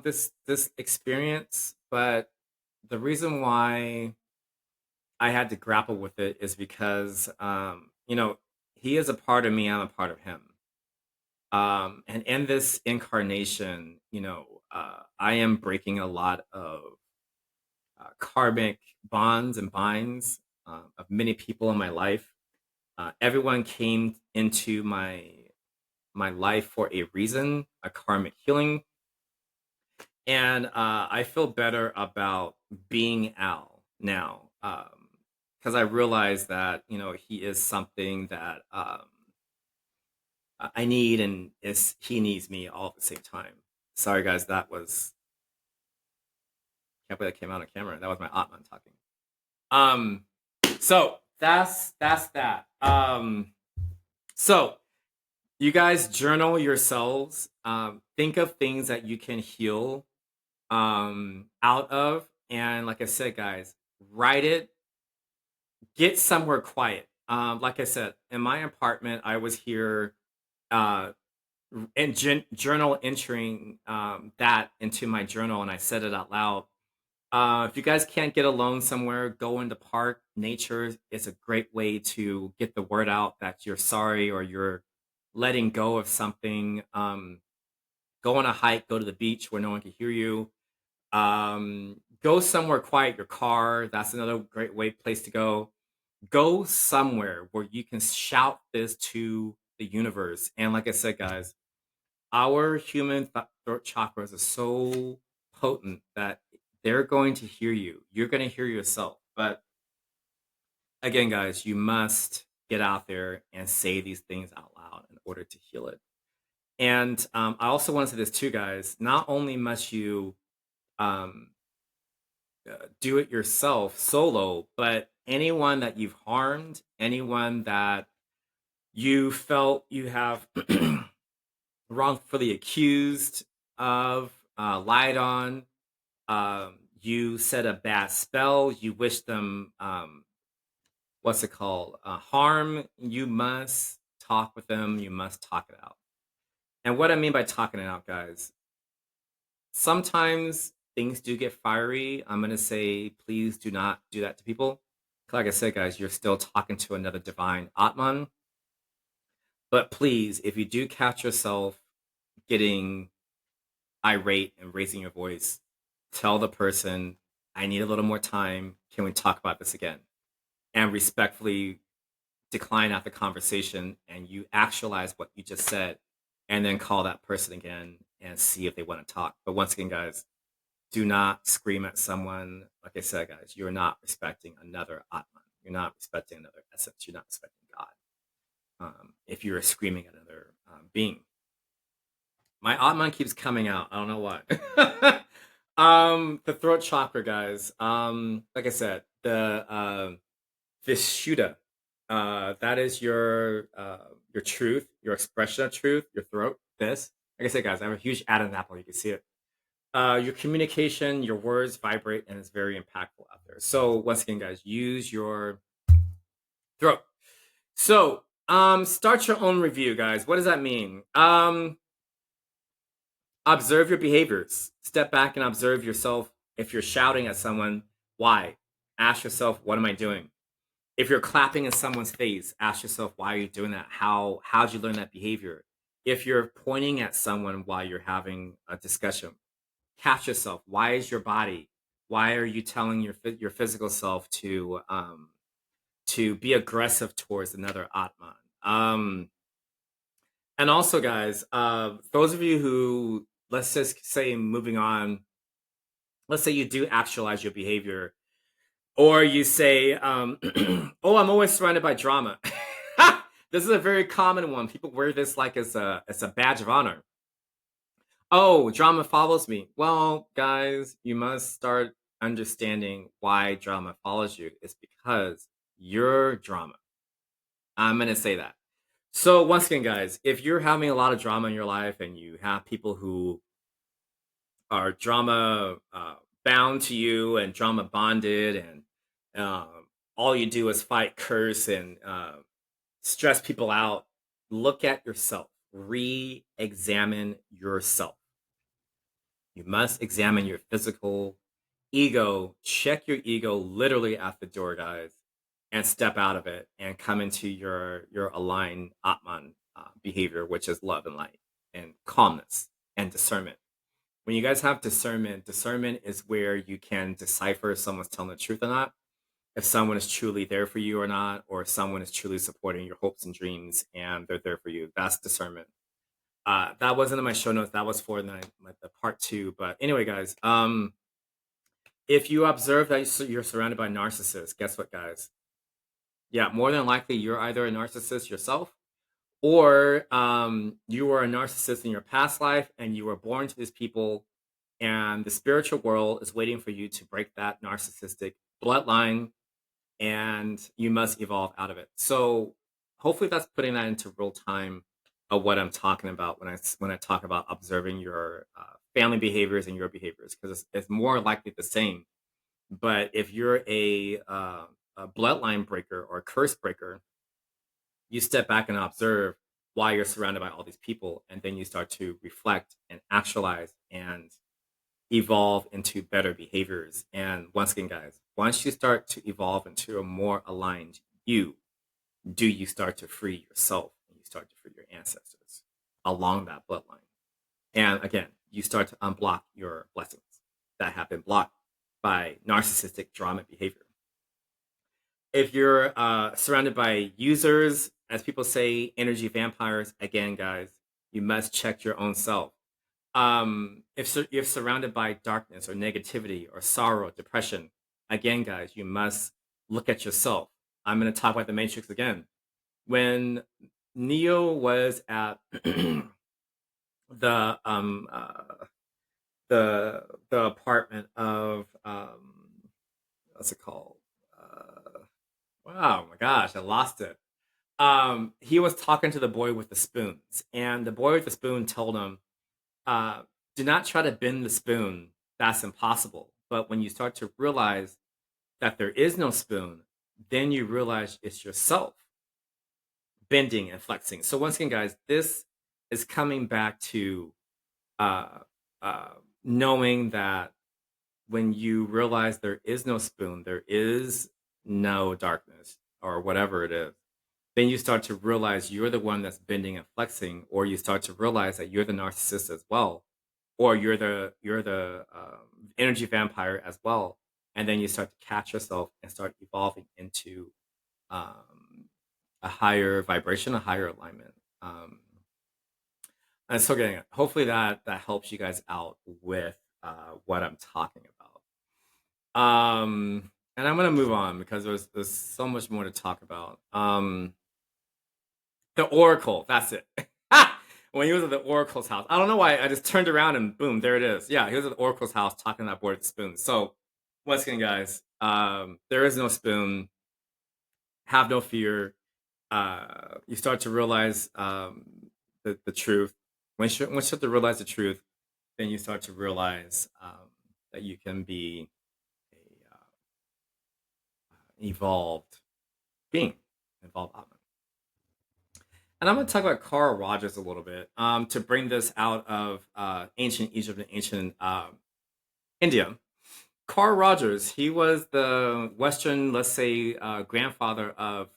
this experience. But the reason why I had to grapple with it is because he is a part of me, I'm a part of him. And in this incarnation, I am breaking a lot of karmic bonds and binds of many people in my life. Everyone came into my life for a reason, a karmic healing. And I feel better about being Al now, because I realize that he is something that I need, and is he needs me all at the same time. Sorry, guys, that was can't believe that came out on camera. That was my Atman talking. Um, so that's that. So you guys journal yourselves. Think of things that you can heal out of, and like I said, guys, write it. Get somewhere quiet. Like I said, in my apartment, I was here uh, and journal entering that into my journal, and I said it out loud. If you guys can't get alone somewhere, go in the park. Nature is a great way to get the word out that you're sorry, or you're letting go of something. Go on a hike, go to the beach where no one can hear you. Go somewhere quiet, your car. That's another great place to go. Go somewhere where you can shout this to the universe. And like I said, guys, our human throat chakras are so potent that they're going to hear you. You're going to hear yourself. But again, guys, you must get out there and say these things out loud in order to heal it. And I also want to say this too, guys. Not only must you um, do it yourself solo, but anyone that you've harmed, anyone that you felt you have wrongfully accused of, lied on, you said a bad spell, you wish them, what's it called, harm, you must talk with them, you must talk it out. And what I mean by talking it out, guys, sometimes things do get fiery, I'm gonna say, please do not do that to people. Like I said, guys, you're still talking to another divine Atman. But please, if you do catch yourself getting irate and raising your voice, tell the person, I need a little more time. Can we talk about this again? And respectfully decline out the conversation, and you actualize what you just said, and then call that person again and see if they want to talk. But once again, guys, do not scream at someone. Like I said, guys, you're not respecting another Atman. You're not respecting another essence. You're not respecting God. If you're screaming at another being. My Atman keeps coming out. I don't know why. The throat chakra, guys. Like I said, the Vishuddha. That is your truth, your expression of truth, your throat. This, like I said, guys, I have a huge Adam's apple. You can see it. Your communication, your words vibrate, and it's very impactful out there. So once again, guys, use your throat. So, start your own review, guys. What does that mean? Observe your behaviors. Step back and observe yourself. If you're shouting at someone, why? Ask yourself, what am I doing? If you're clapping in someone's face, ask yourself, why are you doing that? How'd you learn that behavior? If you're pointing at someone while you're having a discussion, catch yourself. Why is your body? Why are you telling your physical self to be aggressive towards another Atman? And also, guys, those of you who, let's just say, moving on, let's say you do actualize your behavior, or you say, "Oh, I'm always surrounded by drama." This is a very common one. People wear this like as a badge of honor. Oh, drama follows me. Well, guys, you must start understanding why drama follows you. It's because you're drama. I'm gonna say that. So once again, guys, if you're having a lot of drama in your life and you have people who are drama bound to you and drama bonded, and all you do is fight, curse, and stress people out, look at yourself. Re-examine yourself. You must examine your physical ego. Check your ego literally at the door, guys, and step out of it and come into your aligned Atman behavior, which is love and light and calmness and discernment. When you guys have discernment, discernment is where you can decipher if someone's telling the truth or not, if someone is truly there for you or not, or if someone is truly supporting your hopes and dreams and they're there for you. That's discernment. That wasn't in my show notes. That was for the part two. But anyway, guys, if you observe that you're surrounded by narcissists, guess what, guys? Yeah, more than likely you're either a narcissist yourself, or you were a narcissist in your past life and you were born to these people, and the spiritual world is waiting for you to break that narcissistic bloodline, and you must evolve out of it. So hopefully that's putting that into real time of what I'm talking about when I talk about observing your family behaviors and your behaviors, because it's more likely the same. But if you're a bloodline breaker or a curse breaker, you step back and observe why you're surrounded by all these people, and then you start to reflect and actualize and evolve into better behaviors. And once again, guys, once you start to evolve into a more aligned you, do you start to free yourself and you start to free your ancestors along that bloodline. And again, you start to unblock your blessings that have been blocked by narcissistic drama behavior. If you're surrounded by users, as people say, energy vampires, again, guys, you must check your own self. If you're surrounded by darkness or negativity or sorrow, depression, again, guys, you must look at yourself. I'm going to talk about the Matrix again. When Neo was at the the apartment of what's it called? Wow, my gosh, I lost it. He was talking to the boy with the spoons, and the boy with the spoon told him, uh, "Do not try to bend the spoon. That's impossible. But when you start to realize that there is no spoon, then you realize it's yourself bending and flexing." So once again, guys, this is coming back to uh, uh, knowing that when you realize there is no spoon, there is no darkness or whatever it is, then you start to realize you're the one that's bending and flexing, or you start to realize that you're the narcissist as well, or you're the energy vampire as well, and then you start to catch yourself and start evolving into um, a higher vibration, a higher alignment. Um, and so, getting it. Hopefully that helps you guys out with what I'm talking about. And I'm gonna move on because there's so much more to talk about. The Oracle, that's it. When he was at the Oracle's house, I don't know why I just turned around and boom, there it is. Yeah, he was at the Oracle's house talking that board spoon. So once again, guys, there is no spoon. Have no fear. You start to realize the truth. Once you start to realize the truth, then you start to realize that you can be a evolved being, evolved outcome. And I'm going to talk about Carl Rogers a little bit to bring this out of ancient Egypt and ancient India. Carl Rogers, he was the Western, let's say, grandfather of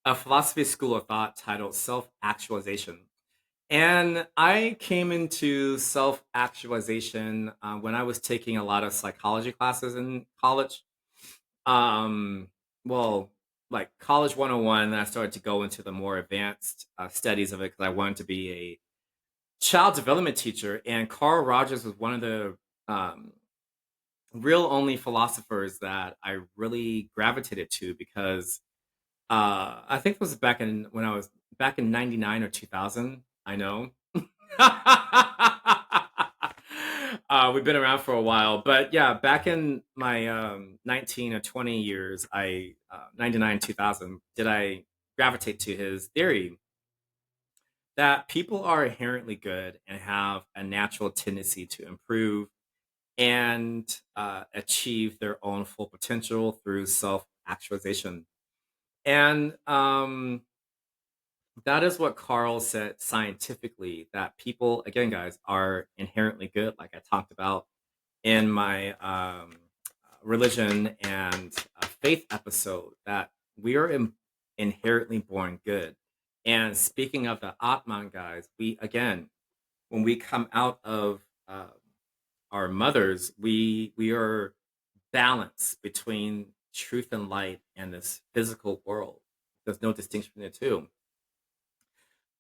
a philosophy school of thought titled Self Actualization. And I came into self actualization when I was taking a lot of psychology classes in college. Um, well, like College 101, then I started to go into the more advanced studies of it because I wanted to be a child development teacher. And Carl Rogers was one of the um, real only philosophers that I really gravitated to because I think it was back in when I was back in 99 or 2000. I know. We've been around for a while, but yeah, back in my 19 or 20 years, 99, 2000, did I gravitate to his theory that people are inherently good and have a natural tendency to improve and achieve their own full potential through self actualization. And that is what Carl said scientifically that people, again, guys, are inherently good, like I talked about in my religion and faith episode, that we are inherently born good. And speaking of the Atman, guys, we, again, when we come out of our mothers, we are balanced between truth and light and this physical world. There's no distinction between the two.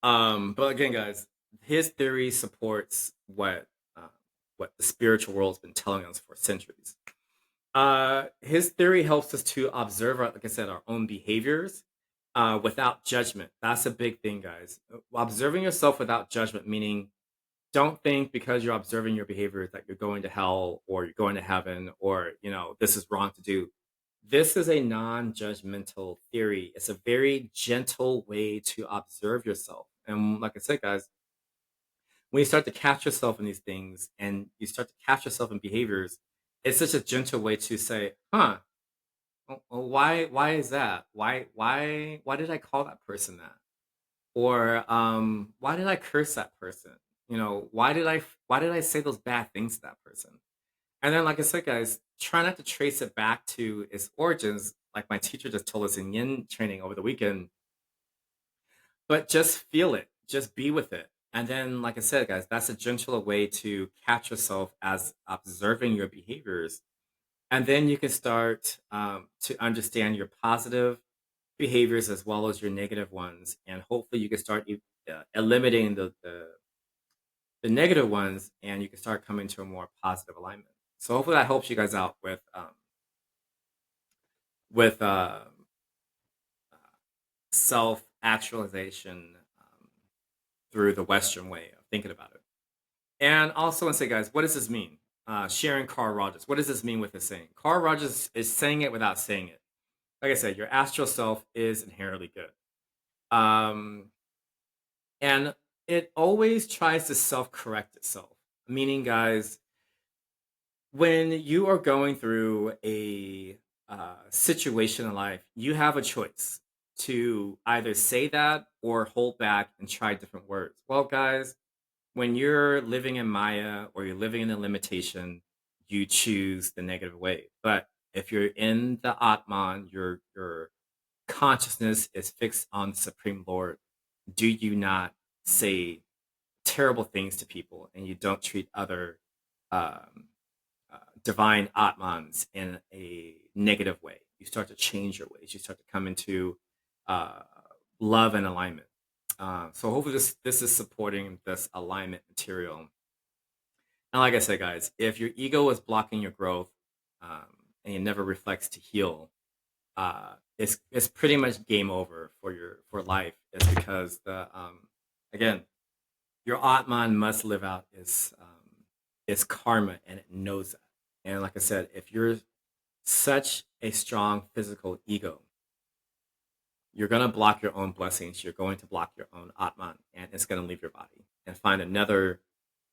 But again, guys, his theory supports uh, what the spiritual world's been telling us for centuries. His theory helps us to observe, like I said, our own behaviors without judgment. That's a big thing, guys. Observing yourself without judgment, meaning don't think because you're observing your behaviors that you're going to hell or you're going to heaven or this is wrong to do. This is a non-judgmental theory. It's a very gentle way to observe yourself. And like I said, guys, when you start to catch yourself in these things and you start to catch yourself in behaviors, it's such a gentle way to say, huh, why is that? Why did I call that person that? Or why did I curse that person? Why did I say those bad things to that person? And then, like I said, guys, try not to trace it back to its origins, like my teacher just told us in yin training over the weekend, but just feel it, just be with it. And then, like I said, guys, that's a gentler way to catch yourself as observing your behaviors. And then you can start to understand your positive behaviors as well as your negative ones. And hopefully, you can start eliminating the negative ones and you can start coming to a more positive alignment. So hopefully that helps you guys out with self actualization through the Western way of thinking about it. And also, want to say, guys, what does this mean? Sharing Carl Rogers. What does this mean with this saying? Carl Rogers is saying it without saying it. Like I said, your astral self is inherently good. Um, and it always tries to self correct itself. Meaning, guys, when you are going through a situation in life, you have a choice to either say that or hold back and try different words. Well, guys, when you're living in Maya or you're living in a limitation, you choose the negative way. But if you're in the Atman, your consciousness is fixed on the Supreme Lord. Do you not say terrible things to people, and you don't treat other um, divine Atmans in a negative way? You start to change your ways. You start to come into uh, love and alignment. So hopefully this is supporting this alignment material. And like I said, guys, if your ego is blocking your growth, um, and it never reflects to heal, it's pretty much game over for your for life. It's because the again, your Atman must live out its karma, and it knows that. And like I said, if you're such a strong physical ego, you're going to block your own blessings. You're going to block your own Atman, and it's going to leave your body and find another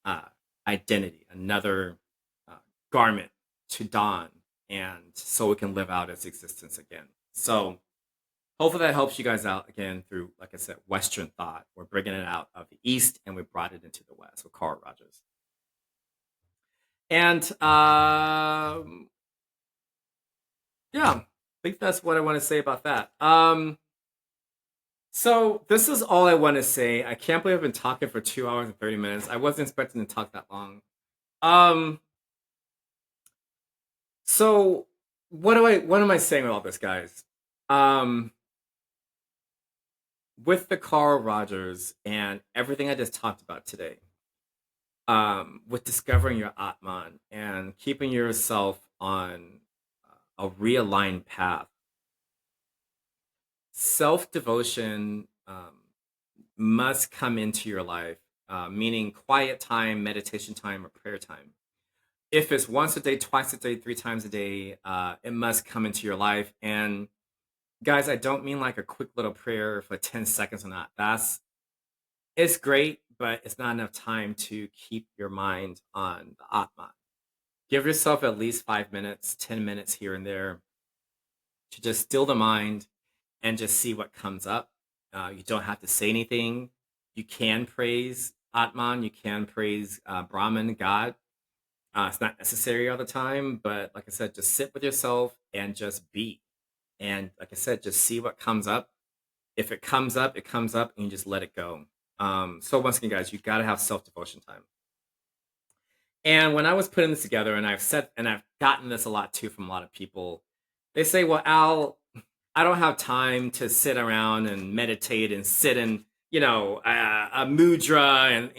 uh, identity, another uh, garment to don, and so it can live out its existence again. So hopefully that helps you guys out again through, like I said, Western thought. We're bringing it out of the East and we brought it into the West with Carl Rogers. And yeah, I think that's what I want to say about that. So this is all I want to say. I can't believe I've been talking for 2 hours and 30 minutes. I wasn't expecting to talk that long. Um, so what am I saying with all this, guys? Um, with the Carl Rogers and everything I just talked about today, with discovering your Atman and keeping yourself on a realigned path, self devotion must come into your life, meaning quiet time, meditation time, or prayer time. If it's once a day, twice a day, 3 times a day, it must come into your life. And guys, I don't mean like a quick little prayer for 10 seconds or not. It's great, but it's not enough time to keep your mind on the Atman. Give yourself at least 5 minutes, 10 minutes here and there to just still the mind and just see what comes up. You don't have to say anything. You can praise Atman, you can praise Brahman, God. It's not necessary all the time, but like I said, just sit with yourself and just be. And like I said, just see what comes up. If it comes up, it comes up, and you just let it go. So once again, guys, you got to have self devotion time. And when I was putting this together, and I've gotten this a lot too from a lot of people, they say, "Well, Al, I don't have time to sit around and meditate and sit in, a mudra and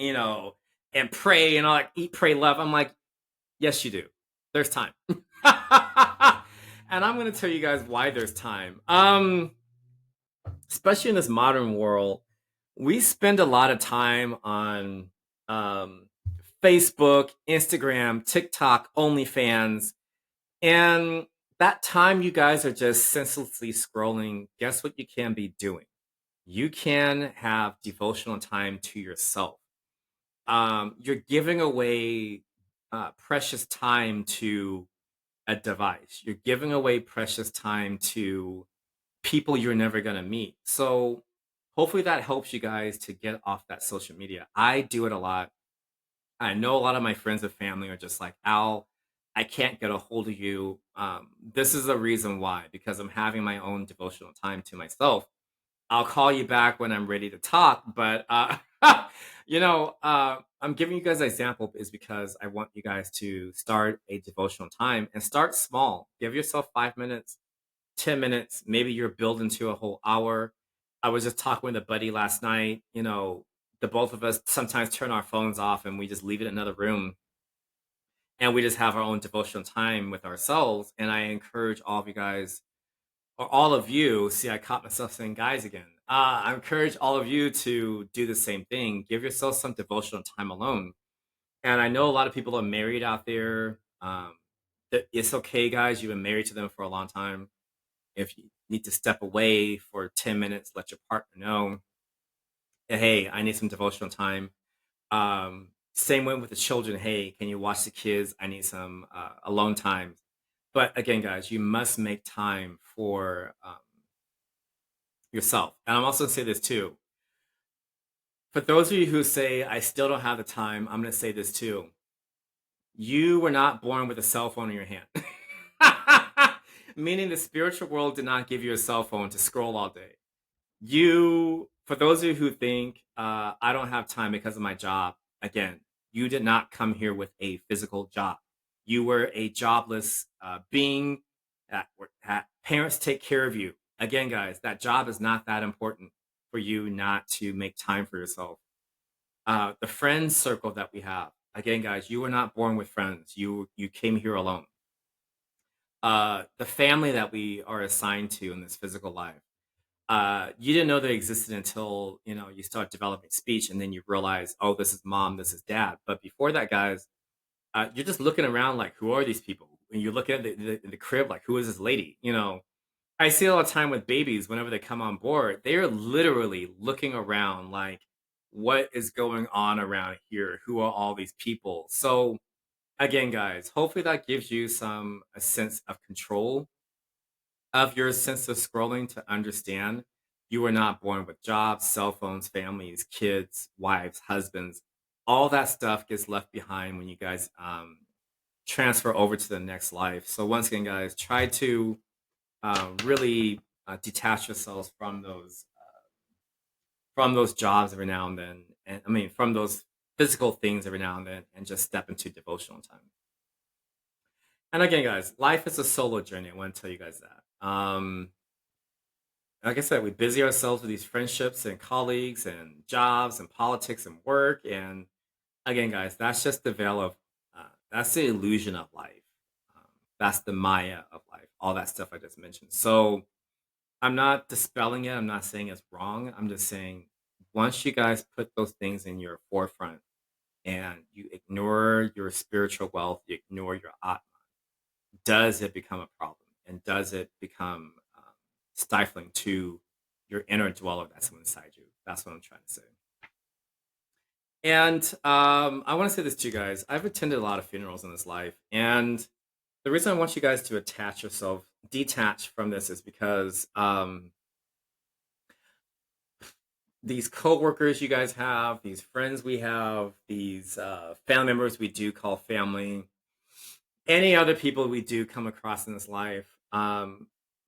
and pray and all that, eat, pray, love." I'm like, yes, you do. There's time, and I'm going to tell you guys why there's time. Especially in this modern world, we spend a lot of time on um, Facebook, Instagram, TikTok, OnlyFans, and that time you guys are just senselessly scrolling. Guess what you can be doing? You can have devotional time to yourself. You're giving away precious time to a device. You're giving away precious time to people you're never going to meet. So hopefully that helps you guys to get off that social media. I do it a lot. I know a lot of my friends and family are just like, Al, I can't get a hold of you. This is the reason why, because I'm having my own devotional time to myself. I'll call you back when I'm ready to talk. But, I'm giving you guys an example is because I want you guys to start a devotional time and start small. Give yourself 5 minutes, 10 minutes. Maybe you're building to a whole hour. I was just talking with a buddy last night. The both of us sometimes turn our phones off and we just leave it in another room and we just have our own devotional time with ourselves. And I encourage all of you guys, or all of you, see, I caught myself saying guys again. I encourage all of you to do the same thing. Give yourself some devotional time alone. And I know a lot of people are married out there. It's okay, guys. You've been married to them for a long time. If you need to step away for 10 minutes, let your partner know, hey, I need some devotional time. Same way with the children. Hey, can you watch the kids? I need some alone time. But again, guys, you must make time for yourself. And I'm also going to say this too. For those of you who say, I still don't have the time, I'm going to say this too. You were not born with a cell phone in your hand. Meaning the spiritual world did not give you a cell phone to scroll all day. For those of you who think I don't have time because of my job, again, you did not come here with a physical job. You were a jobless being that parents take care of you. Again, guys, that job is not that important for you not to make time for yourself. The friends circle that we have, again, guys, you were not born with friends. You came here alone. The family that we are assigned to in this physical life, you didn't know they existed until you start developing speech, and then you realize, oh, this is mom, this is dad. But before that, guys, you're just looking around like, who are these people? And you look at the crib like, who is this lady? I see it all the time with babies. Whenever they come on board, they are literally looking around like, what is going on around here? Who are all these people? So again, guys, hopefully that gives you a sense of control of your sense of scrolling, to understand you were not born with jobs, cell phones, families, kids, wives, husbands. All that stuff gets left behind when you guys transfer over to the next life. So once again, guys, try to really detach yourselves from those jobs every now and then, and I mean from those physical things every now and then, and just step into devotional time. And again, guys, life is a solo journey. I want to tell you guys that. Like I said, we busy ourselves with these friendships and colleagues and jobs and politics and work. And again, guys, that's just the veil of, that's the illusion of life. Um, that's the Maya of life, all that stuff I just mentioned. So I'm not dispelling it. I'm not saying it's wrong. I'm just saying, once you guys put those things in your forefront and you ignore your spiritual wealth, you ignore your Atma, does it become a problem? And does it become stifling to your inner dweller that's inside you? That's what I'm trying to say. And I want to say this to you guys. I've attended a lot of funerals in this life. And the reason I want you guys to detach from this, is because these coworkers you guys have, these friends we have, these family members we do call family, any other people we do come across in this life,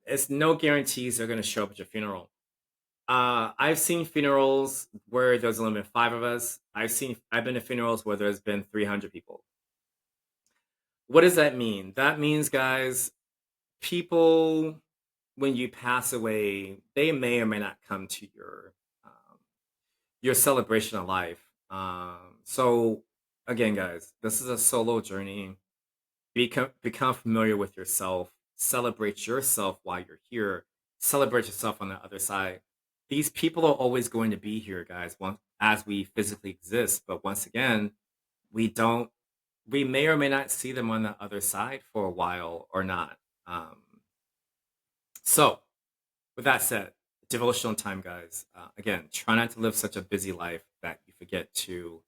it's no guarantees they're going to show up at your funeral. I've seen funerals where there's only been five of us. I've been to funerals where there's been 300 people. What does that mean? That means, guys, people, when you pass away, they may or may not come to your celebration of life. So again, guys, this is a solo journey. Become familiar with yourself. Celebrate yourself while you're here. Celebrate yourself on the other side. These people are always going to be here, guys, once as we physically exist. But once again, we don't. We may or may not see them on the other side for a while or not. Um, so, with that said, devotional time, guys. Again, try not to live such a busy life that you forget to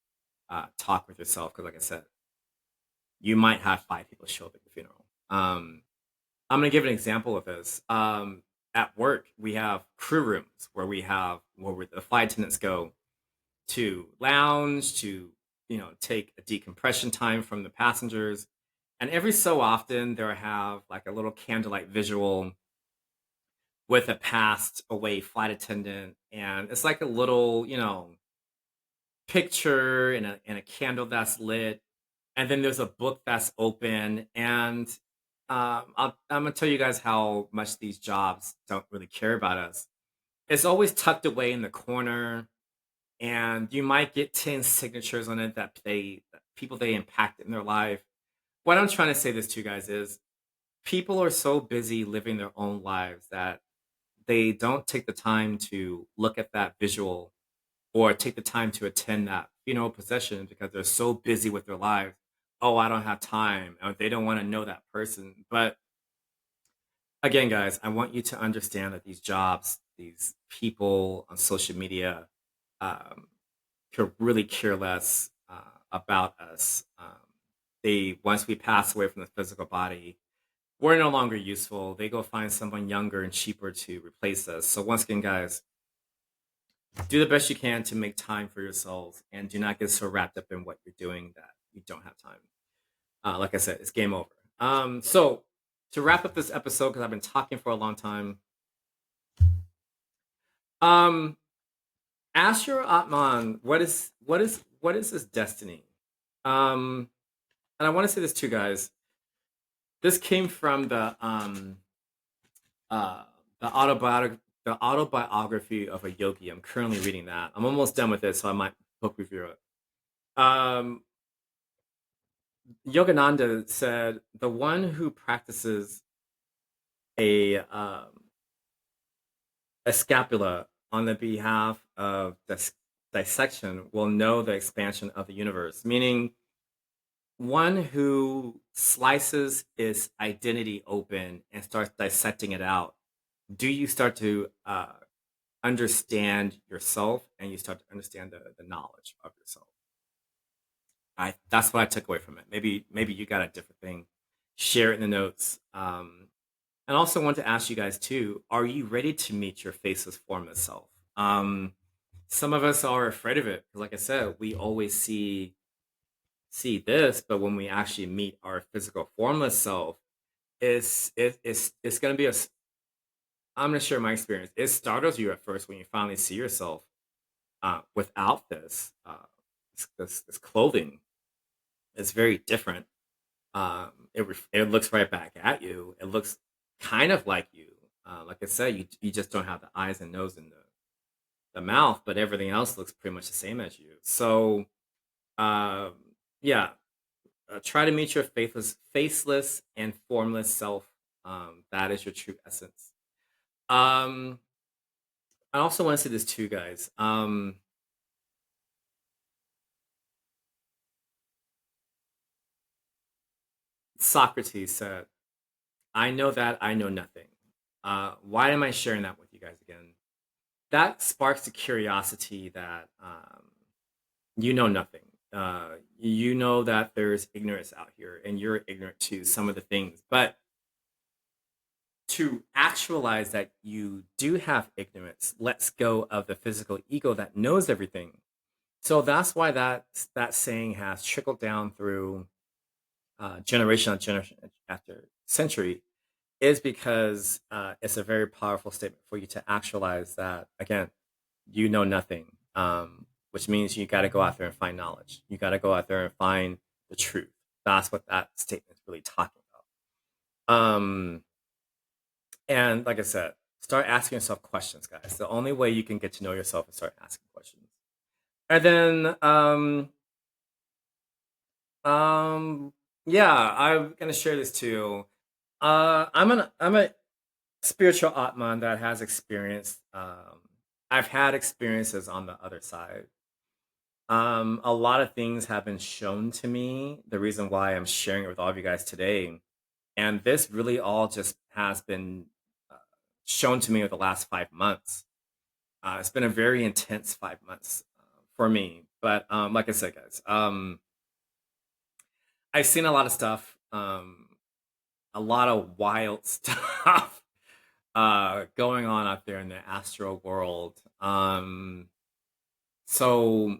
talk with yourself. Because, like I said, you might have five people show up at your funeral. I'm going to give an example of this. At work, we have crew rooms where the flight attendants go to lounge, to take a decompression time from the passengers, and every so often they'll have like a little candlelight visual with a passed away flight attendant, and it's like a little picture and a candle that's lit, and then there's a book that's open. And I'm gonna tell you guys how much these jobs don't really care about us. It's always tucked away in the corner, and you might get 10 signatures on it that people they impact in their life. What I'm trying to say this to you guys is, people are so busy living their own lives that they don't take the time to look at that visual, or take the time to attend that funeral procession, because they're so busy with their lives. Oh, I don't have time, or they don't want to know that person. But again, guys, I want you to understand that these jobs, these people on social media, um, could really care less about us. They Once we pass away from the physical body, we're no longer useful. They go find someone younger and cheaper to replace us. So once again, guys, do the best you can to make time for yourselves, and do not get so wrapped up in what you're doing that you don't have time. Like I said, it's game over. So to wrap up this episode, because I've been talking for a long time, um, ask your Atman, what is this destiny? Um, and I want to say this too, guys. This came from uh the autobiography of a yogi. I'm currently reading that. I'm almost done with it, so I might book review it. Um, Yogananda said, "The one who practices a a scapula on the behalf of dissection will know the expansion of the universe." Meaning, one who slices its identity open and starts dissecting it out. Do you start to understand yourself, and you start to understand the knowledge of yourself? That's what I took away from it. Maybe you got a different thing. Share it in the notes. And also want to ask you guys too: are you ready to meet your faceless, formless self? Some of us are afraid of it. Like I said, we always see this, but when we actually meet our physical, formless self, it's going to be a. I'm going to share my experience. It startles you at first when you finally see yourself without this clothing. It's very different. It looks right back at you. It looks kind of like you. Like I said, you just don't have the eyes and nose and the mouth, but everything else looks pretty much the same as you. So um, yeah, try to meet your faceless and formless self. That is your true essence. Um, I also want to say this too, guys. Socrates said, "I know that I know nothing." Why am I sharing that with you guys again? That sparks the curiosity that you know nothing. You know that there's ignorance out here, and you're ignorant to some of the things. But to actualize that you do have ignorance lets go of the physical ego that knows everything. So that's why that saying has trickled down through generation on generation after century, is because it's a very powerful statement for you to actualize that again, you know nothing, which means you got to go out there and find knowledge. You got to go out there and find the truth. That's what that statement is really talking about. And like I said, start asking yourself questions, guys. The only way you can get to know yourself is start asking questions. And then, um, yeah, I'm gonna share this too. I'm a spiritual Atman that has experienced. I've had experiences on the other side. A lot of things have been shown to me. The reason why I'm sharing it with all of you guys today, and this really all just has been uh, shown to me over the last 5 months. It's been a very intense 5 months for me. But like I said, guys, I've seen a lot of stuff, a lot of wild stuff going on out there in the astral world. So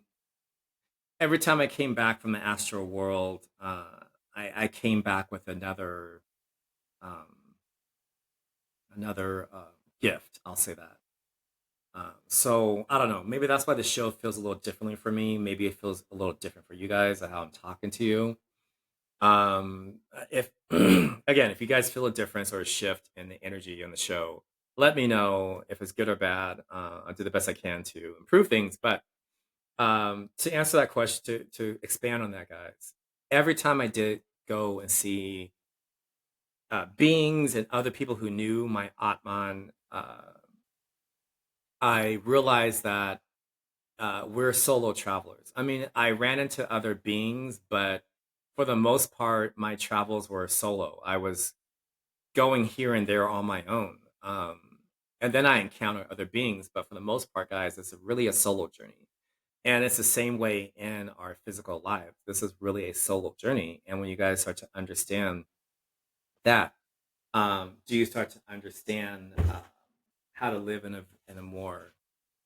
every time I came back from the astral world, I came back with um, another gift. I'll say that. So I don't know. Maybe that's why the show feels a little differently for me. Maybe it feels a little different for you guys, how I'm talking to you. If again, if you guys feel a difference or a shift in the energy on the show, let me know if it's good or bad. I'll do the best I can to improve things. But to answer that question, to expand on that, guys, every time I did go and see beings and other people who knew my Atman, I realized that we're solo travelers. I mean, I ran into other beings, but for the most part, my travels were solo. I was going here and there on my own. And then I encounter other beings, but for the most part, guys, it's really a solo journey. And it's the same way in our physical lives. This is really a solo journey. And when you guys start to understand that, do you start to understand how to live in a more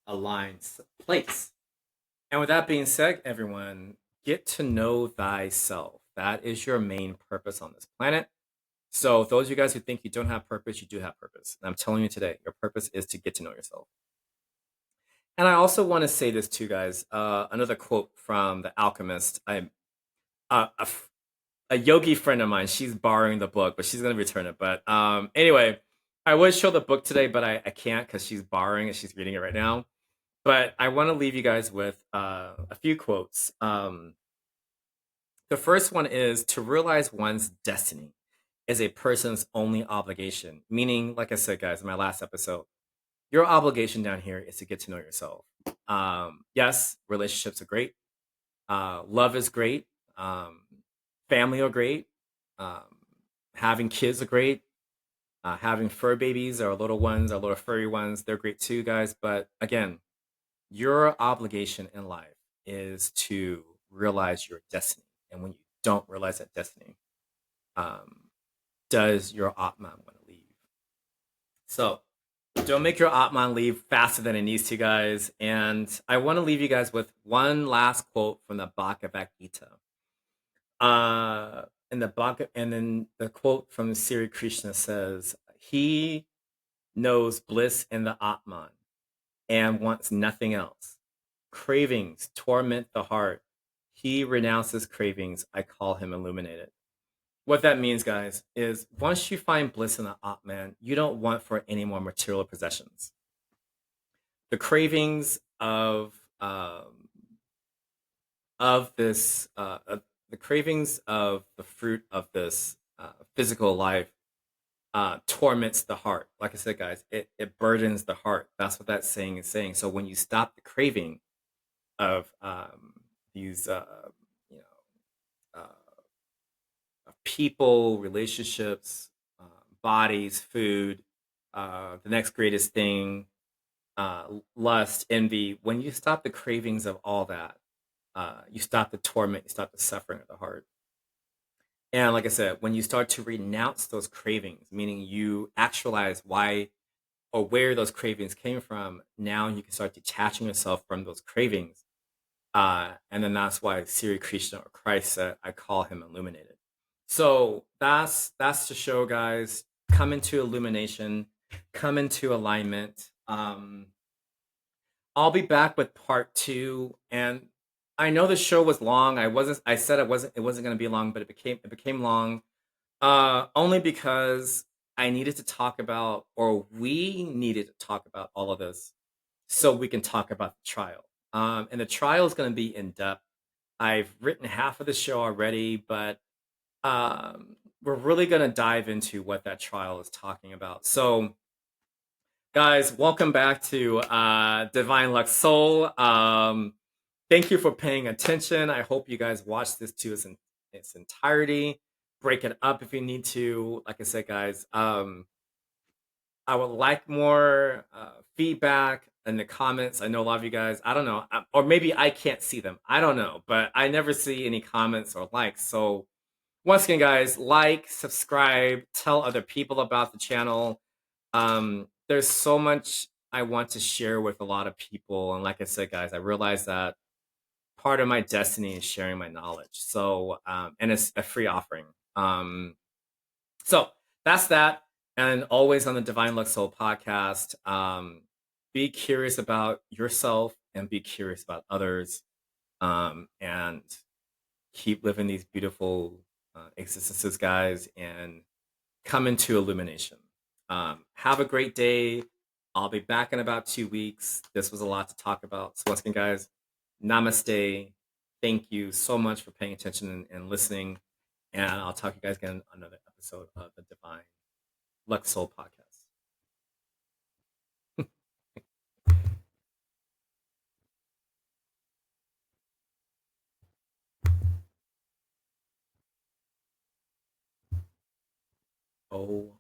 aligned place? And with that being said, everyone, get to know thyself. That is your main purpose on this planet. So those of you guys who think you don't have purpose, you do have purpose. And I'm telling you today, your purpose is to get to know yourself. And I also want to say this too, guys. Another quote from The Alchemist. Uh, a, f- a yogi friend of mine. She's borrowing the book, but she's gonna return it. But anyway, I would show the book today, but I can't because she's borrowing it. She's reading it right now. But I want to leave you guys with a few quotes. The first one is to realize one's destiny is a person's only obligation. Meaning, like I said, guys, in my last episode, your obligation down here is to get to know yourself. Yes, relationships are great. Love is great. Um, Family are great. Um, Having kids are great. Having fur babies or little ones or little furry ones, they're great too, guys. But again, your obligation in life is to realize your destiny. And when you don't realize that destiny, um, does your Atman want to leave? So don't make your Atman leave faster than it needs to, guys. And I want to leave you guys with one last quote from the Bhagavad Gita. In the Bhagavad, and then the quote from Sri Krishna says, "He knows bliss in the Atman and wants nothing else. Cravings torment the heart. He renounces cravings. I call him illuminated." What that means, guys, is once you find bliss in the Atman, you don't want for any more material possessions. The cravings of this, the cravings of the fruit of this physical life torments the heart. Like I said, guys, it burdens the heart. That's what that saying is saying. So when you stop the craving of these, you know, of people, relationships, bodies, food, the next greatest thing, lust, envy, when you stop the cravings of all that, you stop the torment, you stop the suffering of the heart. And like I said, when you start to renounce those cravings, meaning you actualize why or where those cravings came from, now you can start detaching yourself from those cravings. And then that's why Sri Krishna or Christ said, I call him illuminated. So that's the show, guys. Come into illumination, come into alignment. I'll be back with part two. And I know the show was long. I said it wasn't gonna be long, but it became long. Only because I needed to talk about, or we needed to talk about all of this so we can talk about the trial. And the trial is going to be in depth. I've written half of the show already, but we're really going to dive into what that trial is talking about. So, guys, welcome back to Divine Lux Soul. Thank you for paying attention. I hope you guys watch this to its entirety. Break it up if you need to. Like I said, guys, I would like more feedback in the comments. I know a lot of you guys, I don't know, or maybe I can't see them. I don't know, but I never see any comments or likes. So, once again, guys, like, subscribe, tell other people about the channel. There's so much I want to share with a lot of people. And like I said, guys, I realize that part of my destiny is sharing my knowledge. So, and it's a free offering. So that's that. And always on the Divine Lux Soul podcast, be curious about yourself and be curious about others, and keep living these beautiful existences, guys, and come into illumination. Have a great day. I'll be back in about 2 weeks. This was a lot to talk about. So once again, guys, namaste. Thank you so much for paying attention and listening. And I'll talk to you guys again on another episode of the Divine Lux Soul podcast. Oh